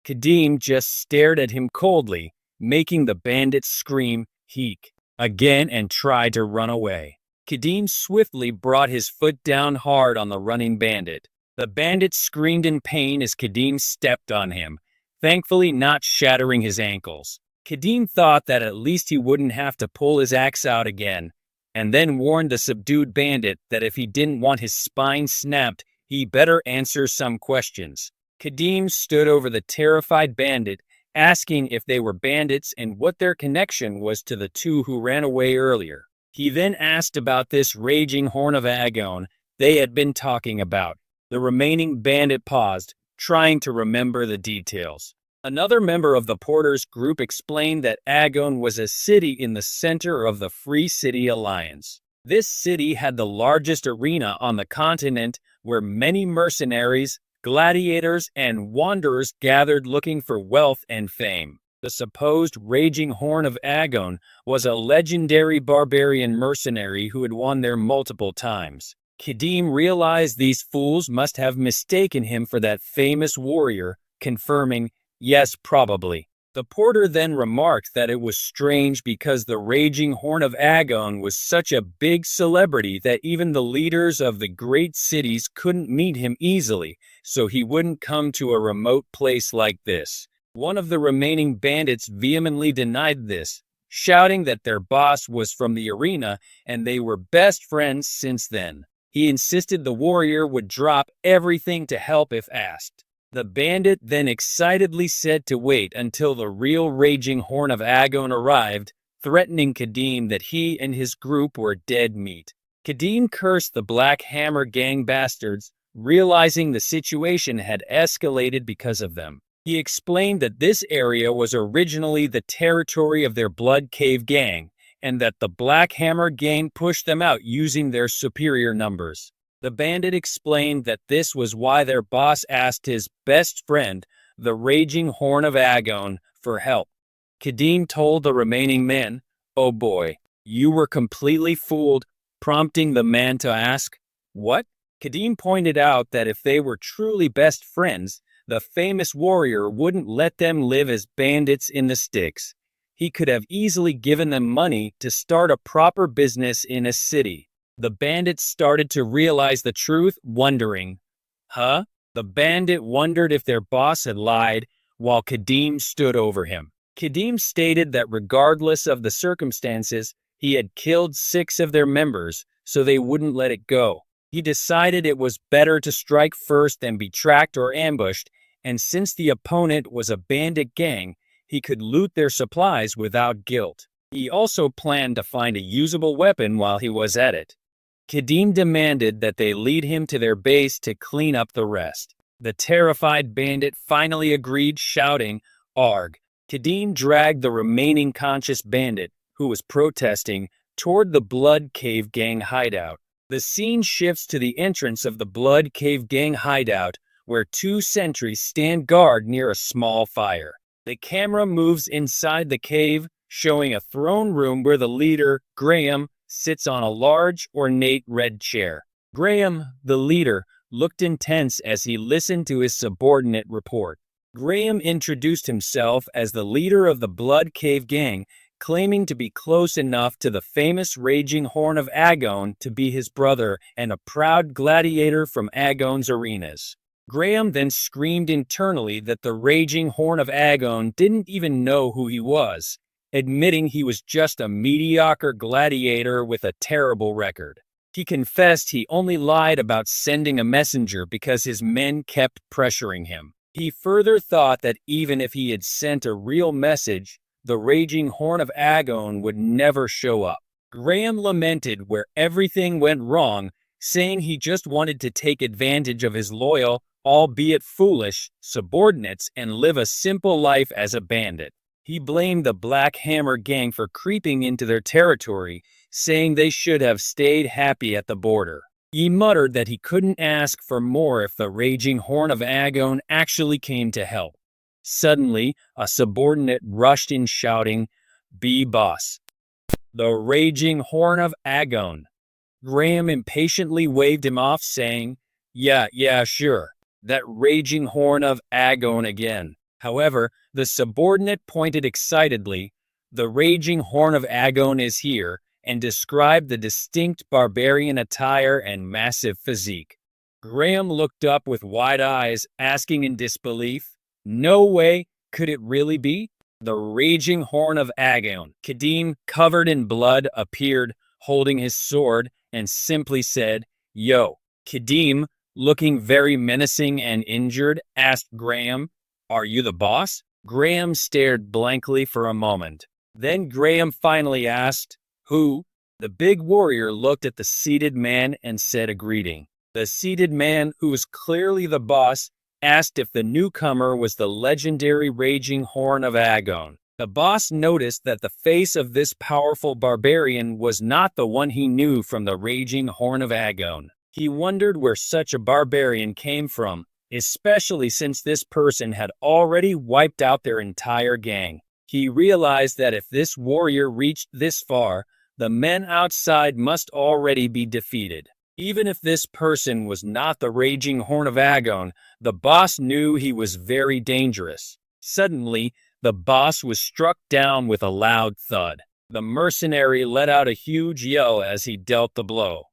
Kadim just stared at him coldly, making the bandit scream, "Heek!" again and try to run away. Kadim swiftly brought his foot down hard on the running bandit. The bandit screamed in pain as Kadim stepped on him, thankfully not shattering his ankles. Kadim thought that at least he wouldn't have to pull his axe out again, and then warned the subdued bandit that if he didn't want his spine snapped, he better answer some questions. Kadim stood over the terrified bandit, asking if they were bandits and what their connection was to the two who ran away earlier. He then asked about this raging horn of Agon they had been talking about. The remaining bandit paused, trying to remember the details. Another member of the porters group explained that Agon was a city in the center of the Free City Alliance. This city had the largest arena on the continent where many mercenaries, gladiators, and wanderers gathered looking for wealth and fame. The supposed raging horn of Agon was a legendary barbarian mercenary who had won there multiple times. Kadim realized these fools must have mistaken him for that famous warrior, confirming, "Yes, probably." The porter then remarked that it was strange because the raging horn of Agon was such a big celebrity that even the leaders of the great cities couldn't meet him easily, so he wouldn't come to a remote place like this. One of the remaining bandits vehemently denied this, shouting that their boss was from the arena and they were best friends since then. He insisted the warrior would drop everything to help if asked. The bandit then excitedly said to wait until the real raging horn of Agon arrived, threatening Kadim that he and his group were dead meat. Kadim cursed the Black Hammer gang bastards, realizing the situation had escalated because of them. He explained that this area was originally the territory of their Blood Cave gang, and that the Black Hammer gang pushed them out using their superior numbers. The bandit explained that this was why their boss asked his best friend, the Raging Horn of Agon, for help. Kadim told the remaining men, "Oh boy, you were completely fooled," prompting the man to ask, "What?" Kadim pointed out that if they were truly best friends, the famous warrior wouldn't let them live as bandits in the sticks. He could have easily given them money to start a proper business in a city. The bandit started to realize the truth, wondering, "Huh?" The bandit wondered if their boss had lied, while Kadim stood over him. Kadim stated that regardless of the circumstances, he had killed 6 of their members, so they wouldn't let it go. He decided it was better to strike first than be tracked or ambushed, and since the opponent was a bandit gang, he could loot their supplies without guilt. He also planned to find a usable weapon while he was at it. Kadim demanded that they lead him to their base to clean up the rest. The terrified bandit finally agreed, shouting, "Arg!" Kadim dragged the remaining conscious bandit, who was protesting, toward the Blood Cave gang hideout. The scene shifts to the entrance of the Blood Cave gang hideout, where 2 sentries stand guard near a small fire. The camera moves inside the cave, showing a throne room where the leader, Graham, sits on a large, ornate red chair. Graham, the leader, looked intense as he listened to his subordinate report. Graham introduced himself as the leader of the Blood Cave gang, claiming to be close enough to the famous Raging Horn of Agon to be his brother and a proud gladiator from Agon's arenas. Graham then screamed internally that the Raging Horn of Agon didn't even know who he was, admitting he was just a mediocre gladiator with a terrible record. He confessed he only lied about sending a messenger because his men kept pressuring him. He further thought that even if he had sent a real message, the Raging Horn of Agon would never show up. Graham lamented where everything went wrong, saying he just wanted to take advantage of his loyal, albeit foolish, subordinates and live a simple life as a bandit. He blamed the Black Hammer gang for creeping into their territory, saying they should have stayed happy at the border. He muttered that he couldn't ask for more if the Raging Horn of Agon actually came to help. Suddenly, a subordinate rushed in shouting, "Be boss!" The Raging Horn of Agon. Graham impatiently waved him off, saying, Yeah, sure. That Raging Horn of Agon again." However, the subordinate pointed excitedly, "The Raging Horn of Agon is here," and described the distinct barbarian attire and massive physique. Graham looked up with wide eyes, asking in disbelief, "No way, could it really be?" The Raging Horn of Agon. Kadim, covered in blood, appeared, holding his sword, and simply said, "Yo." Kadim, looking very menacing and injured, asked Graham, "Are you the boss?" Graham stared blankly for a moment. Then Graham finally asked, "Who?" The big warrior looked at the seated man and said a greeting. The seated man, who was clearly the boss, asked if the newcomer was the legendary Raging Horn of Agon. The boss noticed that the face of this powerful barbarian was not the one he knew from the Raging Horn of Agon. He wondered where such a barbarian came from, especially since this person had already wiped out their entire gang. He realized that if this warrior reached this far, the men outside must already be defeated. Even if this person was not the Raging Horn of Agon, the boss knew he was very dangerous. Suddenly, the boss was struck down with a loud thud. The mercenary let out a huge yell as he dealt the blow.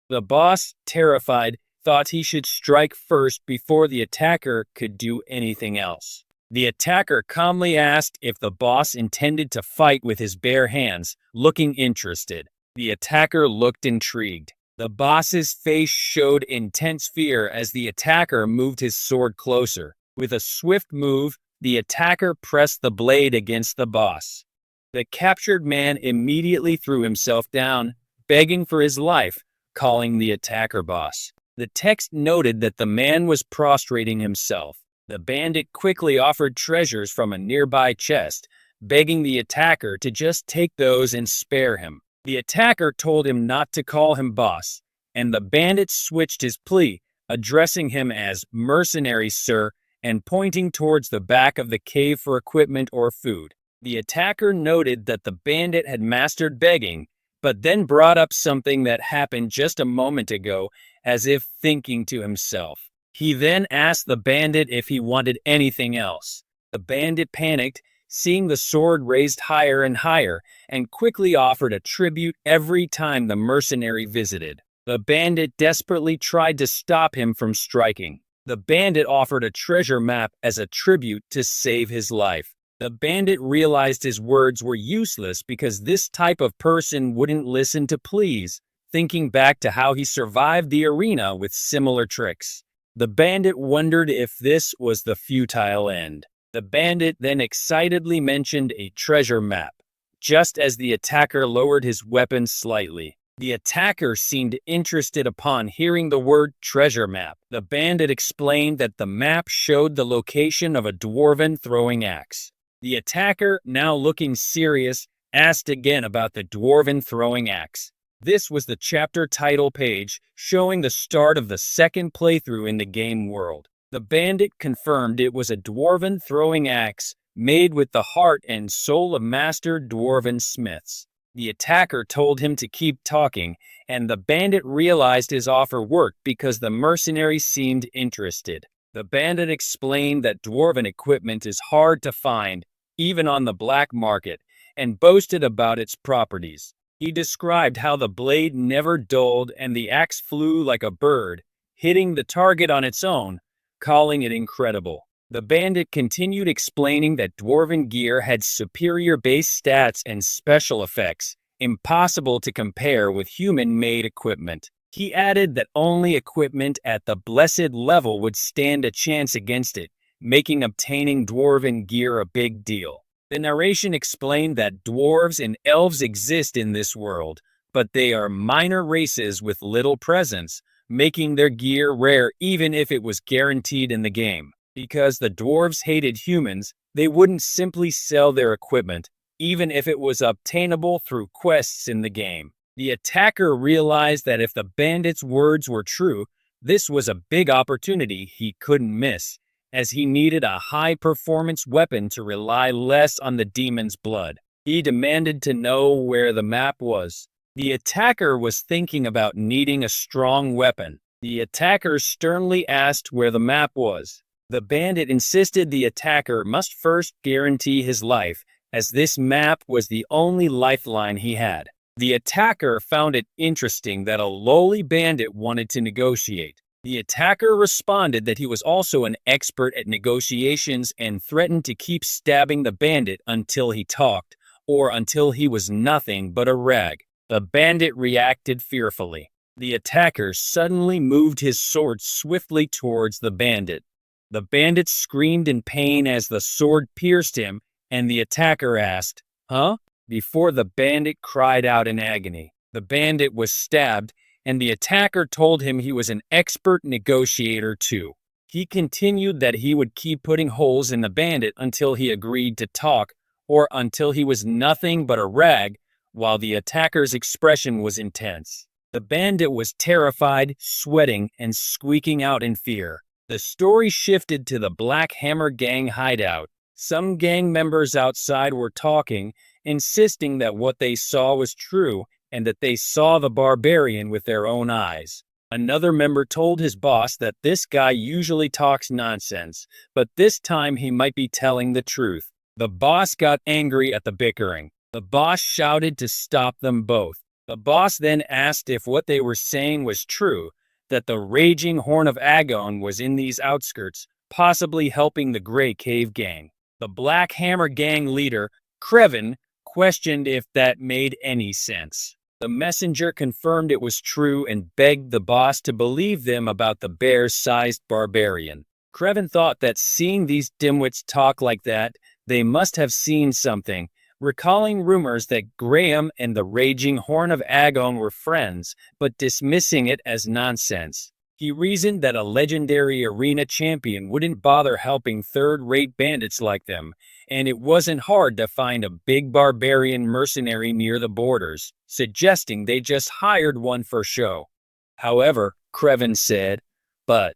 The boss, terrified, thought he should strike first before the attacker could do anything else. The attacker calmly asked if the boss intended to fight with his bare hands, looking interested. The attacker looked intrigued. The boss's face showed intense fear as the attacker moved his sword closer. With a swift move, the attacker pressed the blade against the boss. The captured man immediately threw himself down, begging for his life, calling the attacker boss. The text noted that the man was prostrating himself. The bandit quickly offered treasures from a nearby chest, begging the attacker to just take those and spare him. The attacker told him not to call him boss, and the bandit switched his plea, addressing him as "mercenary, sir," and pointing towards the back of the cave for equipment or food. The attacker noted that the bandit had mastered begging, but then brought up something that happened just a moment ago, as if thinking to himself. He then asked the bandit if he wanted anything else. The bandit panicked, seeing the sword raised higher and higher, and quickly offered a tribute every time the mercenary visited. The bandit desperately tried to stop him from striking. The bandit offered a treasure map as a tribute to save his life. The bandit realized his words were useless because this type of person wouldn't listen to pleas, thinking back to how he survived the arena with similar tricks. The bandit wondered if this was the futile end. The bandit then excitedly mentioned a treasure map, just as the attacker lowered his weapon slightly. The attacker seemed interested upon hearing the word treasure map. The bandit explained that the map showed the location of a dwarven throwing axe. The attacker, now looking serious, asked again about the dwarven throwing axe. This was the chapter title page, showing the start of the second playthrough in the game world. The bandit confirmed it was a dwarven throwing axe, made with the heart and soul of master dwarven smiths. The attacker told him to keep talking, and the bandit realized his offer worked because the mercenary seemed interested. The bandit explained that dwarven equipment is hard to find, even on the black market, and boasted about its properties. He described how the blade never dulled and the axe flew like a bird, hitting the target on its own, calling it incredible. The bandit continued explaining that dwarven gear had superior base stats and special effects, impossible to compare with human-made equipment. He added that only equipment at the blessed level would stand a chance against it, making obtaining dwarven gear a big deal. The narration explained that dwarves and elves exist in this world, but they are minor races with little presence, making their gear rare even if it was guaranteed in the game. Because the dwarves hated humans, they wouldn't simply sell their equipment, even if it was obtainable through quests in the game. The attacker realized that if the bandit's words were true, this was a big opportunity he couldn't miss, as he needed a high-performance weapon to rely less on the demon's blood. He demanded to know where the map was. The attacker was thinking about needing a strong weapon. The attacker sternly asked where the map was. The bandit insisted the attacker must first guarantee his life, as this map was the only lifeline he had. The attacker found it interesting that a lowly bandit wanted to negotiate. The attacker responded that he was also an expert at negotiations and threatened to keep stabbing the bandit until he talked, or until he was nothing but a rag. The bandit reacted fearfully. The attacker suddenly moved his sword swiftly towards the bandit. The bandit screamed in pain as the sword pierced him, and the attacker asked, "Huh?" before the bandit cried out in agony. The bandit was stabbed, and the attacker told him he was an expert negotiator too. He continued that he would keep putting holes in the bandit until he agreed to talk, or until he was nothing but a rag, while the attacker's expression was intense. The bandit was terrified, sweating, and squeaking out in fear. The story shifted to the Black Hammer Gang hideout. Some gang members outside were talking, insisting that what they saw was true and that they saw the barbarian with their own eyes. Another member told his boss that this guy usually talks nonsense, but this time he might be telling the truth. The boss got angry at the bickering. The boss shouted to stop them both. The boss then asked if what they were saying was true, that the raging Horn of Agon was in these outskirts, possibly helping the Grey Cave Gang. The Black Hammer Gang leader, Krevin, questioned if that made any sense. The messenger confirmed it was true and begged the boss to believe them about the bear-sized barbarian. Krevin thought that seeing these dimwits talk like that, they must have seen something, recalling rumors that Graham and the raging Horn of Agon were friends, but dismissing it as nonsense. He reasoned that a legendary arena champion wouldn't bother helping third-rate bandits like them, and it wasn't hard to find a big barbarian mercenary near the borders, suggesting they just hired one for show. However, Krevin said, but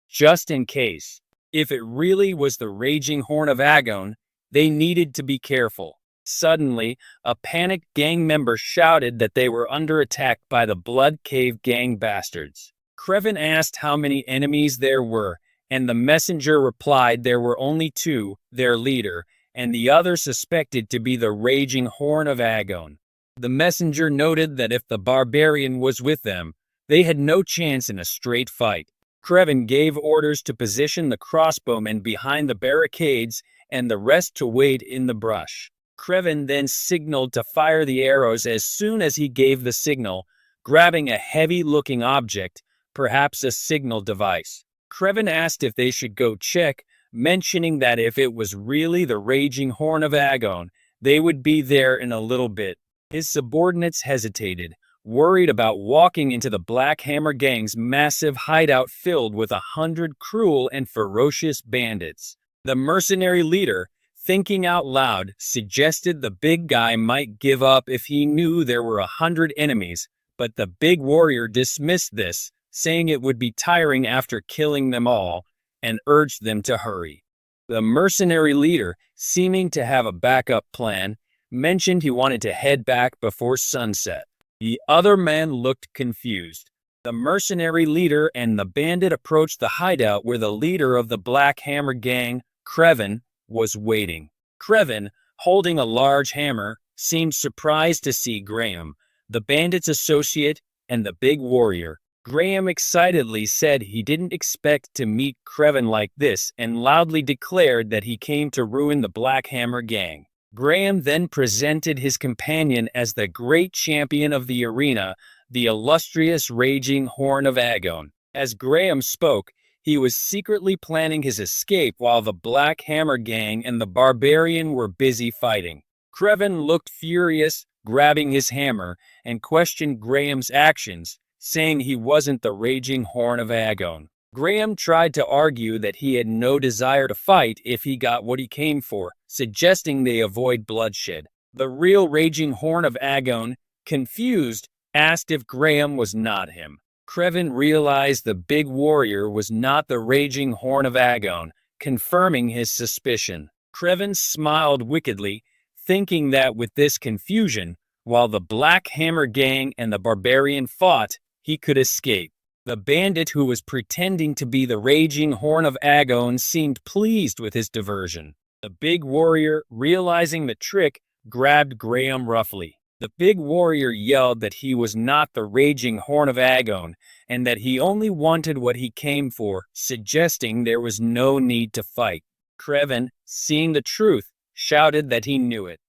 just in case, if it really was the raging Horn of Agon, they needed to be careful. Suddenly, a panicked gang member shouted that they were under attack by the Blood Cave Gang bastards. Krevin asked how many enemies there were, and the messenger replied there were only two, their leader, and the other suspected to be the raging Horn of Agon. The messenger noted that if the barbarian was with them, they had no chance in a straight fight. Krevin gave orders to position the crossbowmen behind the barricades and the rest to wait in the brush. Krevin then signaled to fire the arrows as soon as he gave the signal, grabbing a heavy-looking object, perhaps a signal device. Krevin asked if they should go check, mentioning that if it was really the raging Horn of Agon, they would be there in a little bit. His subordinates hesitated, worried about walking into the Black Hammer Gang's massive hideout filled with 100 cruel and ferocious bandits. The mercenary leader, thinking out loud, suggested the big guy might give up if he knew there were 100 enemies, but the big warrior dismissed this, saying it would be tiring after killing them all, and urged them to hurry. The mercenary leader, seeming to have a backup plan, mentioned he wanted to head back before sunset. The other man looked confused. The mercenary leader and the bandit approached the hideout where the leader of the Black Hammer Gang, Krevin, was waiting. Krevin, holding a large hammer, seemed surprised to see Graham, the bandit's associate, and the big warrior. Graham excitedly said he didn't expect to meet Krevin like this and loudly declared that he came to ruin the Black Hammer Gang. Graham then presented his companion as the great champion of the arena, the illustrious raging Horn of Agon. As Graham spoke, he was secretly planning his escape while the Black Hammer Gang and the barbarian were busy fighting. Krevin looked furious, grabbing his hammer, and questioned Graham's actions, saying he wasn't the Raging Horn of Agon. Graham tried to argue that he had no desire to fight if he got what he came for, suggesting they avoid bloodshed. The real Raging Horn of Agon, confused, asked if Graham was not him. Creven realized the big warrior was not the Raging Horn of Agon, confirming his suspicion. Creven smiled wickedly, thinking that with this confusion, while the Black Hammer Gang and the barbarian fought, he could escape. The bandit who was pretending to be the Raging Horn of Agon seemed pleased with his diversion. The big warrior, realizing the trick, grabbed Graham roughly. The big warrior yelled that he was not the Raging Horn of Agon, and that he only wanted what he came for, suggesting there was no need to fight. Creven, seeing the truth, shouted that he knew it.